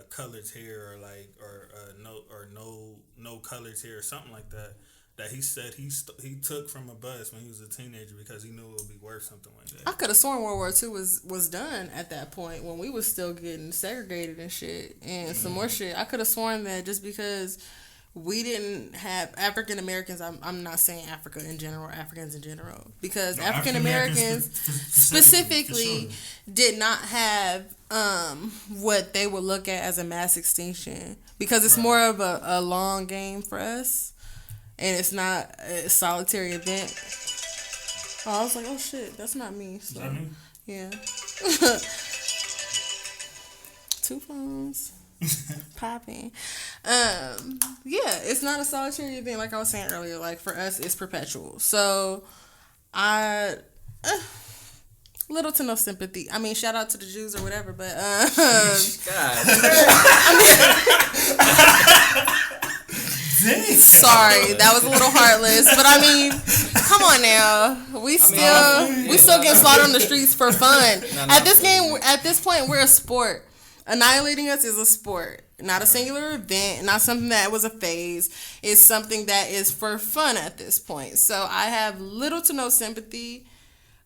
A: colored hair or no colored hair or something like that. That he said he took from a bus when he was a teenager because he knew it would be worth something one day.
B: I could have sworn World War II was done at that point when we was still getting segregated and shit and some more shit. I could have sworn that just because we didn't have African Americans. I'm not saying Africa in general, Africans in general, because African Americans specifically did not have what they would look at as a mass extinction because it's more of a long game for us. And it's not a solitary event. Oh, I was like, oh shit, that's not me. So,
A: is that me?
B: Yeah. 2 phones. Popping. Yeah, it's not a solitary event like I was saying earlier. Like for us, it's perpetual. So Little to no sympathy. I mean, shout out to the Jews or whatever, but sorry, that was a little heartless, but I mean, come on now, we still get slaughtered on the streets for fun. At this point, we're a sport. Annihilating us is a sport, not a singular event, not something that was a phase. It's something that is for fun at this point. So I have little to no sympathy.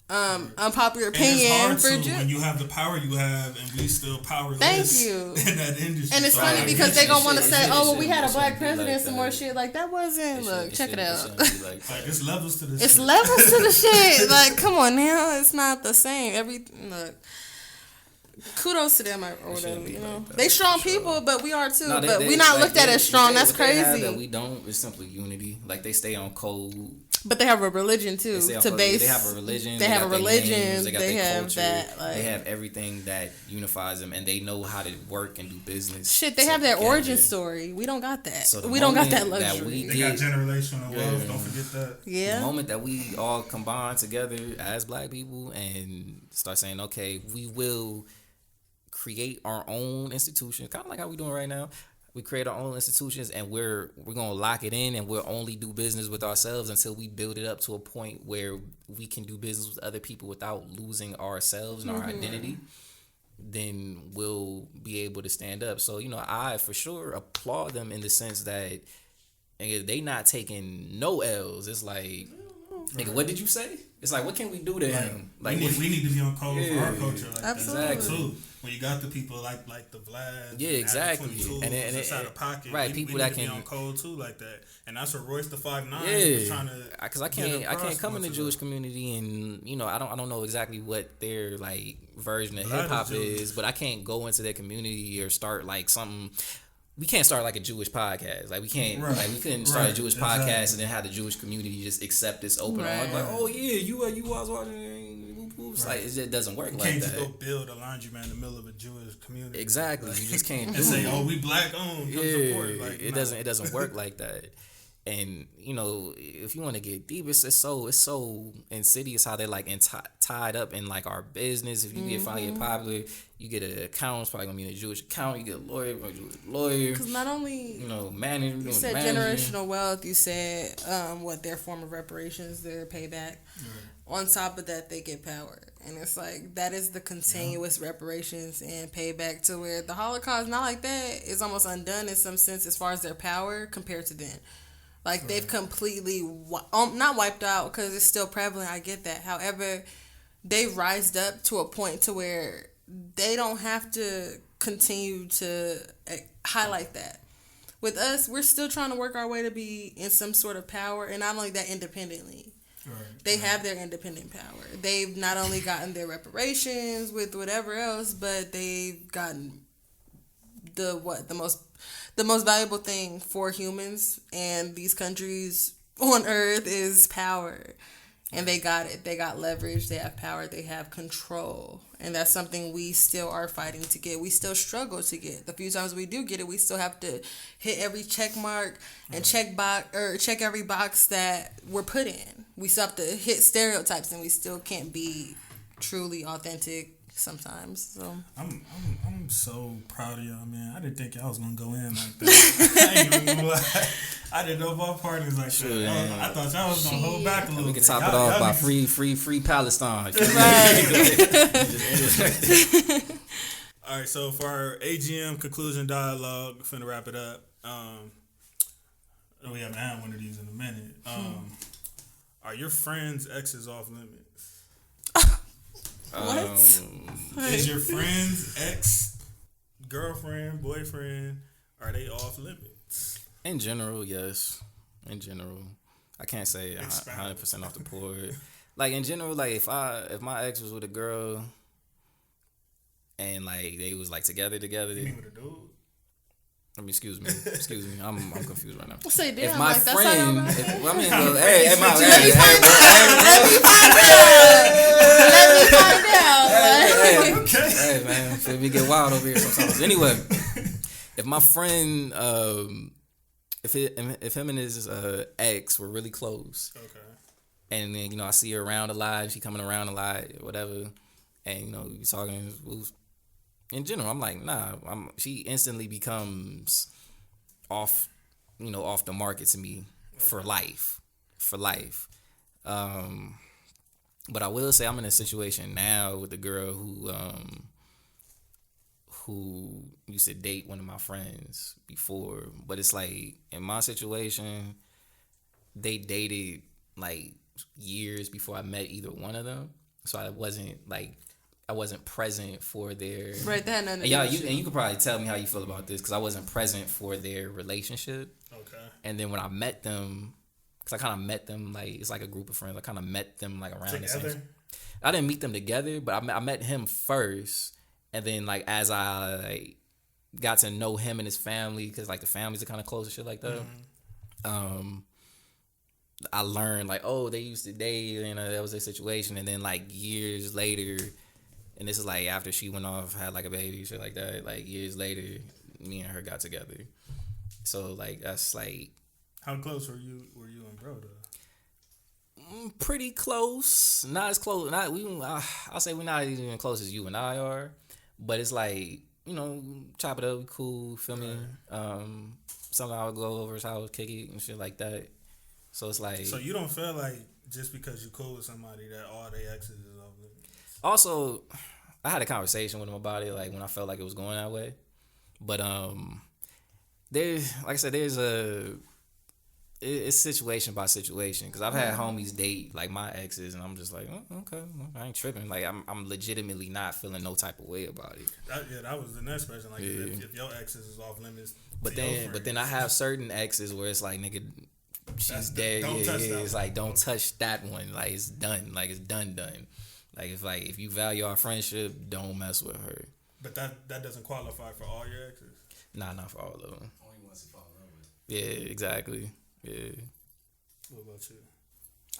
B: Unpopular opinion for Jews.
A: When you have the power you have, and we still powerless.
B: Thank you.
A: In that industry.
B: And it's funny because they gonna want to say, "Oh, well, we had a black president, some more shit." Like that wasn't. Look, check it out.
A: Like it's levels to this.
B: It's levels to the shit. Like, come on now, it's not the same. Look. Kudos to them or whatever, you know. They strong people, but we are too. But we not looked at as strong. That's crazy.
C: That we don't. It's simply unity. Like they stay on code.
B: But they have a religion too
C: They have a religion.
B: They have a religion.
C: They have
B: culture.
C: That. Like, they have everything that unifies them, and they know how to work and do business.
B: Shit, they have their origin story. We don't got that. So we don't got that luxury.
A: They got generational wealth. Don't forget that.
C: Yeah. The moment that we all combine together as black people and start saying, okay, we will create our own institutions, kind of like how we're doing right now. We create our own institutions, and we're gonna lock it in, and we'll only do business with ourselves until we build it up to a point where we can do business with other people without losing ourselves and our identity. Then we'll be able to stand up. So I for sure applaud them in the sense that they not taking no L's. It's like, nigga, what did you say? It's like, what can we do to him? Like
A: we need to be on code for our culture. Like
B: absolutely.
A: That. Exactly. When you got the people like the Vlad,
C: exactly,
A: and inside of pocket,
C: right? People that can
A: be on code too, like that. And that's what Royce the 5'9" was trying to.
C: Because I can't come in the Jewish community and I don't know exactly what their like version of hip hop is, but I can't go into their community or start like something. We can't start like a Jewish podcast. Like we can't. Right. Like we couldn't start a Jewish podcast and then have the Jewish community just accept this open arms. Like, oh yeah, you was watching. Like it just doesn't work like that. You can't just go
A: build a laundromat in the middle of a Jewish community.
C: Exactly. You just can't.
A: And say, oh, we black owned. Come support. Like
C: it doesn't work like that. And if you want to get deep, it's so insidious how they're like tied up in like our business. If you finally get popular, you get an account. It's probably gonna be a Jewish account. You get a lawyer.
B: Because not only
C: manager.
B: You said generational wealth. You said what their form of reparations, their payback. Right. On top of that, they get power, and it's like that is the continuous reparations and payback to where the Holocaust not like that. It's almost undone in some sense as far as their power compared to then. Like, they've completely, not wiped out because it's still prevalent. I get that. However, they rised up to a point to where they don't have to continue to highlight that. With us, we're still trying to work our way to be in some sort of power, and not only that, independently. Right. They have their independent power. They've not only gotten their reparations with whatever else, but they've gotten the most valuable thing for humans and these countries on earth is power. And they got it. They got leverage. They have power. They have control. And that's something we still are fighting to get. We still struggle to get. The few times we do get it, we still have to hit every check mark and check every box that we're put in. We still have to hit stereotypes, and we still can't be truly authentic sometimes. So
A: I'm so proud of y'all, man. I didn't think y'all was gonna go in like that. I ain't even gonna lie. I didn't know about parties like that. I thought y'all was gonna hold back a little bit.
C: We can top it off by free Palestine.
B: Right.
A: All right, so for our AGM conclusion dialogue, we're finna wrap it up. We haven't had one of these in a minute. Are your friends' exes off limits?
B: What?
A: Is your friend's ex-girlfriend, boyfriend, are they off limits?
C: In general, yes. In general. I can't say 100% off the board. Like, in general, like, if my ex was with a girl and, like, they was, like, together.
A: You mean with a dude?
C: I mean, excuse me. I'm confused right now.
B: We'll say damn.
C: If my
B: like,
C: friend,
B: that's
C: hey, let me find out. Hey, man, feel me get wild over here sometimes. Anyway, if my friend, if him and his ex were really close, And then, I see her around a lot. She coming around a lot, whatever. And, we talking in general. I'm like, nah. She instantly becomes off the market to me for life. But I will say I'm in a situation now with a girl who used to date one of my friends before. But it's like, in my situation, they dated like years before I met either one of them. So I wasn't present for their...
B: Right, that and
C: you could probably tell me how you feel about this, because I wasn't present for their relationship.
A: Okay.
C: And then when I met them, because I kind of met them, like, it's like a group of friends. I kind of met them, like, around the same... I didn't meet them together, but I met him first. And then, like, as I got to know him and his family, because, like, the families are kind of close and shit like that, I learned, like, oh, they used to date, and that was their situation. And then, like, years later, and this is, like, after she went off, had, like, a baby, shit like that, like, years later, me and her got together. So, like, that's, like...
A: How close were you and bro, though?
C: Pretty close. Not as close. I'll say we're not even as close as you and I are. But it's like, chop it up, we cool, feel me? Sometimes I'll go over his house, kick it and shit like that. So it's like...
A: So you don't feel like just because you're cool with somebody that all their exes is off limits?
C: Also, I had a conversation with him about it, like, when I felt like it was going that way. But there's it's situation by situation, because I've had homies date like my exes, and I'm just like, oh, okay, I ain't tripping. Like, I'm legitimately not feeling no type of way about it.
A: That was the next question. Like, if your exes is off limits,
C: but then I have certain exes where it's like, nigga, she's dead. It's like, don't touch that one. Like, it's done. Like, it's done. Like, if you value our friendship, don't mess with her.
A: But that doesn't qualify for all your exes.
C: Nah, not for all of them.
D: Only ones you fall in love with.
C: Yeah, exactly. Yeah.
A: What about you?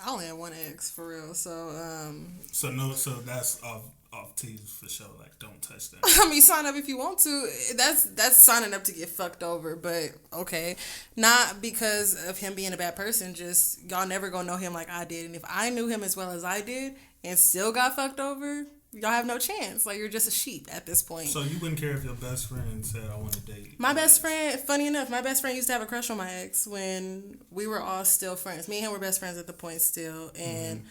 B: I only had one ex for real, so
A: So that's off tees for sure. Like, don't touch that.
B: I mean, sign up if you want to. That's signing up to get fucked over, but okay. Not because of him being a bad person, just y'all never gonna know him like I did. And if I knew him as well as I did and still got fucked over, y'all have no chance. Like, you're just a sheep at this point.
A: So you wouldn't care if your best friend said, I want to date?
B: My best friend, funny enough, my best friend used to have a crush on my ex when we were all still friends. Me and him were best friends at the point still. And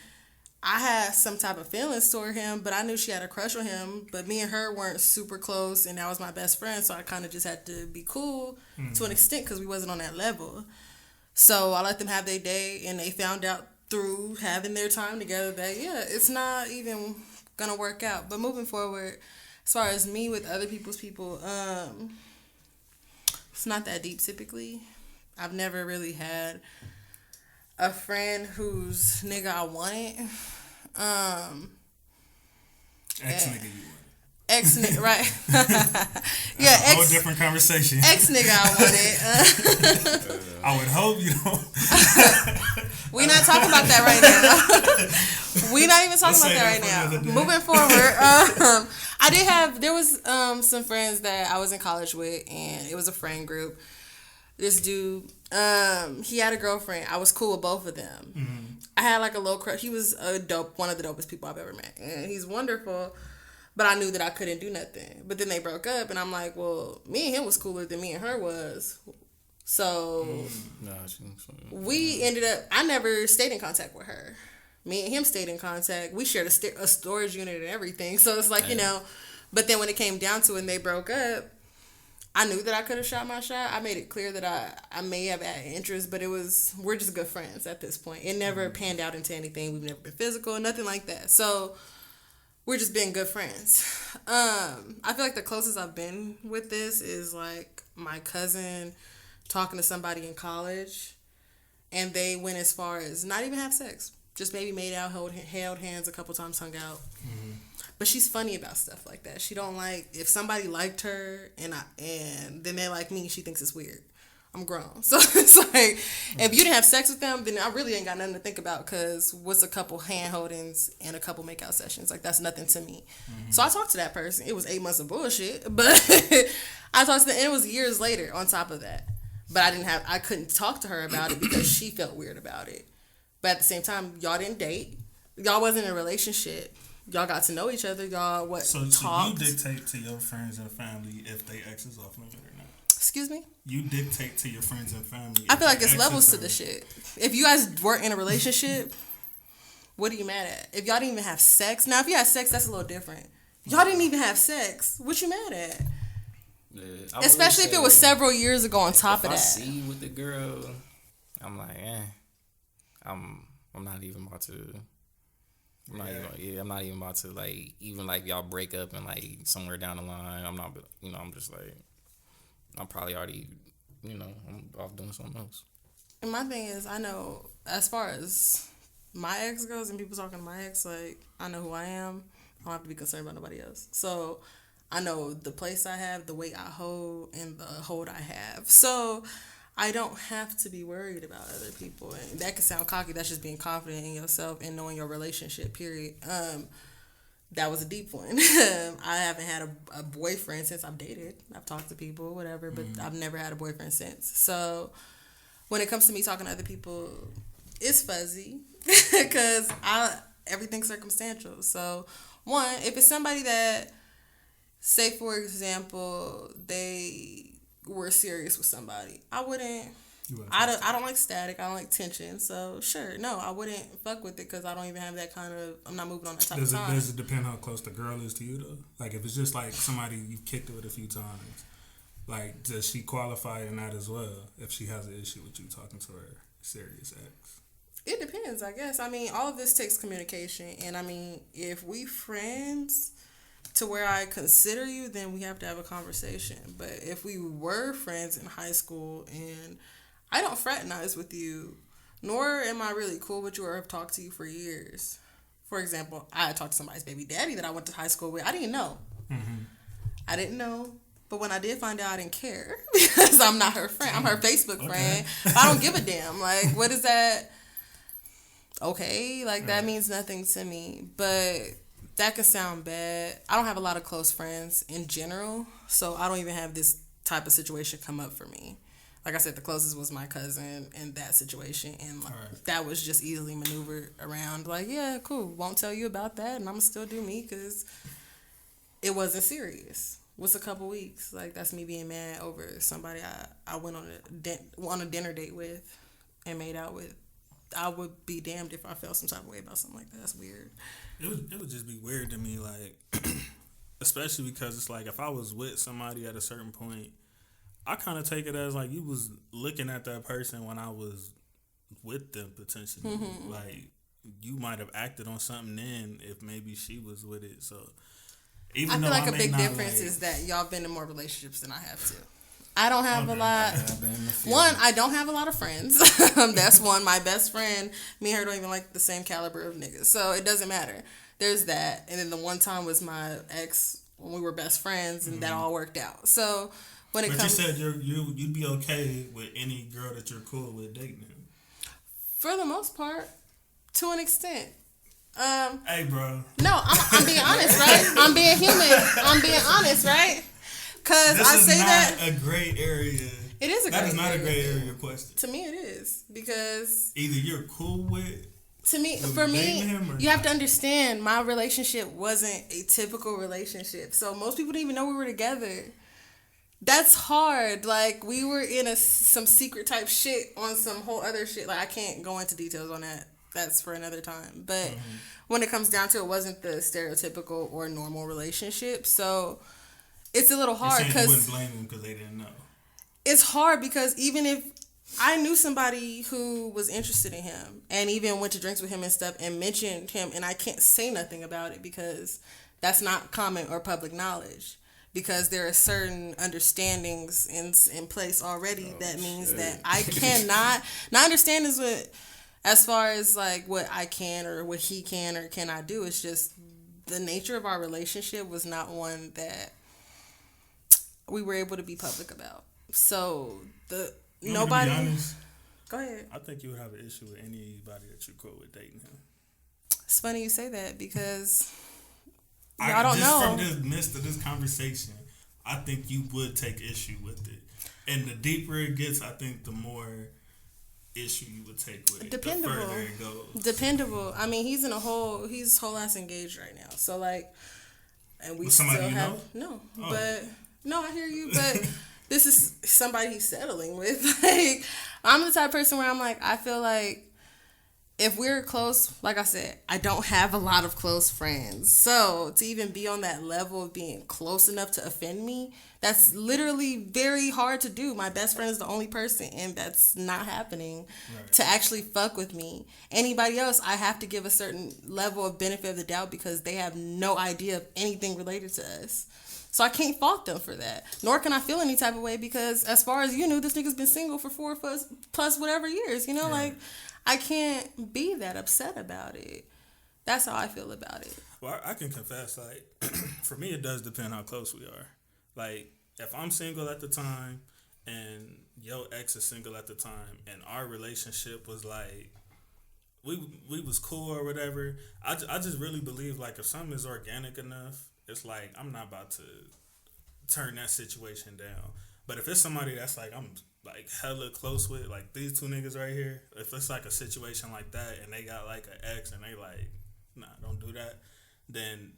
B: I had some type of feelings toward him, but I knew she had a crush on him. But me and her weren't super close, and that was my best friend. So I kind of just had to be cool to an extent because we wasn't on that level. So I let them have their day, and they found out through having their time together that, yeah, it's not even gonna work out. But moving forward, as far as me with other people's people, it's not that deep typically. I've never really had a friend whose nigga I wanted.
A: Ex-nigga you wanted.
B: Ex-nigga, right.
A: Yeah, a whole different conversation.
B: Ex-nigga I wanted.
A: I would hope you don't.
B: We're not talking about that right now. We're not even talking about that right now. Moving forward, there was some friends that I was in college with, and it was a friend group. This dude, he had a girlfriend. I was cool with both of them. Mm-hmm. I had like a low crush. He was one of the dopest people I've ever met, and he's wonderful. But I knew that I couldn't do nothing. But then they broke up, and I'm like, well, me and him was cooler than me and her was. So we ended up, I never stayed in contact with her. Me and him stayed in contact. We shared a storage unit and everything. So it's like, but then when it came down to it and they broke up, I knew that I could have shot my shot. I made it clear that I may have had interest, but we're just good friends at this point. It never panned out into anything. We've never been physical, nothing like that. So we're just being good friends. I feel like the closest I've been with this is like my cousin talking to somebody in college, and they went as far as not even have sex. Just maybe made out, held hands a couple times, hung out. Mm-hmm. But she's funny about stuff like that. She don't like, if somebody liked her and then they like me, she thinks it's weird. I'm grown. So it's like, if you didn't have sex with them, then I really ain't got nothing to think about, because what's a couple hand holdings and a couple makeout sessions? Like, that's nothing to me. Mm-hmm. So I talked to that person. It was 8 months of bullshit, but I talked to them, and it was years later on top of that. But I couldn't talk to her about it because she felt weird about it. But at the same time, y'all didn't date. Y'all wasn't in a relationship. Y'all got to know each other. Y'all talked.
A: So you dictate to your friends and family if they ex is off limit or not.
B: Excuse me?
A: You dictate to your friends and family.
B: I feel like it's levels to the shit. If you guys weren't in a relationship, what are you mad at? If y'all didn't even have sex. Now, if you had sex, that's a little different. Y'all didn't even have sex. What you mad at?
C: Yeah,
B: especially if it was several years ago on top of that.
C: If I see you with the girl, I'm like, I'm not even about to. I'm not even about to like even like y'all break up and like somewhere down the line. I'm not. I'm just like, I'm probably already, I'm off doing something else.
B: And my thing is, I know as far as my ex goes, and people talking to my ex, like I know who I am. I don't have to be concerned about nobody else. So I know the place I have, the weight I hold, and the hold I have. So I don't have to be worried about other people. And that can sound cocky. That's just being confident in yourself and knowing your relationship, period. That was a deep one. I haven't had a boyfriend since I've dated. I've talked to people, whatever, but I've never had a boyfriend since. So when it comes to me talking to other people, it's fuzzy because everything's circumstantial. So one, if it's somebody that, say for example, they were serious with somebody, I don't like static. I don't like tension. So sure, no, I wouldn't fuck with it because I don't even have that kind of. I'm not moving on that type of time.
A: Does it depend how close the girl is to you though? Like if it's just like somebody you've kicked it with a few times, like does she qualify in that as well? If she has an issue with you talking to her serious ex.
B: It depends, I guess. I mean, all of this takes communication, and I mean, if we friends to where I consider you, then we have to have a conversation. But if we were friends in high school and I don't fraternize with you, nor am I really cool with you or have talked to you for years. For example, I talked to somebody's baby daddy that I went to high school with. I didn't know. I didn't know. But when I did find out, I didn't care because I'm not her friend. I'm her Facebook friend. I don't give a damn. Like, what is that? Okay, like that means nothing to me. But that could sound bad. I don't have a lot of close friends in general, so I don't even have this type of situation come up for me. Like I said, the closest was my cousin in that situation, and that was just easily maneuvered around. Like, yeah, cool, won't tell you about that, and I'm gonna still do me because it wasn't serious. What's a couple weeks? Like, that's me being mad over somebody I went on a dinner date with and made out with. I would be damned if I felt some type of way about something like that. That's weird.
A: It would just be weird to me, like, especially because it's like if I was with somebody at a certain point, I kind of take it as like you was looking at that person when I was with them potentially. Like you might have acted on something then if maybe she was with it. So even
B: I feel like a big difference is that y'all been in more relationships than I have too. I don't have a lot. One, I don't have a lot of friends. That's one. My best friend, me and her don't even like the same caliber of niggas. So it doesn't matter. There's that. And then the one time was my ex when we were best friends, and that all worked out. So when it comes,
A: you said you'd be okay with any girl that you're cool with dating him.
B: For the most part, to an extent.
A: Hey, bro.
B: No, I'm being honest, right? I'm being human. I'm being honest, right? Because I say that
A: a gray area.
B: It is a gray area.
A: That is not a gray area question.
B: To me, it is because
A: either you're cool with.
B: To me, for me, you have to understand my relationship wasn't a typical relationship. So most people didn't even know we were together. That's hard. Like we were in some secret type shit on some whole other shit. Like I can't go into details on that. That's for another time. But when it comes down to it, wasn't the stereotypical or normal relationship. So it's a little hard because
A: you wouldn't blame them because they didn't know.
B: It's hard because even if I knew somebody who was interested in him and even went to drinks with him and stuff and mentioned him, and I can't say nothing about it because that's not common or public knowledge because there are certain understandings in place already. That means that I cannot not understand is what as far as like what I can or what he can or cannot do. It's just the nature of our relationship was not one that we were able to be public about. So nobody.
A: To be honest,
B: go ahead.
A: I think you would have an issue with anybody that you're cool with dating him.
B: It's funny you say that because I don't know.
A: From the midst of this conversation, I think you would take issue with it. And the deeper it gets, I think the more issue you would take with it.
B: Dependable.
A: The further it goes.
B: Dependable. I mean, he's whole ass engaged right now. So like, and we
A: with
B: still
A: somebody
B: have
A: you know?
B: no, but no, I hear you, but this is somebody he's settling with. Like, I'm the type of person where I'm like, I feel like if we're close, like I said, I don't have a lot of close friends. So to even be on that level of being close enough to offend me, that's literally very hard to do. My best friend is the only person, and that's not happening to actually fuck with me. Anybody else, I have to give a certain level of benefit of the doubt because they have no idea of anything related to us. So I can't fault them for that. Nor can I feel any type of way because as far as you knew, this nigga's been single for 4 plus whatever years. You know, like, I can't be that upset about it. That's how I feel about it.
A: Well, I can confess, like, for me, it does depend how close we are. Like, if I'm single at the time and your ex is single at the time and our relationship was like, we was cool or whatever, I just really believe, like, if something is organic enough, it's like, I'm not about to turn that situation down. But if it's somebody that's like, I'm like hella close with, like these two niggas right here, if it's like a situation like that and they got like an ex and they like, nah, don't do that, then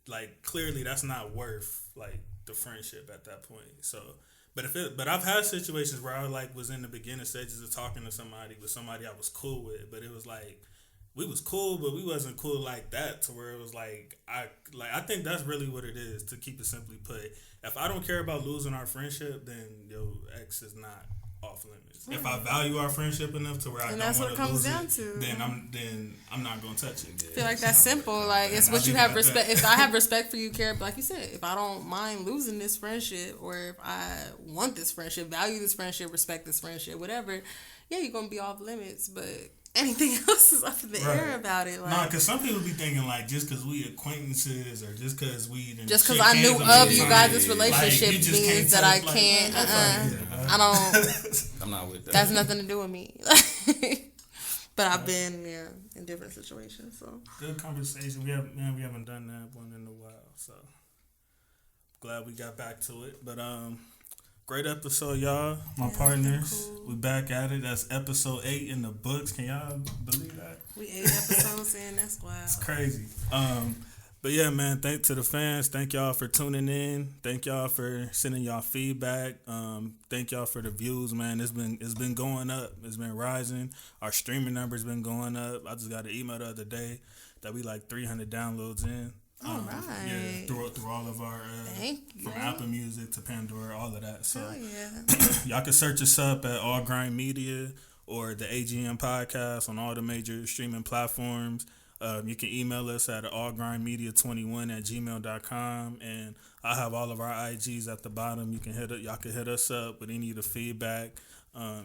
A: like clearly that's not worth like the friendship at that point. So, but I've had situations where I like was in the beginning stages of talking to somebody with somebody I was cool with, but it was like we was cool, but we wasn't cool like that to where it was like I think that's really what it is, to keep it simply put. If I don't care about losing our friendship, then your ex is not off limits. If I value our friendship enough to where I don't want to lose it, then I'm not gonna touch it.
B: I feel like that's simple. Like, it's what you have respect. If I have respect for you, care, like you said, if I don't mind losing this friendship, or if I want this friendship, value this friendship, respect this friendship, whatever, yeah, you're gonna be off limits, but anything else is up in the air about it. Like,
A: nah, because some people be thinking like just because we acquaintances or just because
B: just because I knew of you guys' relationship like, means that I can't. I don't.
C: I'm not with that.
B: That's nothing to do with me. But I've been in different situations. So
A: good conversation. We haven't done that one in a while. So glad we got back to it. But great episode, y'all. My partners. Cool. We back at it. That's episode 8 in the books. Can y'all believe that?
B: We 8 episodes in. That's wild.
A: It's crazy. But yeah, man, thank to the fans. Thank y'all for tuning in. Thank y'all for sending y'all feedback. Thank y'all for the views, man. It's been going up. It's been rising. Our streaming number's been going up. I just got an email the other day that we like 300 downloads in.
B: All right.
A: Yeah, through all of our from Apple Music to Pandora, all of that. So y'all can search us up at All Grind Media or the AGM podcast on all the major streaming platforms. You can email us at allgrindmedia21@gmail.com, and I have all of our IGs at the bottom. Y'all can hit us up with any of the feedback,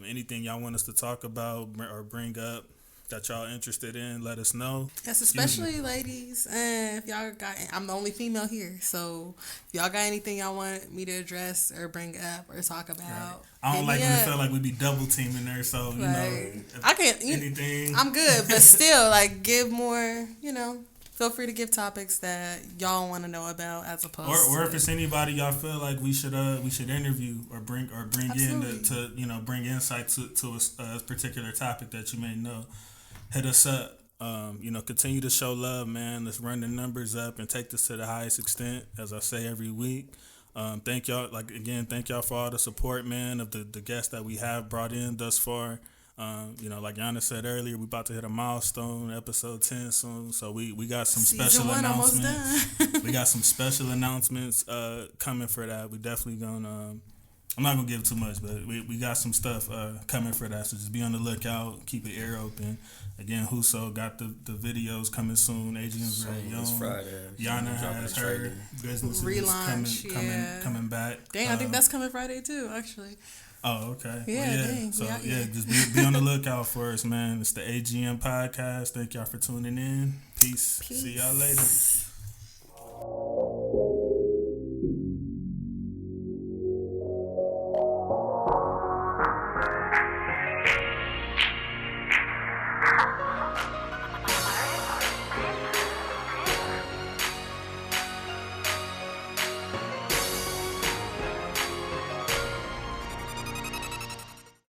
A: anything y'all want us to talk about or bring up that y'all interested in, let us know.
B: Yes, especially ladies. If y'all got, I'm the only female here, so if y'all got anything y'all want me to address or bring up or talk about,
A: right. I don't like when it feel like we be double teaming there. So you know,
B: I can't anything. I'm good, but still, like, give more. You know, feel free to give topics that y'all want to know about, as opposed
A: or if it's anybody y'all feel like we should interview or bring Absolutely. In to bring insight to a particular topic that you may know. Hit us up. Continue to show love, man. Let's run the numbers up and take this to the highest extent, as I say every week. Thank y'all. Thank y'all for all the support, man, of the guests that we have brought in thus far. Like Yana said earlier, we about to hit a milestone, episode 10 soon. So we got some special announcements. We got some special announcements coming for that. We definitely gonna. I'm not gonna give too much, but we got some stuff coming for that. So just be on the lookout. Keep your ear open. Again, Huso got the videos coming soon. AGM's very young.
C: Friday.
A: Yana has her businesses
B: relaunch,
A: coming back.
B: Dang, I think that's coming Friday too, actually.
A: Oh, okay.
B: Yeah,
A: well,
B: dang.
A: So just be on the lookout for us, man. It's the AGM podcast. Thank y'all for tuning in. Peace. See y'all later.